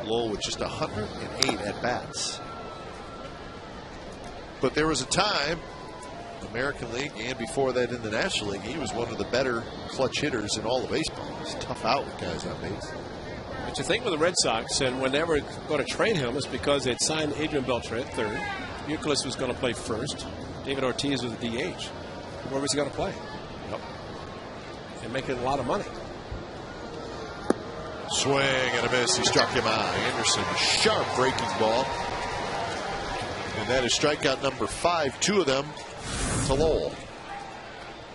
Lowell with just 108 at bats. But there was a time, American League and before that in the National League, he was one of the better clutch hitters in all of baseball. He's tough out with guys on base. But you think with the Red Sox, and when they were going to trade him, it's because they'd signed Adrian Beltre at third. Euclid was going to play first. David Ortiz was the DH. Where was he going to play? Yep. And making a lot of money. Swing and a miss. He struck him out. Anderson, a sharp breaking ball. And that is strikeout number 5, 2 of them to Lowell.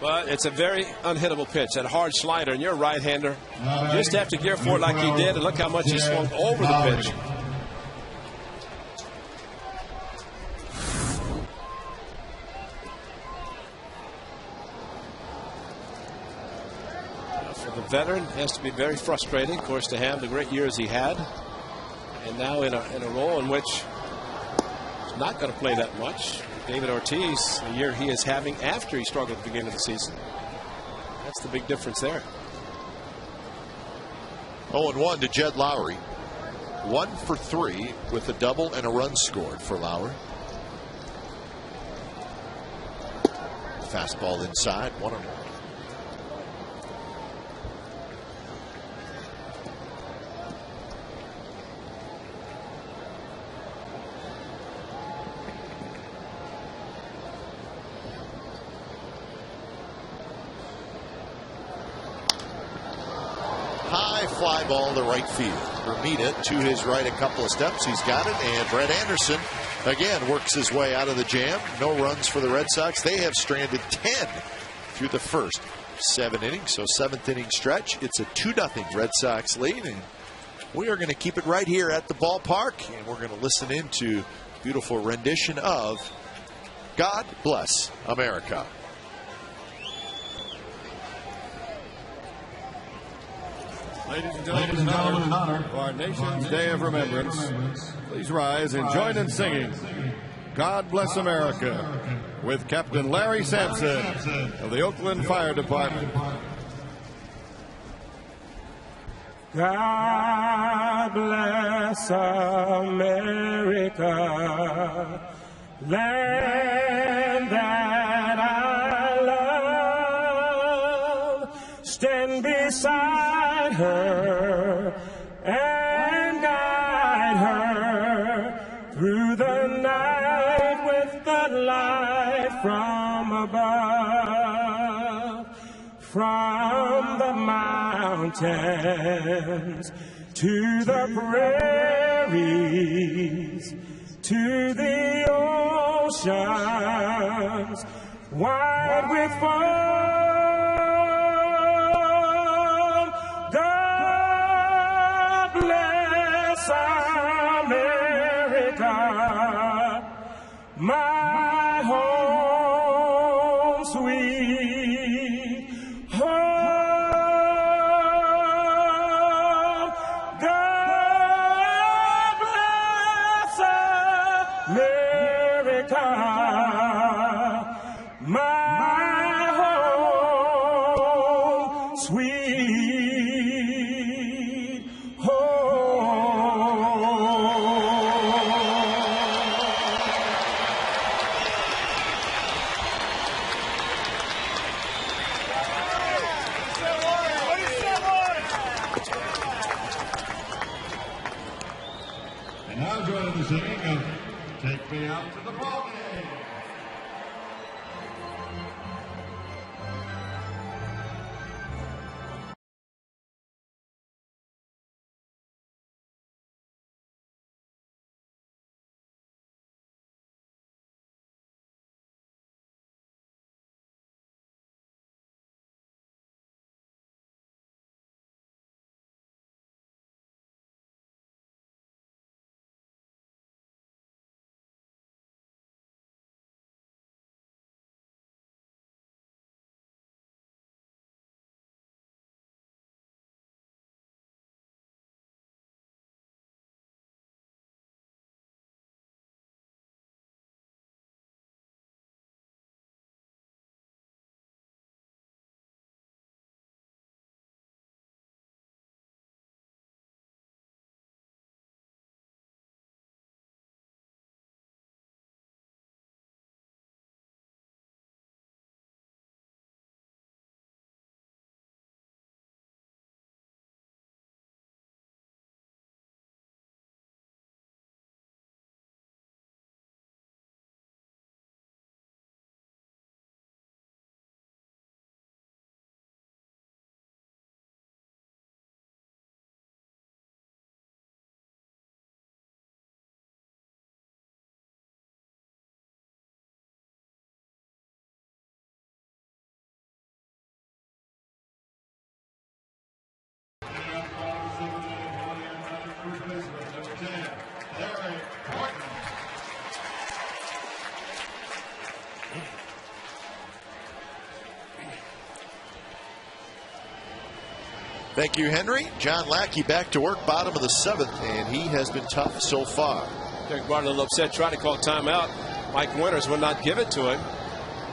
But it's a very unhittable pitch, that hard slider, and you're a right-hander. You just have to gear for it like he did, and look how much he swung over the pitch. For the veteran, it has to be very frustrating, of course, to have the great years he had, and now in a role in which he's not going to play that much. David Ortiz, the year he is having after he struggled at the beginning of the season. That's the big difference there. 0-1 to Jed Lowry. 1 for 3 with a double and a run scored for Lowry. Fastball inside, 1-1. High fly ball to right field. Bermuda to his right a couple of steps. He's got it. And Brett Anderson again works his way out of the jam. No runs for the Red Sox. They have stranded 10 through the first 7 innings. So 7th inning stretch. It's a 2-0 Red Sox lead. And we are going to keep it right here at the ballpark. And we're going to listen into beautiful rendition of God Bless America. Ladies and gentlemen, in honor of our nation's Day of Remembrance, please rise and join in singing God Bless America with Captain Larry Sampson of the Oakland Fire Department. God bless America, land that I love. Stand beside her and guide her through the night with the light from above. From the mountains to the prairies to the oceans wide with foam. God bless America, my home sweet home. God bless America, my home sweet home. And now joining the singing of Take Me Out to the Ball Game. Thank you, Henry. John Lackey back to work, bottom of the 7th, and he has been tough so far. Derek Barton a little upset, trying to call timeout. Mike Winters would not give it to him,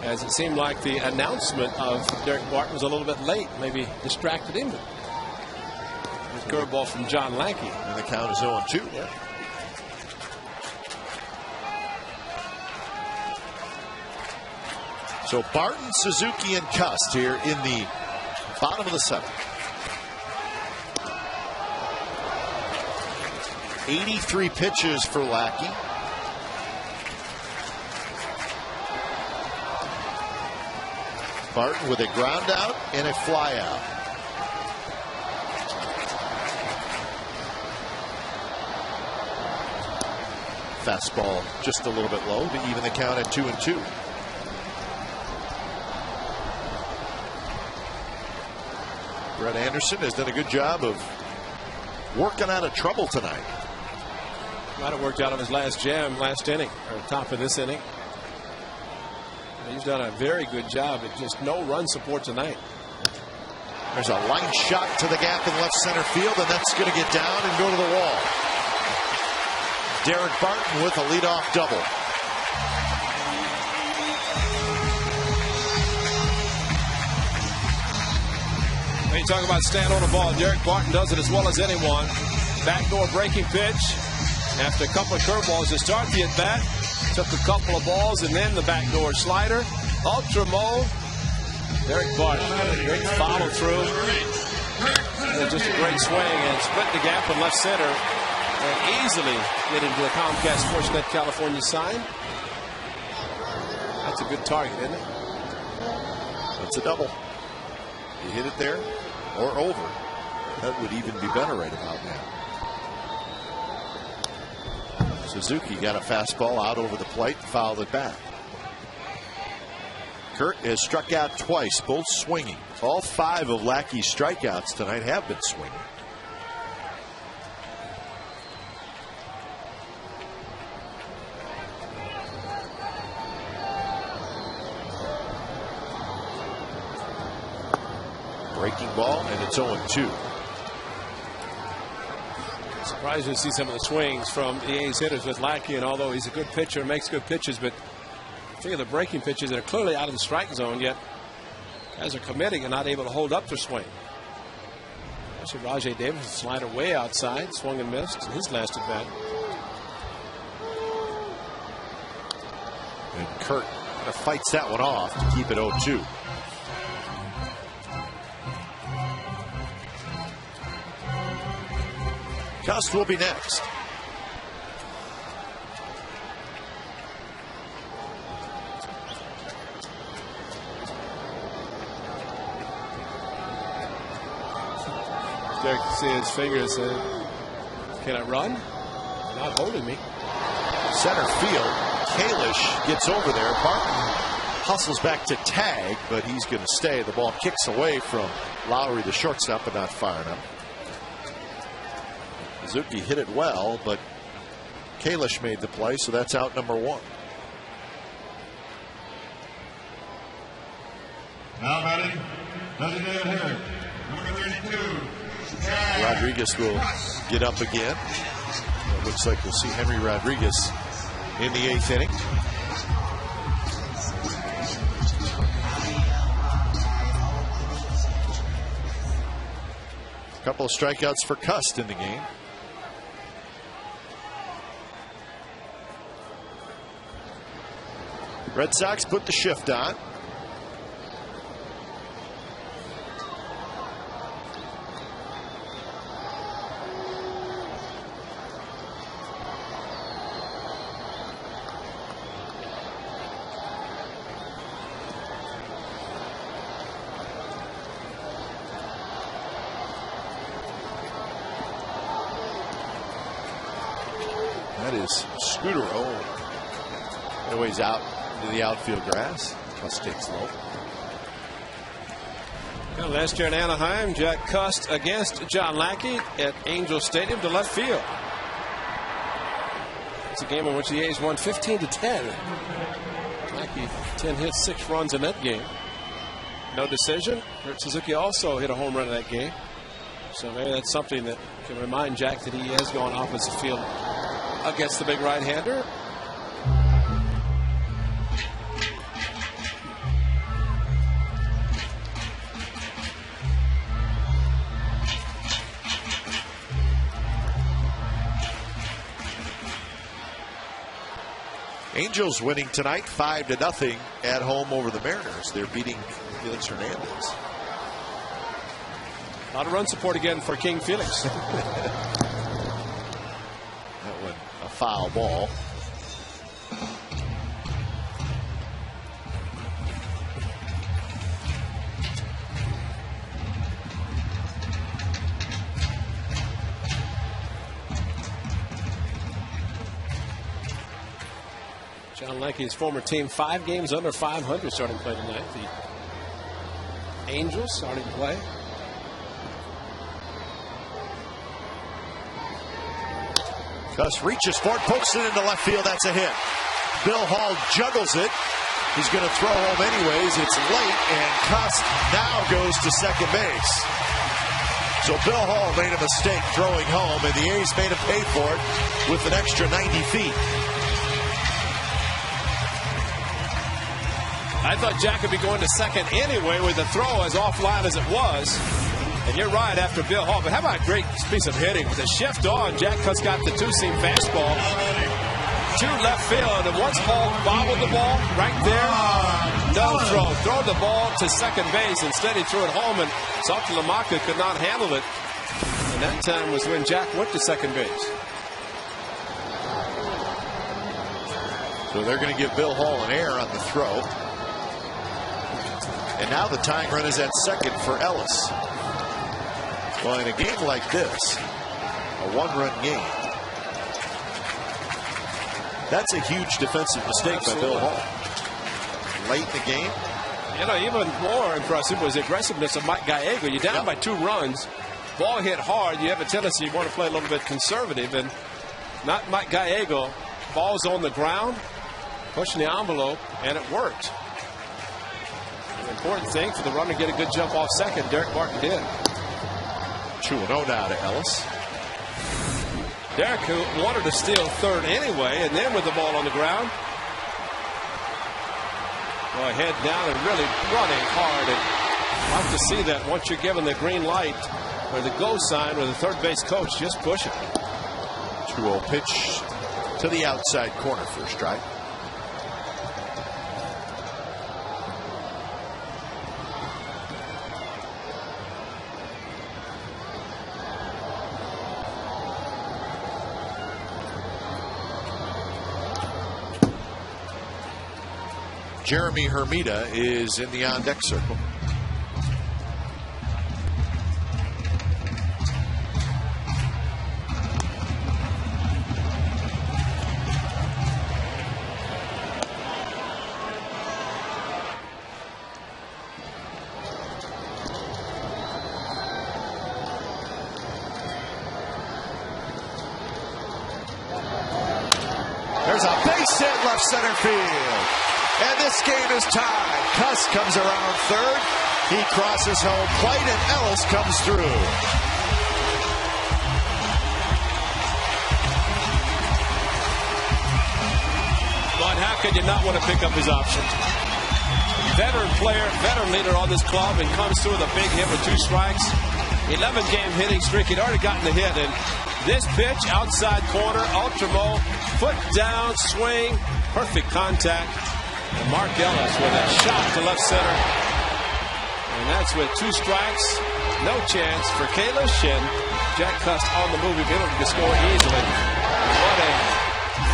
as it seemed like the announcement of Derek Barton was a little bit late, maybe distracted him. Curveball from John Lackey. And the count is 0-2. Yeah. So Barton, Suzuki, and Cust here in the bottom of the 7th. 83 pitches for Lackey. Barton with a ground out and a fly out. Fastball just a little bit low to even the count at 2-2. Brett Anderson has done a good job of working out of trouble tonight. Might have worked out of his last inning, or top of this inning. He's done a very good job at just no run support tonight. There's a line shot to the gap in left center field, and that's going to get down and go to the wall. Derek Barton with a leadoff double. When you talk about stand on the ball, Derek Barton does it as well as anyone. Backdoor breaking pitch. After a couple of curveballs to start the at-bat, took a couple of balls and then the backdoor slider. Ultra mole. Derek Barton, great follow through. And just a great swing and split the gap in left center. And easily get into the Comcast Sportsnet California sign. That's a good target, isn't it? That's a double. You hit it there or over. That would even be better right about now. Suzuki got a fastball out over the plate and fouled it back. Kurt has struck out twice, both swinging. All 5 of Lackey's strikeouts tonight have been swinging. Breaking ball, and it's 0-2. Surprised to see some of the swings from the A's hitters with Lackey, and although he's a good pitcher and makes good pitches, but think of the breaking pitches that are clearly out of the strike zone, yet guys are committing and not able to hold up their swing. Actually, Rajay Davis slider way outside, swung and missed in his last at bat. And Kurt fights that one off to keep it 0-2. Cust will be next. Derek can see his fingers. Can I run? Not holding me. Center field. Kalish gets over there. Barton hustles back to tag, but he's going to stay. The ball kicks away from Lowry, the shortstop, but not far enough. Suzuki hit it well, but Kalish made the play, so that's out number 1. Now batting, designated hitter, number 32. Rodriguez will get up again. It looks like we'll see Henry Rodriguez in the 8th inning. A couple of strikeouts for Cust in the game. Red Sox put the shift on. That is Scudero. Anyways, out into the outfield grass. Cust takes low. Well, last year in Anaheim, Jack Cust against John Lackey at Angel Stadium to left field. It's a game in which the A's won 15-10. Lackey 10 hits, 6 runs in that game. No decision. Kurt Suzuki also hit a home run in that game. So maybe that's something that can remind Jack that he has gone offensive field against the big right-hander. Angels winning tonight 5-0 at home over the Mariners. They're beating Felix Hernandez. A lot of run support again for King Felix. That one a foul ball. John Lankey's former team 5 games under 500 starting play tonight. The Angels starting play. Gus reaches for it, pokes it into left field. That's a hit. Bill Hall juggles it. He's going to throw home anyways. It's late, and Cust now goes to second base. So Bill Hall made a mistake throwing home, and the A's made him pay for it with an extra 90 feet. I thought Jack would be going to second anyway with the throw as offline as it was. And you're right after Bill Hall. But how about a great piece of hitting? With a shift on, Jack Cust got the two-seam fastball to left field. And once Hall bobbled the ball right there, no throw. Throw the ball to second base. Instead, he threw it home, and Salty Lamaka could not handle it. And that time was when Jack went to second base. So they're going to give Bill Hall an error on the throw. And now the tying run is at second for Ellis. Well, in a game like this, a one-run game, that's a huge defensive mistake by Bill Hall. Late in the game. You know, even more impressive was the aggressiveness of Mike Gallego. You're down by 2 runs. Ball hit hard. You have a tendency you want to play a little bit conservative. And not Mike Gallego. Ball's on the ground, pushing the envelope, and it worked. The important thing for the runner to get a good jump off second. Derek Martin did. 2-0 now to Ellis. Derek, who wanted to steal third anyway, and then with the ball on the ground. Well, head down and really running hard. And I'd like to see that once you're given the green light or the go sign with the third base coach, just push it. 2-0 pitch to the outside corner for a strike. Jeremy Hermida is in the on-deck circle. There's a base hit left center field. And this game is tied. Cust comes around third. He crosses home plate, and Ellis comes through. But how could you not want to pick up his option? Veteran player, veteran leader on this club, and comes through with a big hit with 2 strikes. 11-game hitting streak. He'd already gotten the hit, and this pitch outside corner, Ultramo, foot down, swing, perfect contact. And Mark Ellis with a shot to left center. And that's with 2 strikes. No chance for Kalish, and Jack Cust on the move, ability to score easily. What a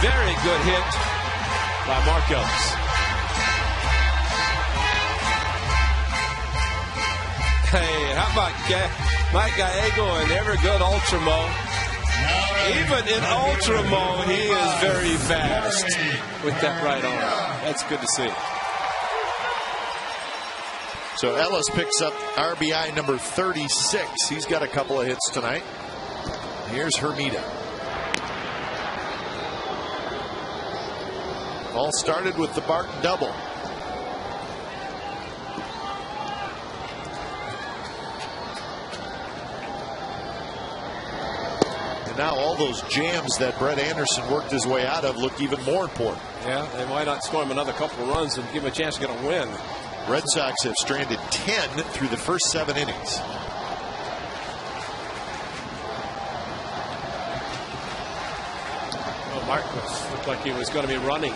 very good hit by Mark Ellis. Hey, how about Mike Gallego and ever good Ultramo? Even in Ultramo, he is very fast with that right arm. That's good to see. So Ellis picks up RBI number 36. He's got a couple of hits tonight. Here's Hermida. All started with the Barton double. And now all those jams that Brett Anderson worked his way out of look even more important. Yeah, and why not score him another couple of runs and give him a chance to get a win? Red Sox have stranded 10 through the first 7 innings. Well, Marcus looked like he was going to be running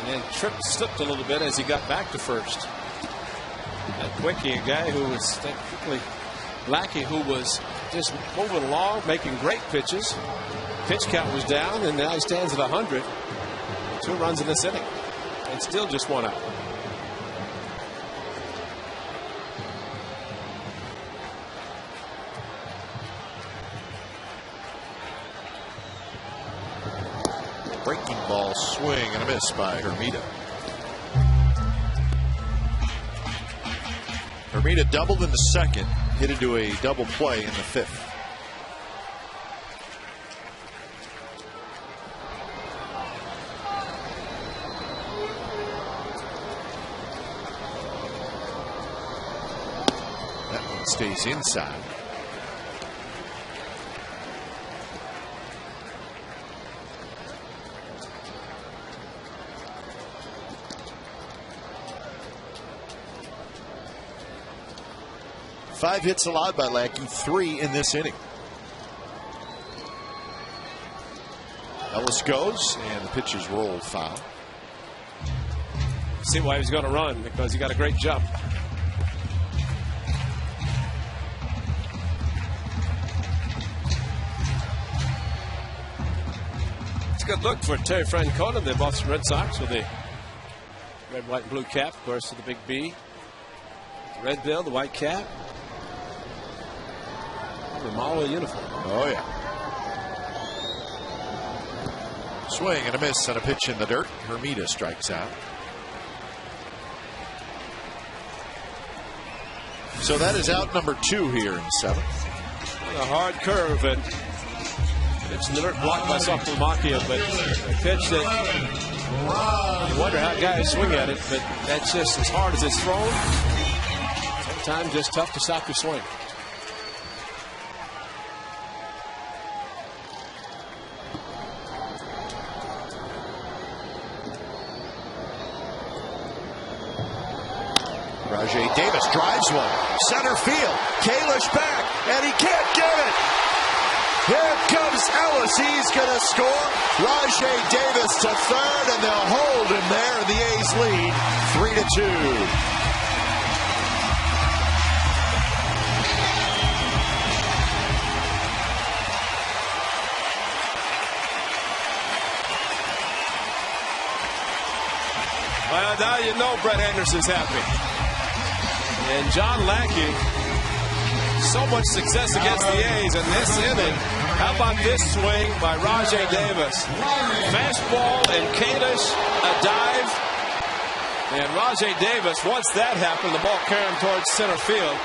And slipped a little bit as he got back to first. That Quickie, a guy who was technically Lackey, who was just moving along, making great pitches. Pitch count was down, and now he stands at 100. 2 runs in this inning, and still just 1 out. Breaking ball swing and a miss by Hermida. Hermida doubled in the second, hit into a double play in the 5th. That one stays inside. Five hits allowed by Lackey, 3 in this inning. Ellis goes, and the pitch is rolled foul. See why he's going to run, because he got a great jump. It's a good look for Terry Francona, the Boston Red Sox, with the red, white, and blue cap, of course, with the big B. The red bill, the white cap. The Mala uniform. Oh, yeah. Swing and a miss on a pitch in the dirt. Hermida strikes out. So that is out number 2 here in the 7th. A hard curve, and it's in the dirt, blocked by Sokolomachia, but a pitch that you wonder how guys swing at it, but that's just as hard as it's thrown. Sometimes just tough to stop your swing. Rajay Davis drives one. Center field. Kalish back, and he can't get it. Here comes Ellis. He's going to score. Rajay Davis to third, and they'll hold him there. The A's lead 3-2. Well, now you know Brett Anderson's happy. And John Lackey, so much success against the A's in this inning. How about this swing by Rajay Davis? Fastball and Kalish, a dive. And Rajay Davis, once that happened, the ball carried him towards center field.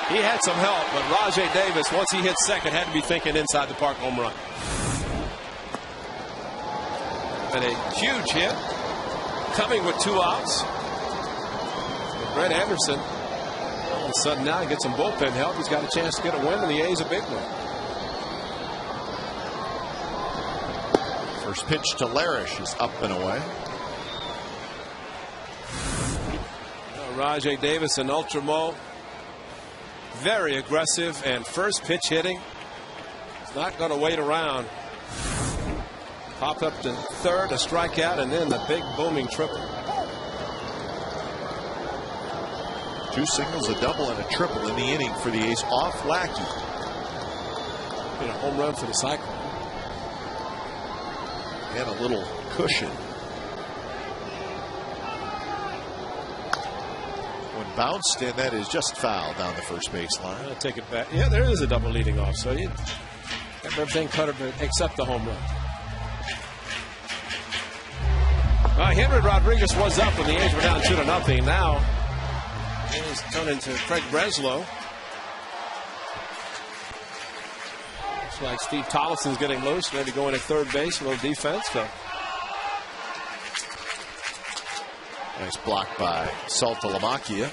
He had some help, but Rajay Davis, once he hit second, had to be thinking inside the park home run. And a huge hit, coming with 2 outs. And Brett Anderson, all of a sudden now he gets some bullpen help. He's got a chance to get a win, and the A's a big one. First pitch to Larish is up and away. Rajay Davis and Ultramo, very aggressive, and first pitch hitting. He's not going to wait around. Pop up to third, a strikeout, and then the big booming triple. 2 singles, a double, and a triple in the inning for the A's off Lackey. And a home run for the Cyclone. And a little cushion. When bounced, and that is just foul down the first base line. I'll take it back. Yeah, there is a double leading off, so you have everything cut except the home run. Henry Rodriguez was up when the A's were down 2-0. Now he's turning to Craig Breslow. Looks like Steve Tollison's getting loose, ready to go in at third base, a little defense. So. Nice block by Saltalamacchia.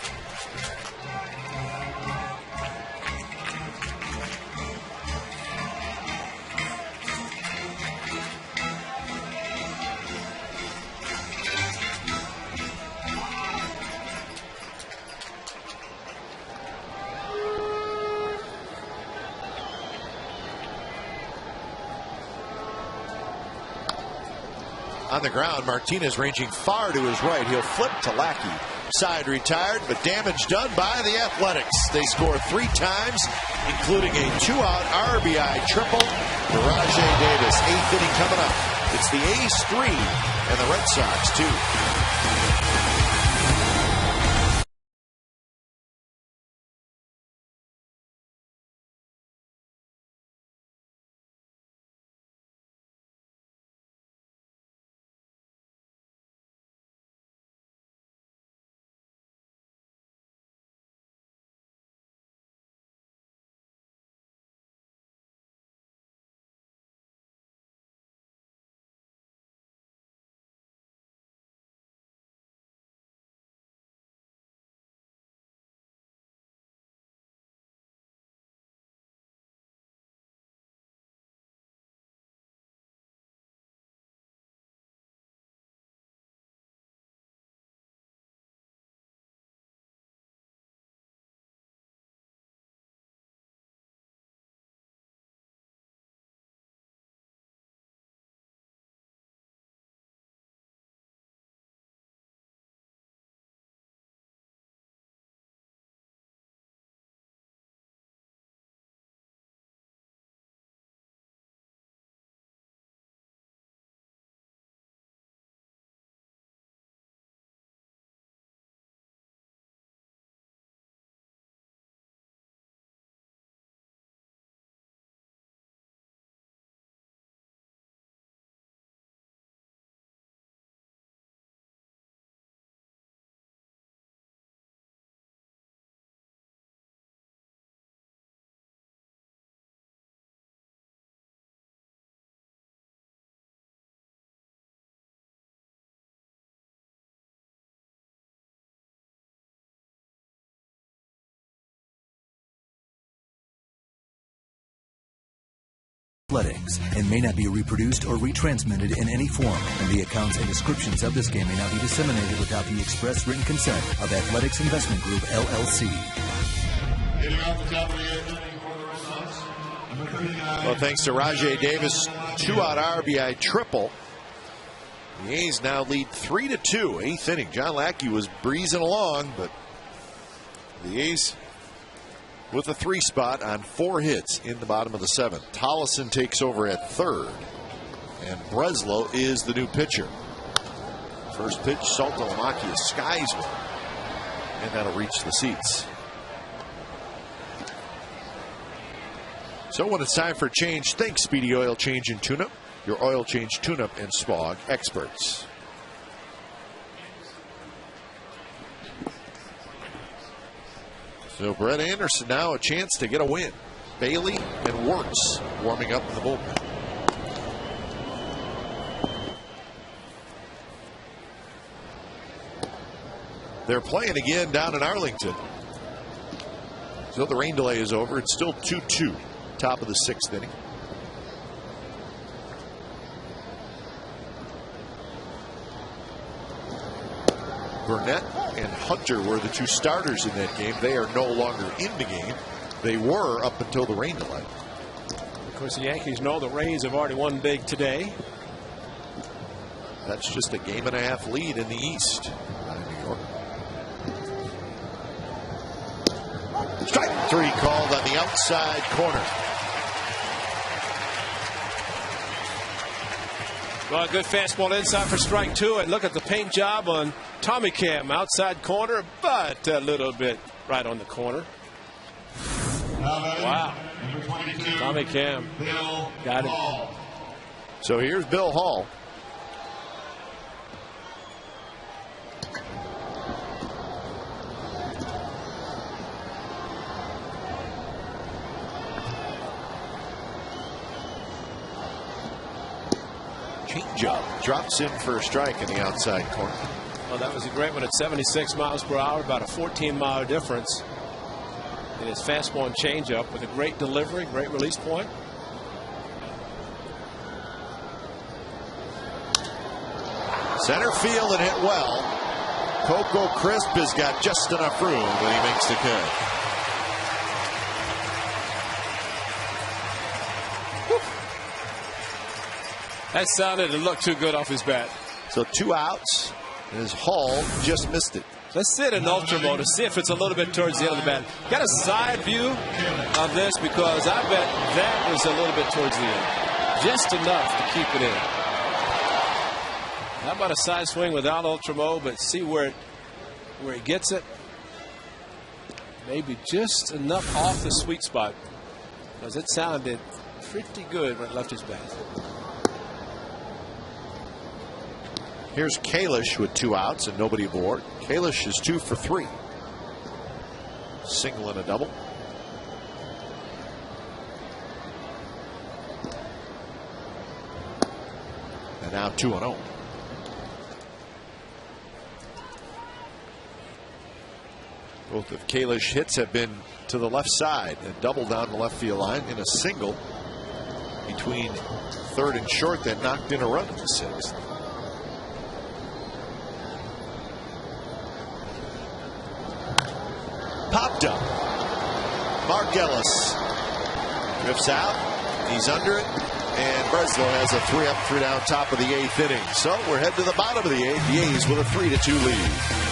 on the ground. Martinez ranging far to his right. He'll flip to Lackey. Side retired, but damage done by the Athletics. They score 3 times, including a 2-out RBI triple to Rajay Davis. 8th inning coming up. It's the A's 3 and the Red Sox 2. Athletics and may not be reproduced or retransmitted in any form, and the accounts and descriptions of this game may not be disseminated without the express written consent of Athletics Investment Group, LLC. Well, thanks to Rajay Davis, 2-out RBI triple. The A's now lead 3-2, 8th inning. John Lackey was breezing along, but the A's with a 3 spot on 4 hits in the bottom of the 7th. Tollison takes over at third, and Breslow is the new pitcher. First pitch, Saltalamacchia skies one, and that'll reach the seats. So when it's time for change, think Speedy Oil Change and Tune-Up, your oil change, tune-up, and smog experts. So Brett Anderson now a chance to get a win. Bailey and Wirtz warming up in the bullpen. They're playing again down in Arlington. So the rain delay is over. It's still 2-2. Top of the 6th inning. Burnett and Hunter were the 2 starters in that game. They are no longer in the game. They were up until the rain delay. Of course, the Yankees know the Rays have already won big today. That's just a game-and-a-half lead in the East. New York. Strike 3 called on the outside corner. Well, a good fastball inside for strike 2, and look at the paint job on Tommy Cam, outside corner, but a little bit right on the corner. Wow. Tommy Cam got it. So here's Bill Hall. Changeup drops in for a strike in the outside corner. Well, that was a great one at 76 miles per hour, about a 14-mile difference in his fastball and changeup with a great delivery, great release point. Center field and hit well. Coco Crisp has got just enough room, but he makes the cut. That sounded and looked too good off his bat. So 2 outs, and his Hall just missed it. Let's sit in ultra mode to see if it's a little bit towards the end of the bat. Got a side view of this because I bet that was a little bit towards the end. Just enough to keep it in. How about a side swing without ultra mode, but see where he gets it. Maybe just enough off the sweet spot because it sounded pretty good when it left his bat. Here's Kalish with 2 outs and nobody aboard. Kalish is 2 for 3. Single and a double. And now 2-0. Both of Kalish's hits have been to the left side. A double down the left field line and a single between third and short that knocked in a run in the 6th. Popped up. Mark Ellis drifts out. He's under it. And Breslow has a 3-up, 3-down top of the 8th inning. So we're heading to the bottom of the 8th. The A's with a 3-2 lead.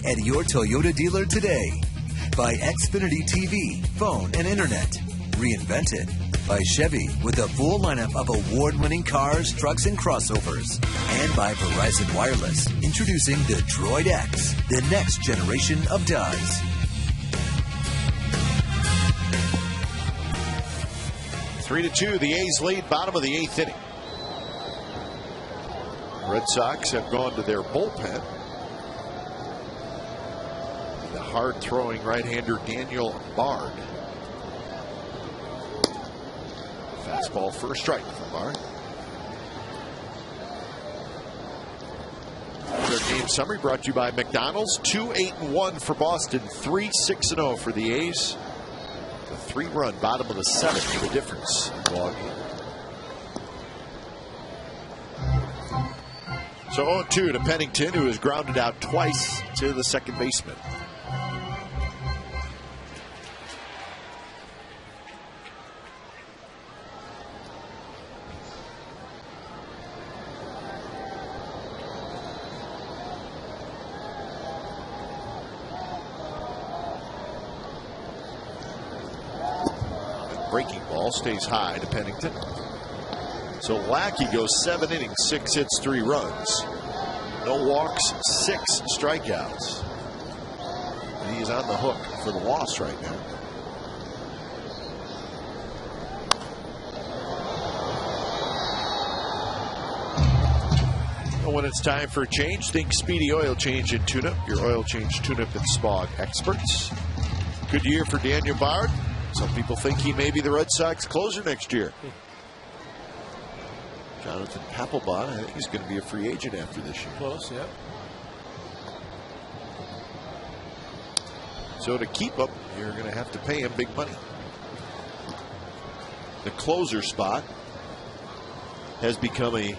At your Toyota dealer today. By Xfinity TV, phone, and internet. Reinvented. By Chevy with a full lineup of award-winning cars, trucks, and crossovers. And by Verizon Wireless, introducing the Droid X, the next generation of Dodge. Three to two, the A's lead, bottom of the 8th inning. Red Sox have gone to their bullpen. The hard-throwing right-hander Daniel Bard. Fastball for a strike from Bard. Their game summary brought to you by McDonald's. 2-8-1 for Boston, 3-6-0 for the A's. The 3-run bottom of the 7th, the difference in the ball game. So 0-2 to Pennington, who has grounded out twice to the second baseman. Breaking ball stays high to Pennington. So Lackey goes 7 innings, 6 hits, 3 runs. No walks, 6 strikeouts. And he's on the hook for the loss right now. And when it's time for a change, think Speedy Oil Change and Tune-Up. Your oil change, tune-up, and spog experts. Good year for Daniel Bard. Some people think he may be the Red Sox closer next year. Jonathan Papelbon, I think he's going to be a free agent after this year. Close, yeah. So to keep him, you're going to have to pay him big money. The closer spot has become a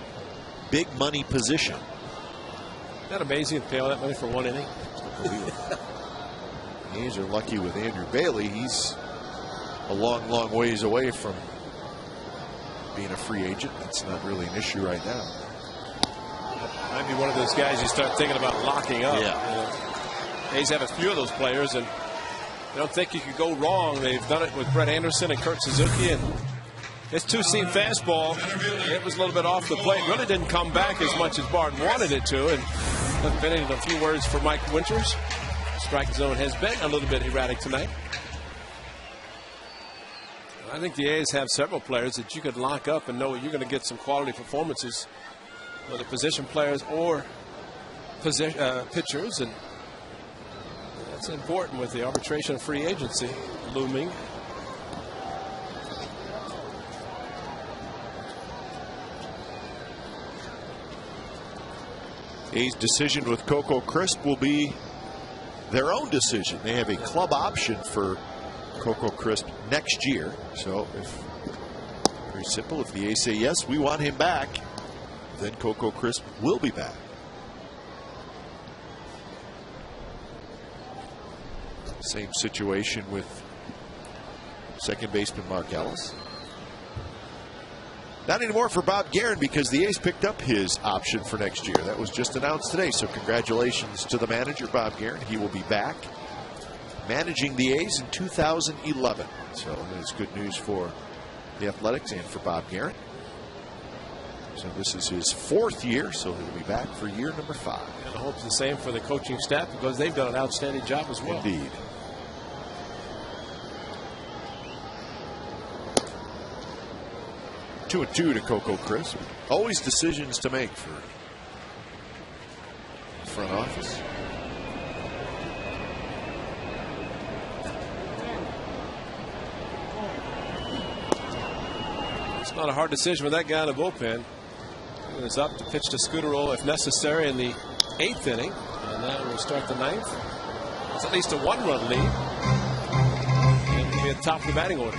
big money position. Isn't that amazing to pay all that money for one inning? The A's are lucky with Andrew Bailey. He's a long, long ways away from being a free agent. That's not really an issue right now. Might be one of those guys you start thinking about locking up. Yeah. A's have a few of those players, and I don't think you could go wrong. They've done it with Brett Anderson and Kurt Suzuki, and his two-seam fastball, it was a little bit off the plate. Really didn't come back as much as Bart wanted it to. And a few words for Mike Winters. Strike zone has been a little bit erratic tonight. I think the A's have several players that you could lock up and know you're going to get some quality performances, whether position players or pitchers, and that's important with the arbitration of free agency looming. A's decision with Coco Crisp will be their own decision. They have a club option for Coco Crisp next year. So very simple. If the A's say yes, we want him back, then Coco Crisp will be back. Same situation with second baseman Mark Ellis. Not anymore for Bob Guerin because the A's picked up his option for next year. That was just announced today. So congratulations to the manager, Bob Guerin. He will be back managing the A's in 2011. So that's good news for the Athletics and for Bob Guerin. So this is his 4th year, so he'll be back for year number 5. And I hope it's the same for the coaching staff because they've done an outstanding job as well. Indeed. Two and two to Coco Crisp. Always decisions to make for the front office. It's not a hard decision with that guy in the bullpen. He was up to pitch to Scudero if necessary in the 8th inning, and now we'll start the 9th. It's at least a 1-run lead, and we'll be at the top of the batting order.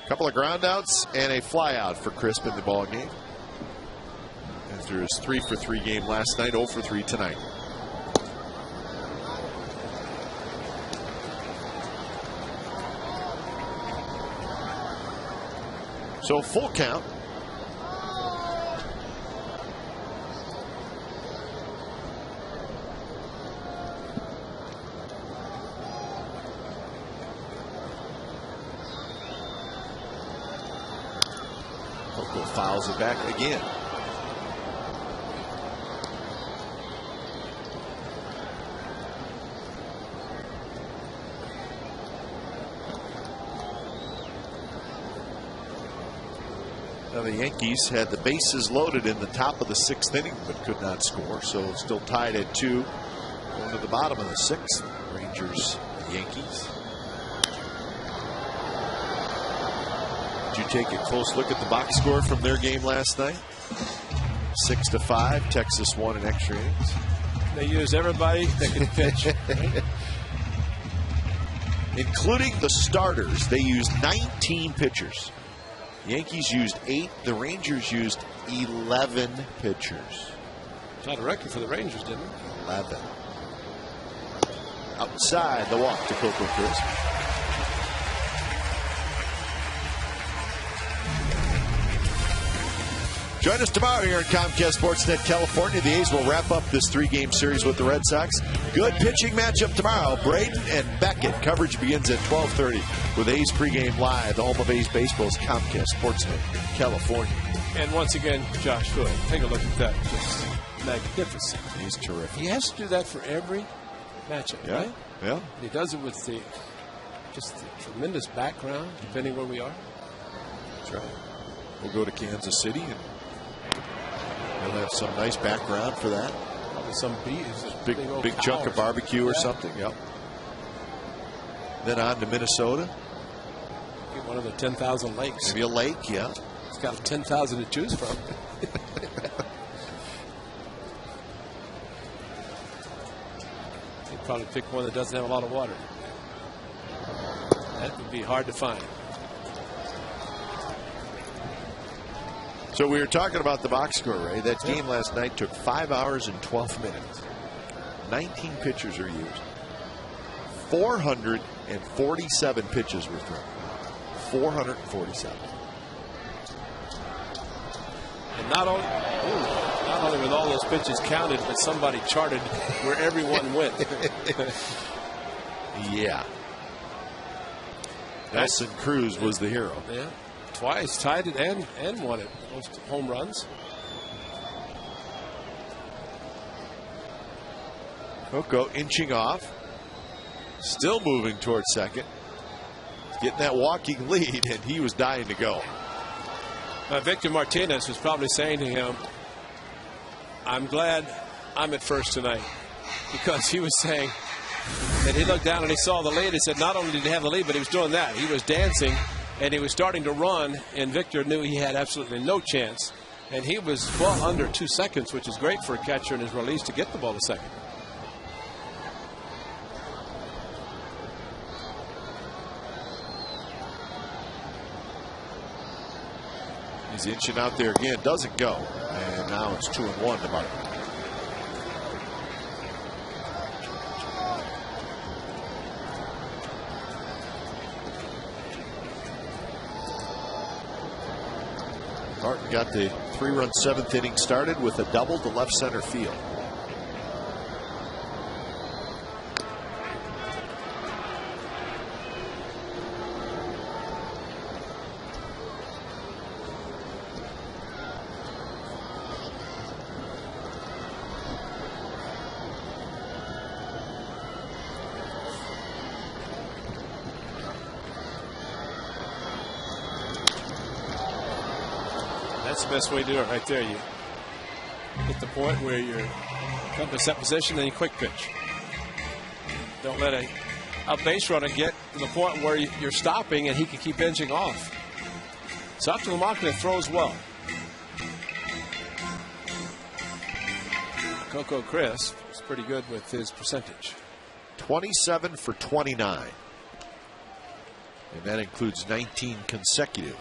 Couple of groundouts and a flyout for Crisp in the ball game. After his 3-for-3 game last night, 0-for-3 tonight. So full count. Coco fouls it back again. Now the Yankees had the bases loaded in the top of the 6th inning, but could not score. So still tied at 2. Going to the bottom of the 6th. Rangers, Yankees. Did you take a close look at the box score from their game last night? 6-5. Texas won in extra innings. They used everybody that could pitch. Right? Including the starters, they used 19 pitchers. The Yankees used 8. The Rangers used 11 pitchers. Not a record for the Rangers, didn't it? 11. Outside the walk to Coco Crisp. Join us tomorrow here on Comcast Sportsnet California. The A's will wrap up this 3-game series with the Red Sox. Good pitching matchup tomorrow. Braden and Beckett. Coverage begins at 12:30 with A's pregame live. The home of A's baseball's Comcast Sportsnet California. And once again, Josh Hood. Take a look at that. Just magnificent. He's terrific. He has to do that for every matchup, Yeah, right? yeah. He does it with just the tremendous background, depending where we are. That's right. We'll go to Kansas City and he'll have some nice background for that. Probably some bees. Big chunk of barbecue or something. Yep. Then on to Minnesota. One of the 10,000 lakes. Maybe a lake, yeah. It's got 10,000 to choose from. You'd probably pick one that doesn't have a lot of water. That would be hard to find. So we were talking about the box score, Ray. That game last night took 5 hours and 12 minutes. 19 pitchers are used. 447 pitches were thrown. 447. And not only with all those pitches counted, but somebody charted where everyone went. Yeah. Nelson Cruz was the hero. Yeah. Twice tied it and won it. Most home runs. Coco inching off. Still moving towards second. Getting that walking lead, and he was dying to go. Victor Martinez was probably saying to him, I'm glad I'm at first tonight. Because he was saying that he looked down and he saw the lead. He said not only did he have the lead, but he was doing that. He was dancing, and he was starting to run, and Victor knew he had absolutely no chance. And he was well under 2 seconds, which is great for a catcher in his release to get the ball to second. He's inching out there again. Doesn't go. And now it's 2-1 to Martin. Martin got the 3-run 7th inning started with a double to left center field. That's the best way to do it right there. You get the point where you're come to set position, then you quick pitch. Don't let a base runner get to the point where you're stopping and he can keep inching off. So after Lamarckner throws well. Coco Crisp is pretty good with his percentage. 27 for 29. And that includes 19 consecutive.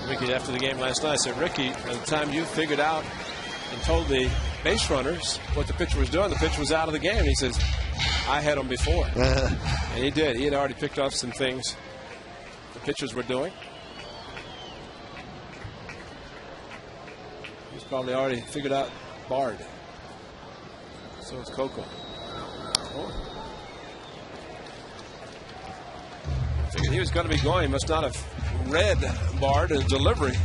Ricky, after the game last night, I said, Ricky, by the time you figured out and told the base runners what the pitcher was doing, the pitcher was out of the game. He says, I had him before. And he did. He had already picked up some things the pitchers were doing. He's probably already figured out Bard. So it's Coco. Oh. Figured he was going to be going. He must not have read Bard as delivery.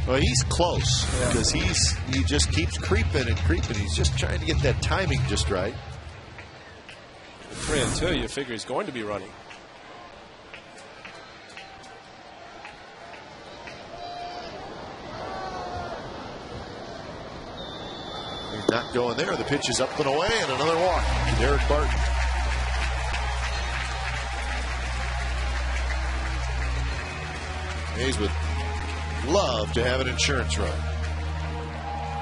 Well, he's close because he just keeps creeping and creeping. He's just trying to get that timing just right. 3-2, you figure he's going to be running. He's not going there. The pitch is up and away, and another walk. Derek Barton. Hayes would love to have an insurance run.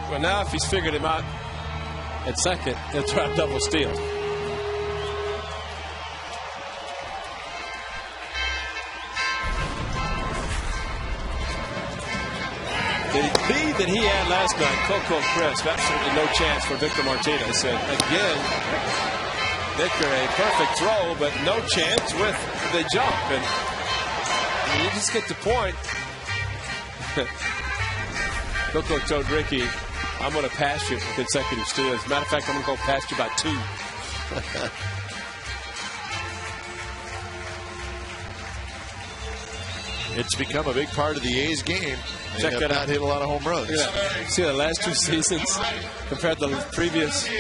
Well, now if he's figured him out at second, he'll try a double steal. The lead that he had last night, Coco Crisp, absolutely no chance for Victor Martinez. And again, Victor, a perfect throw, but no chance with the jump. And you just get the point. Coco told Ricky, I'm going to pass you for consecutive steals. As a matter of fact, I'm going to go past you by 2. It's become a big part of the A's game. They have not hit a lot of home runs. See the last 2 seasons compared to the previous. It's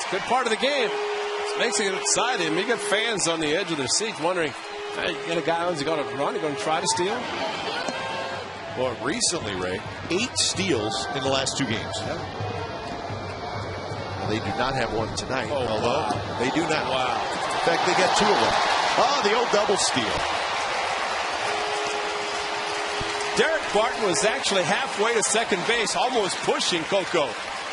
a good part of the game. It makes it exciting. You got fans on the edge of their seats wondering, hey, you got a guy who's going to run, he's going to try to steal. Well, recently, Ray, 8 steals in the last 2 games. Yep. They do not have one tonight, although they do not. Wow. In fact, they got 2 of them. Oh, the old double steal. Derek Barton was actually halfway to second base, almost pushing Coco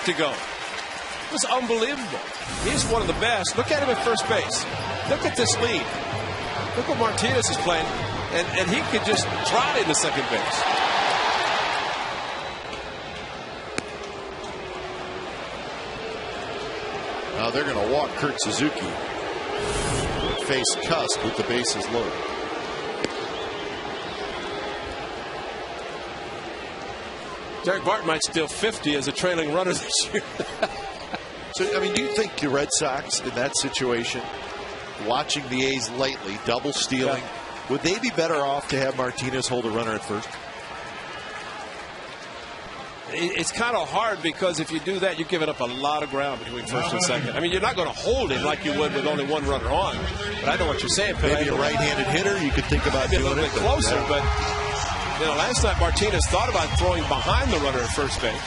to go. It was unbelievable. He's one of the best. Look at him at first base. Look at this lead. Look what Martinez is playing. And he could just trot into second base. Now they're going to walk Kurt Suzuki. Face Cust with the bases loaded. Derek Barton might steal 50 as a trailing runner this year. So, I mean, do you think the Red Sox in that situation, watching the A's lately, double stealing, would they be better off to have Martinez hold a runner at first? It's kind of hard because if you do that, you're giving up a lot of ground between first and second. I mean, you're not going to hold him like you would with only 1 runner on. But I know what you're saying. Maybe a right-handed hitter, you could think about doing a little bit closer. But you know, last night Martinez thought about throwing behind the runner at first base.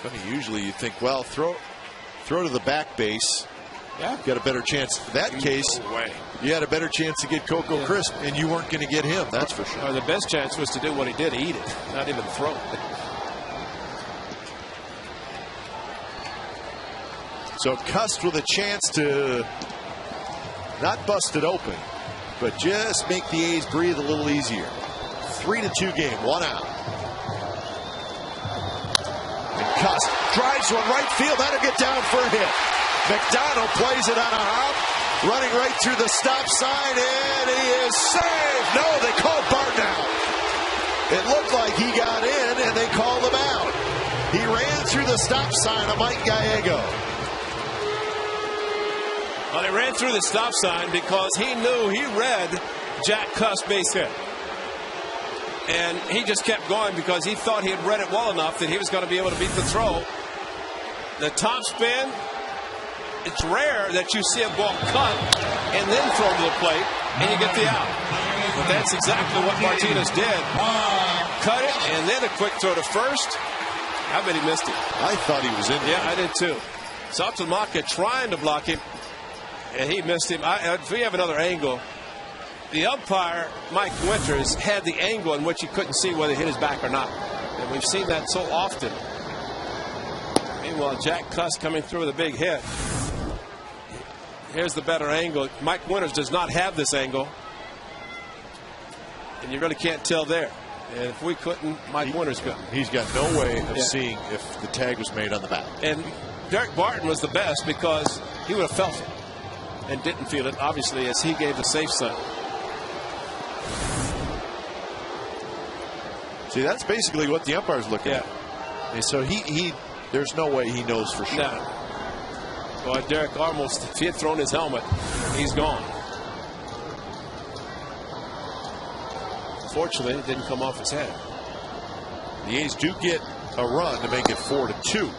Funny, usually you think, well, throw to the back base. Yeah. Got a better chance. In that case, you had a better chance to get Coco Crisp, and you weren't going to get him. That's for sure. The best chance was to do what he did, eat it, not even throw it. So Cust with a chance to not bust it open, but just make the A's breathe a little easier. 3-2 game, 1 out. And Cust drives one right field. That'll get down for a hit. McDonald plays it on a hop, running right through the stop sign, and he is saved. No, they called Barton out. It looked like he got in, and they called him out. He ran through the stop sign of Mike Gallego. Well, he ran through the stop sign because he knew he read Jack Cust base hit. And he just kept going because he thought he had read it well enough that he was going to be able to beat the throw. The top spin. It's rare that you see a ball cut and then thrown to the plate and you get the out. But that's exactly what Martinez did. Cut it and then a quick throw to first. I bet he missed it. I thought he was in there. Yeah, I did too. Saltamaka trying to block him and he missed him. If we have another angle, the umpire, Mike Winters, had the angle in which he couldn't see whether it hit his back or not. And we've seen that so often. Meanwhile, Jack Cust coming through with a big hit. Here's the better angle. Mike Winters does not have this angle. And you really can't tell there. And if we couldn't, Mike Winters could. He's got no way of seeing if the tag was made on the bat. And Derek Barton was the best because he would have felt it and didn't feel it, obviously, as he gave the safe sign. See, that's basically what the umpire's looking at. And so there's no way he knows for sure. No. Well, Derek almost, if he had thrown his helmet, he's gone. Fortunately, it didn't come off his head. The A's do get a run to make it 4-2.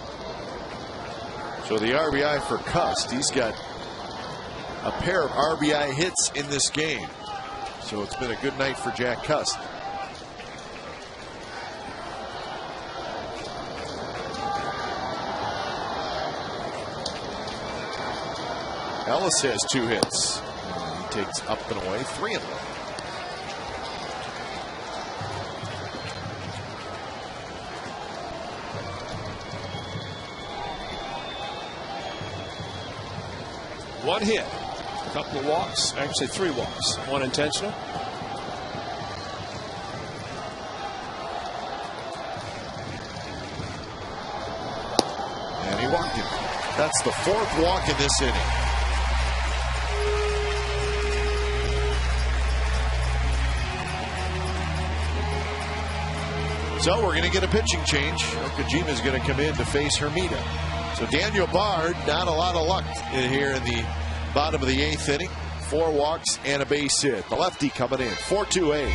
So the RBI for Cust. He's got a pair of RBI hits in this game. So it's been a good night for Jack Cust. Ellis has 2 hits. He takes up and away 3 of them. One hit, a couple of walks, actually 3 walks, 1 intentional. And he walked him. That's the 4th walk in this inning. So we're going to get a pitching change. Okajima is going to come in to face Hermida. So Daniel Bard, not a lot of luck here in the bottom of the 8th inning. 4 walks and a base hit. The lefty coming in. 4-2 A's.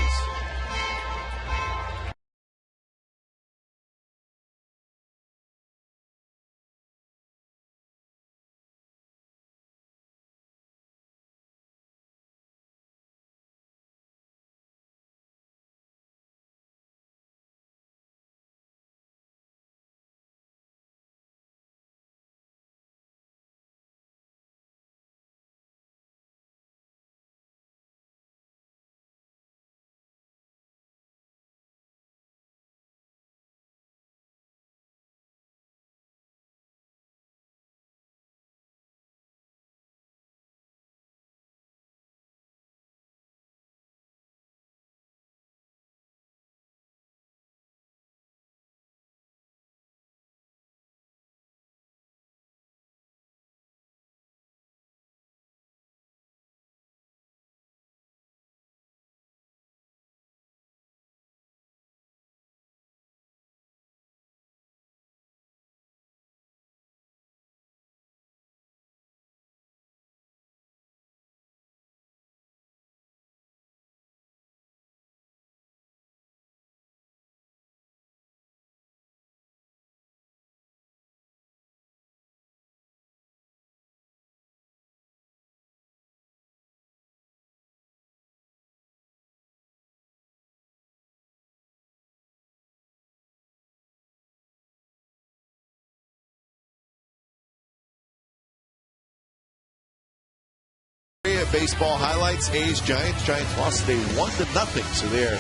Baseball highlights. A's Giants. Giants lost today 1-0. So they're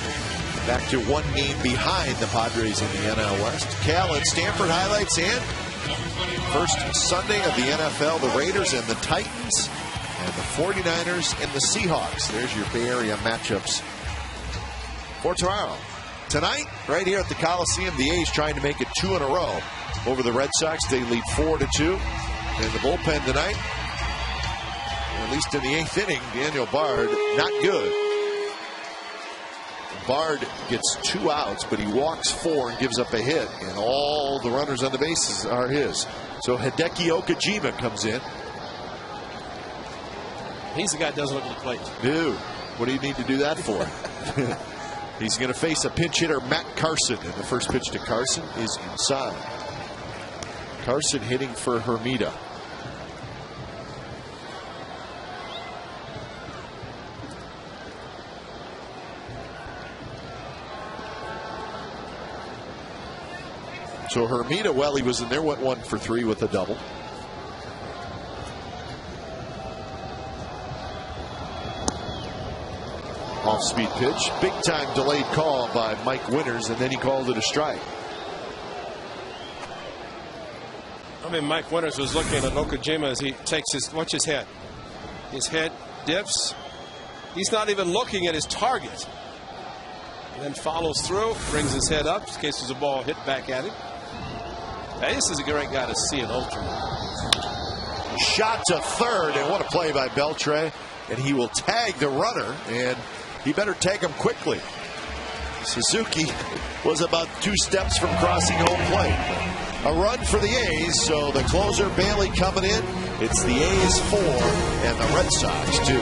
back to 1 game behind the Padres in the NL West. Cal and Stanford highlights, and first Sunday of the NFL, the Raiders and the Titans, and the 49ers and the Seahawks. There's your Bay Area matchups for tomorrow. Tonight, right here at the Coliseum, the A's trying to make it 2 in a row over the Red Sox. They lead 4-2. And the bullpen tonight, at least in the 8th inning, Daniel Bard, not good. Bard gets 2 outs, but he walks 4 and gives up a hit, and all the runners on the bases are his. So Hideki Okajima comes in. He's the guy that doesn't look at the plate. Dude, what do you need to do that for? He's going to face a pinch hitter, Matt Carson, and the first pitch to Carson is inside. Carson hitting for Hermida. So Hermida, well, he was in there, went 1 for 3 with a double. Off-speed pitch. Big-time delayed call by Mike Winters, and then he called it a strike. I mean, Mike Winters was looking at Okajima as he takes his, watch his head. His head dips. He's not even looking at his target. And then follows through, brings his head up in case there's a ball hit back at him. Hey, this is a great guy to see an ultra. Shot to third, and what a play by Beltre. And he will tag the runner, and he better tag him quickly. Suzuki was about 2 steps from crossing home plate. A run for the A's, so the closer Bailey coming in. It's the A's 4 and the Red Sox 2.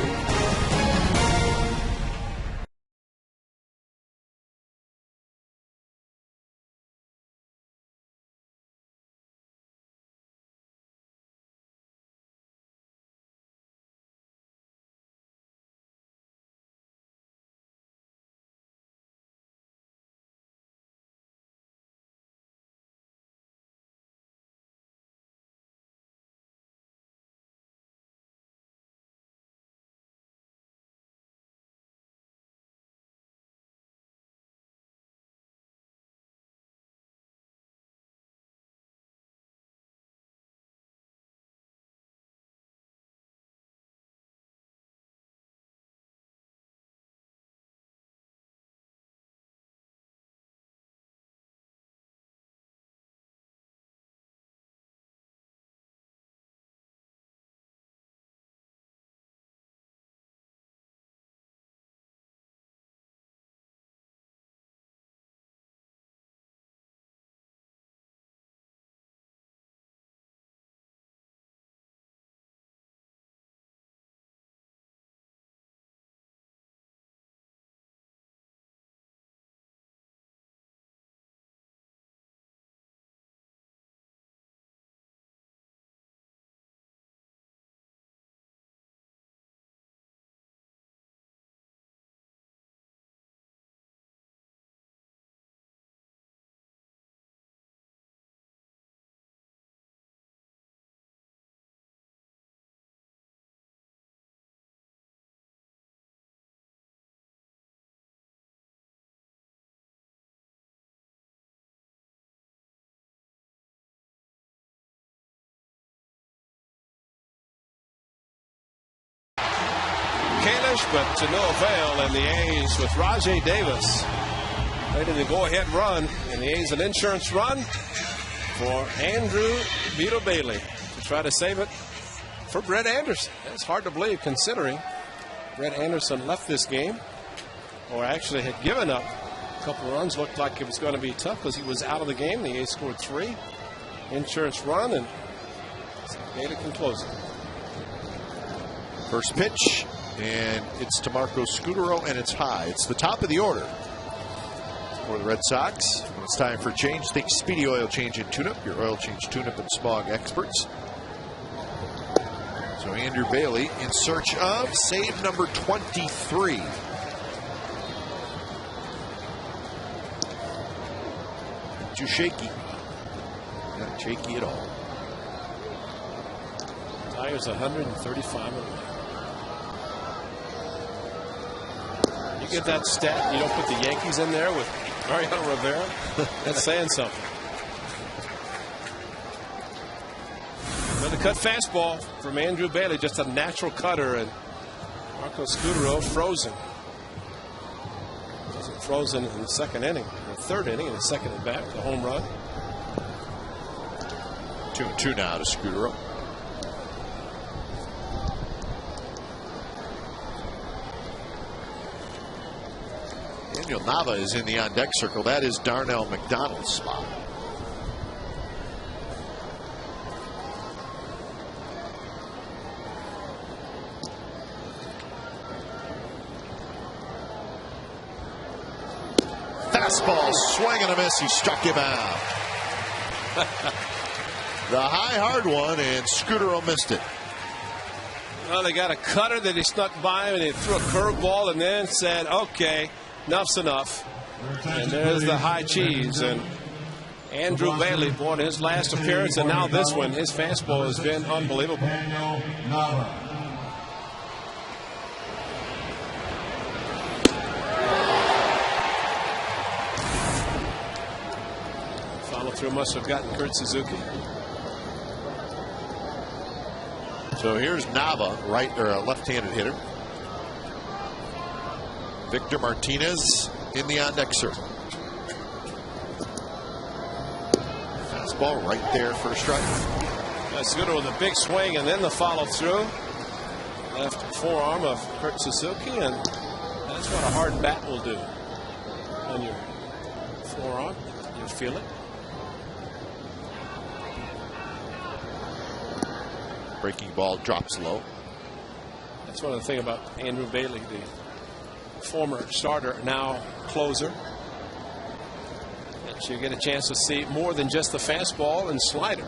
Kalish, but to no avail. And the A's with Rajay Davis making the go-ahead run. And the A's an insurance run for Andrew Vito Bailey to try to save it for Brett Anderson. That's hard to believe considering Brett Anderson left this game, or actually had given up a couple of runs. Looked like it was going to be tough because he was out of the game. The A's scored 3. Insurance run, and Bailey can close it. First pitch, and it's to Marco Scutaro, and it's high. It's the top of the order for the Red Sox. When it's time for change, think Speedy Oil Change and Tune-Up, your oil change tune-up and smog experts. So Andrew Bailey in search of save number 23. Too shaky. Not shaky at all. Tigers 135 away. You get that stat, you don't put the Yankees in there with Mariano Rivera. That's saying something. Another cut fastball from Andrew Bailey, just a natural cutter, and Marco Scutaro frozen. Wasn't frozen in the second inning, the third inning, in the second at bat, the home run. 2-2 now to Scutaro. Daniel Nava is in the on-deck circle. That is Darnell McDonald's spot. Fastball, swing and a miss. He struck him out. The high, hard one, and Scutaro missed it. Well, they got a cutter that he snuck by him, and he threw a curveball and then said, okay, enough's enough. And there's the high cheese. And Andrew Bailey, boy, his last appearance, and now this one, his fastball has been unbelievable. Follow through must have gotten Kurt Suzuki. So here's Nava, right or a left-handed hitter. Victor Martinez in the on-deck circle. Fastball right there for a strike. That's good with a big swing and then the follow through. Left forearm of Kurt Suzuki, and that's what a hard bat will do. On your forearm, you feel it. Breaking ball drops low. That's one of the things about Andrew Bailey, the former starter, now closer. So you get a chance to see more than just the fastball and slider.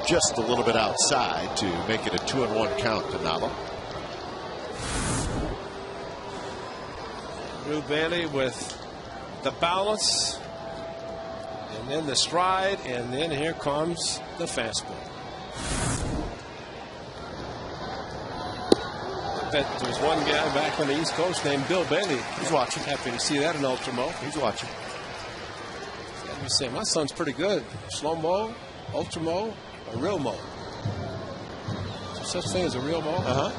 Just a little bit outside to make it a 2-1 count to Nava. Andrew Bailey with the balance, and then the stride, and then here comes the fastball. I bet there's one guy back on the East Coast named Bill Bailey. He's watching. Happy to see that in Ultra Mo. He's watching. You say, my son's pretty good. Slow mo, Ultra Mo, or real mo. Is there such thing as a real mo?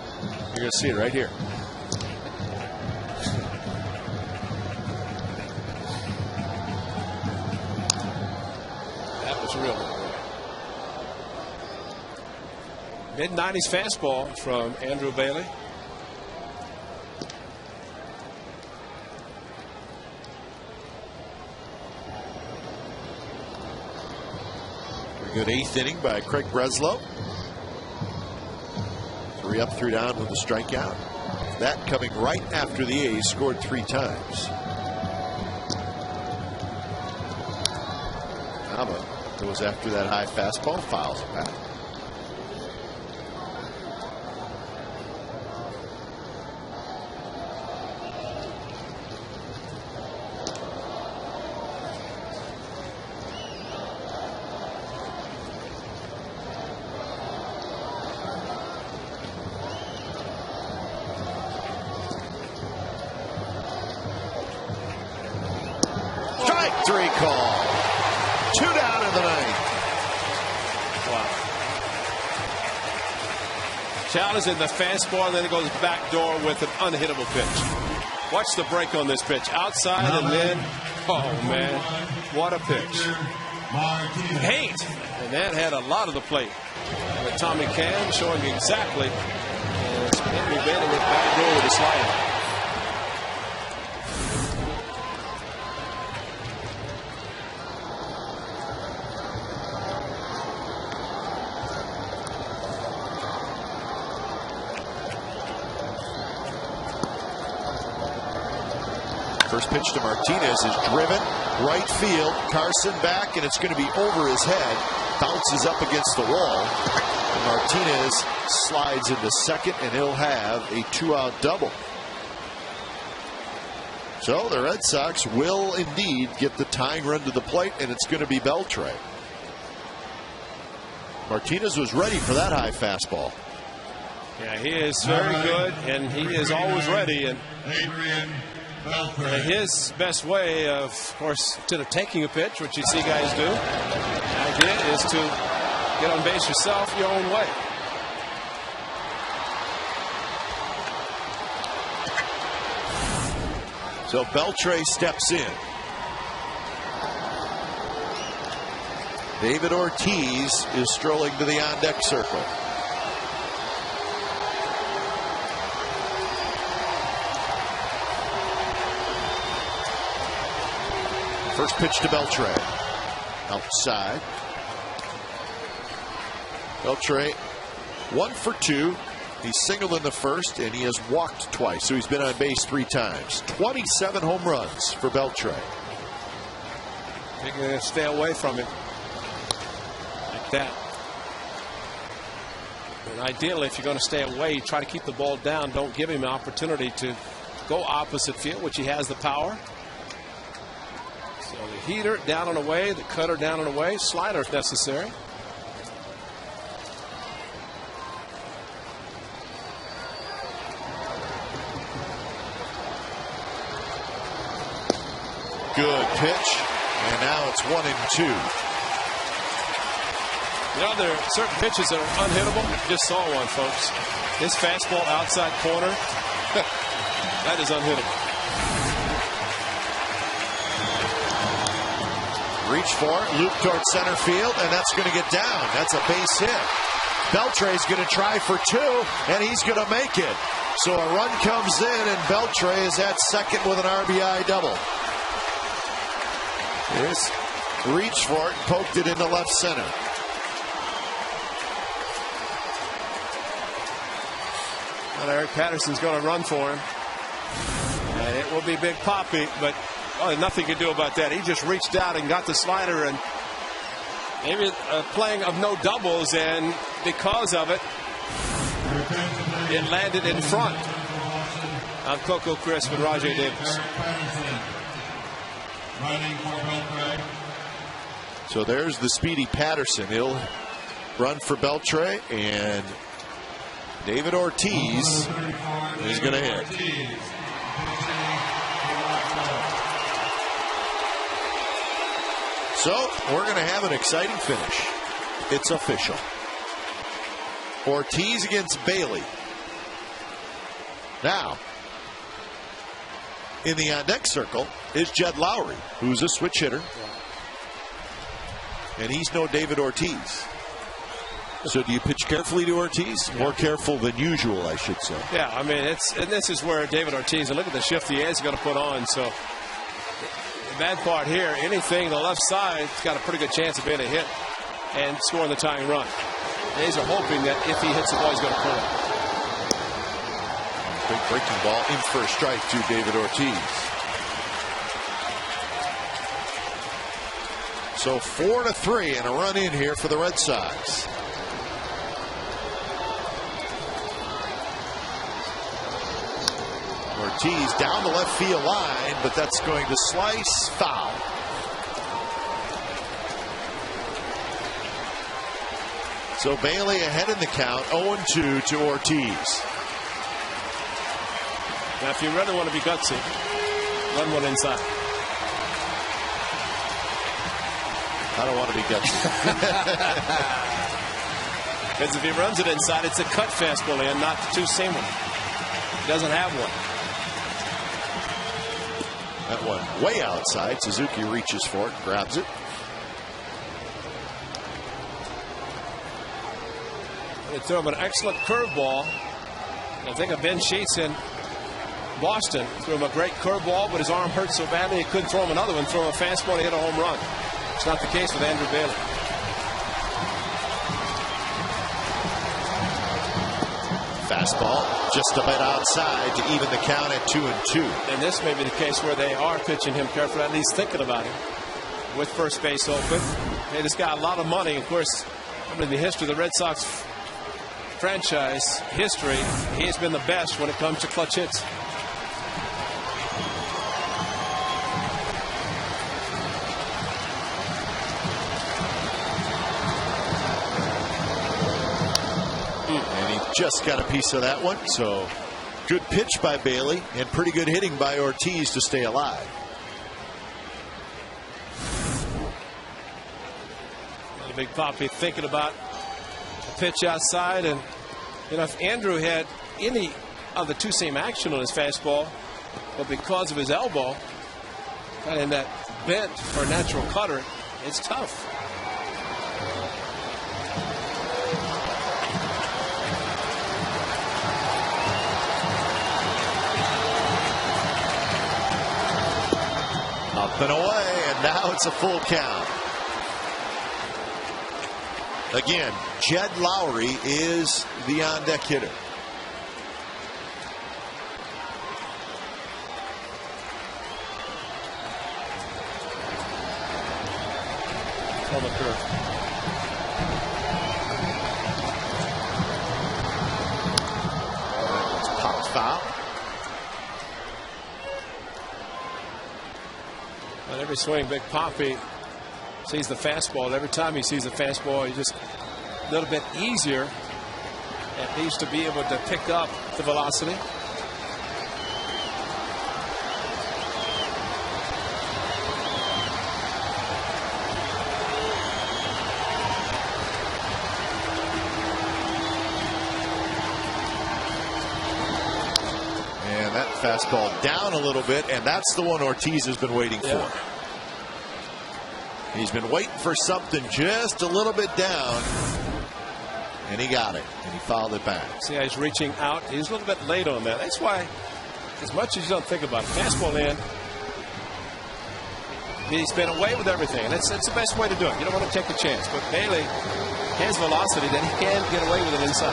You're going to see it right here. Real. Mid-90s fastball from Andrew Bailey. Very good 8th inning by Craig Breslow. 3 up, 3 down with a strikeout. That coming right after the A's scored 3 times. Nava goes after that high fastball, fouls it back. victory call. 2 down in the ninth. Wow. Challenging the fastball, and then it goes backdoor with an unhittable pitch. Watch the break on this pitch. Outside, and then, oh man, what a pitch. Hate. And that had a lot of the plate. With Tommy Cam showing exactly. And it's Henry Bailey with backdoor with a slider. First pitch to Martinez is driven right field. Carson back, and it's going to be over his head. Bounces up against the wall. And Martinez slides into second, and he'll have a 2-out double. So the Red Sox will indeed get the tying run to the plate, and it's going to be Beltre. Martinez was ready for that high fastball. Yeah, he is very good, and he is always ready. And his best way, of course, instead of taking a pitch, which you see guys do, the idea is to get on base yourself your own way. So Beltre steps in. David Ortiz is strolling to the on-deck circle. First pitch to Beltre. Outside. Beltre 1 for 2. He singled in the first, and he has walked twice, so he's been on base 3 times. 27 home runs for Beltre. You're going to stay away from him like that. And ideally, if you're going to stay away, try to keep the ball down. Don't give him an opportunity to go opposite field, which he has the power. So the heater down and away, the cutter down and away, slider if necessary. Good pitch, and now it's 1-2. You know, there are certain pitches that are unhittable. Just saw one, folks. This fastball outside corner, that is unhittable. Reach for it, loop toward center field, and that's going to get down. That's a base hit. Beltre's going to try for 2, and he's going to make it. So a run comes in, and Beltre is at second with an RBI double. Here's reach for it, poked it into left center. Well, Eric Patterson's going to run for him. And it will be Big Papi, but nothing you can do about that. He just reached out and got the slider, and maybe playing of no doubles, and because of it, it landed in front of Coco Crisp and Rajay Davis. So there's the speedy Patterson. He'll run for Beltre, and David Ortiz is going to hit. So we're going to have an exciting finish. It's official. Ortiz against Bailey. Now, in the on-deck circle is Jed Lowry, who's a switch hitter. And he's no David Ortiz. So do you pitch carefully to Ortiz? More careful than usual, I should say. Yeah, I mean, and this is where David Ortiz, and look at the shift he is going to put on. So the bad part here, anything the left side's got a pretty good chance of being a hit and scoring the tying run. A's are hoping that if he hits the ball, he's going to pull it. Big breaking ball in for a strike to David Ortiz. So 4-3 and a run in here for the Red Sox. Ortiz down the left field line, but that's going to slice foul. So Bailey ahead in the count, 0-2 to Ortiz. Now, if you really want to be gutsy, run one inside. I don't want to be gutsy. Because if he runs it inside, it's a cut fastball in, not the two-seamer. He doesn't have one. That one way outside. Suzuki reaches for it, grabs it. They threw him an excellent curveball. I think of Ben Sheets in Boston. Threw him a great curveball, but his arm hurt so badly he couldn't throw him another one. Throw him a fastball and hit a home run. It's not the case with Andrew Bailey. Fastball just a bit outside to even the count at 2-2. And this may be the case where they are pitching him carefully, at least thinking about him, with first base open. Hey, this guy a lot of money. Of course, in the history of the Red Sox franchise history, he has been the best when it comes to clutch hits. Just got a piece of that one. So good pitch by Bailey and pretty good hitting by Ortiz to stay alive. Big Papi thinking about a pitch outside, and you know, if Andrew had any of the two-seam action on his fastball, but because of his elbow and that bent for a natural cutter, it's tough. Up and away, and now it's a full count. Again, Jed Lowry is the on-deck hitter. On the curve. It's popped foul. On every swing, Big Papi sees the fastball. Every time he sees the fastball, he's just a little bit easier, at least, to be able to pick up the velocity. And that fastball down a little bit, and that's the one Ortiz has been waiting for. He's been waiting for something just a little bit down, and he got it, and he fouled it back. See how he's reaching out? He's a little bit late on that. That's why, as much as you don't think about it, fastball in, he's been away with everything, and it's the best way to do it. You don't want to take a chance, but Bailey has velocity, then he can get away with it inside.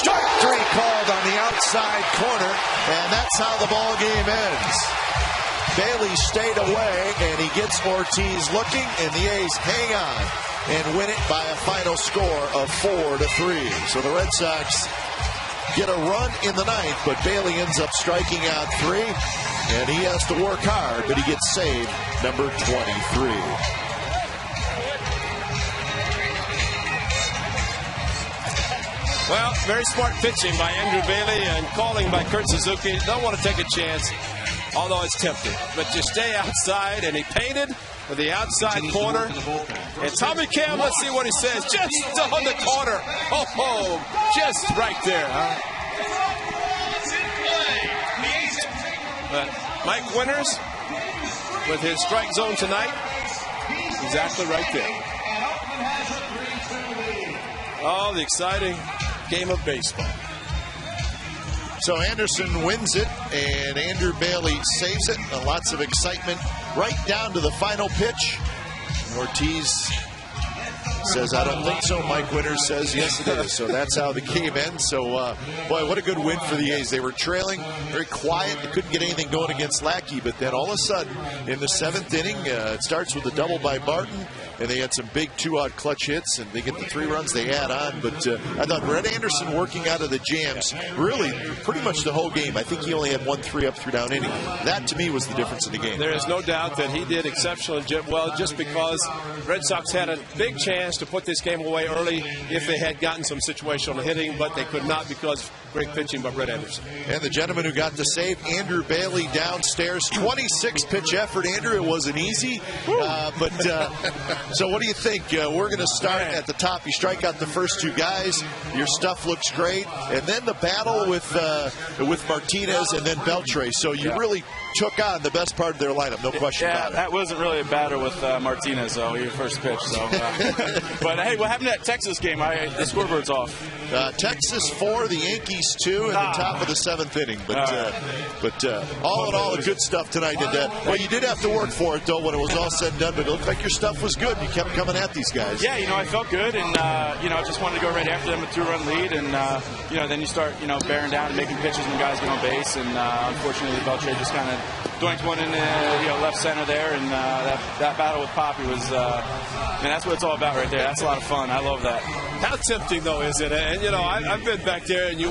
Strike three called on the outside corner, and that's how the ball game ends. Bailey stayed away, and he gets Ortiz looking, and the A's hang on and win it by a final score of 4-3. So the Red Sox get a run in the ninth, but Bailey ends up striking out three, and he has to work hard, but he gets saved number 23. Well, very smart pitching by Andrew Bailey and calling by Kurt Suzuki. Don't want to take a chance, although it's tempting. But you stay outside, and he painted for the outside corner. And Tommy Cam, let's see what he says. Just on the corner. Oh, just right there. But Mike Winters, with his strike zone tonight, exactly right there. Oh, the exciting game of baseball. So Anderson wins it, and Andrew Bailey saves it. Lots of excitement right down to the final pitch. Ortiz says, I don't think so. Mike Winters says, yes, it is. So that's how the game ends. So, boy, what a good win for the A's. They were trailing, very quiet. They couldn't get anything going against Lackey. But then all of a sudden, in the seventh inning, it starts with a double by Barton. and they had some big 2-out clutch hits, and they get the 3 runs they add on. But I thought Red Anderson working out of the jams really pretty much the whole game. I think he only had 1 3-up, 3-down inning. That, to me, was the difference in the game. There is no doubt that he did exceptionally well, just because Red Sox had a big chance to put this game away early if they had gotten some situational hitting, but they could not because great pitching by Red Anderson. And the gentleman who got the save, Andrew Bailey, downstairs. 26-pitch effort, Andrew. It wasn't easy. So what do you think? We're going to start at the top. You strike out the first 2 guys. Your stuff looks great. And then the battle with Martinez and then Beltre. So you really took on the best part of their lineup, no question about it. That wasn't really a battle with Martinez, though, your first pitch. So, but, hey, what happened to that Texas game? The scoreboard's off. Texas 4, the Yankees 2 in the top of the 7th inning. But all in all, good stuff tonight. Well, you did have to work for it, though, when it was all said and done. But it looked like your stuff was good. You kept coming at these guys. Yeah, I felt good, and I just wanted to go right after them, a 2-run lead, and then you start bearing down and making pitches when guys get on base, and unfortunately, Beltre just kind of doinked one in the left center there, and that battle with Poppy was, that's what it's all about right there. That's a lot of fun. I love that. How tempting, though, is it? And, I've been back there, and you want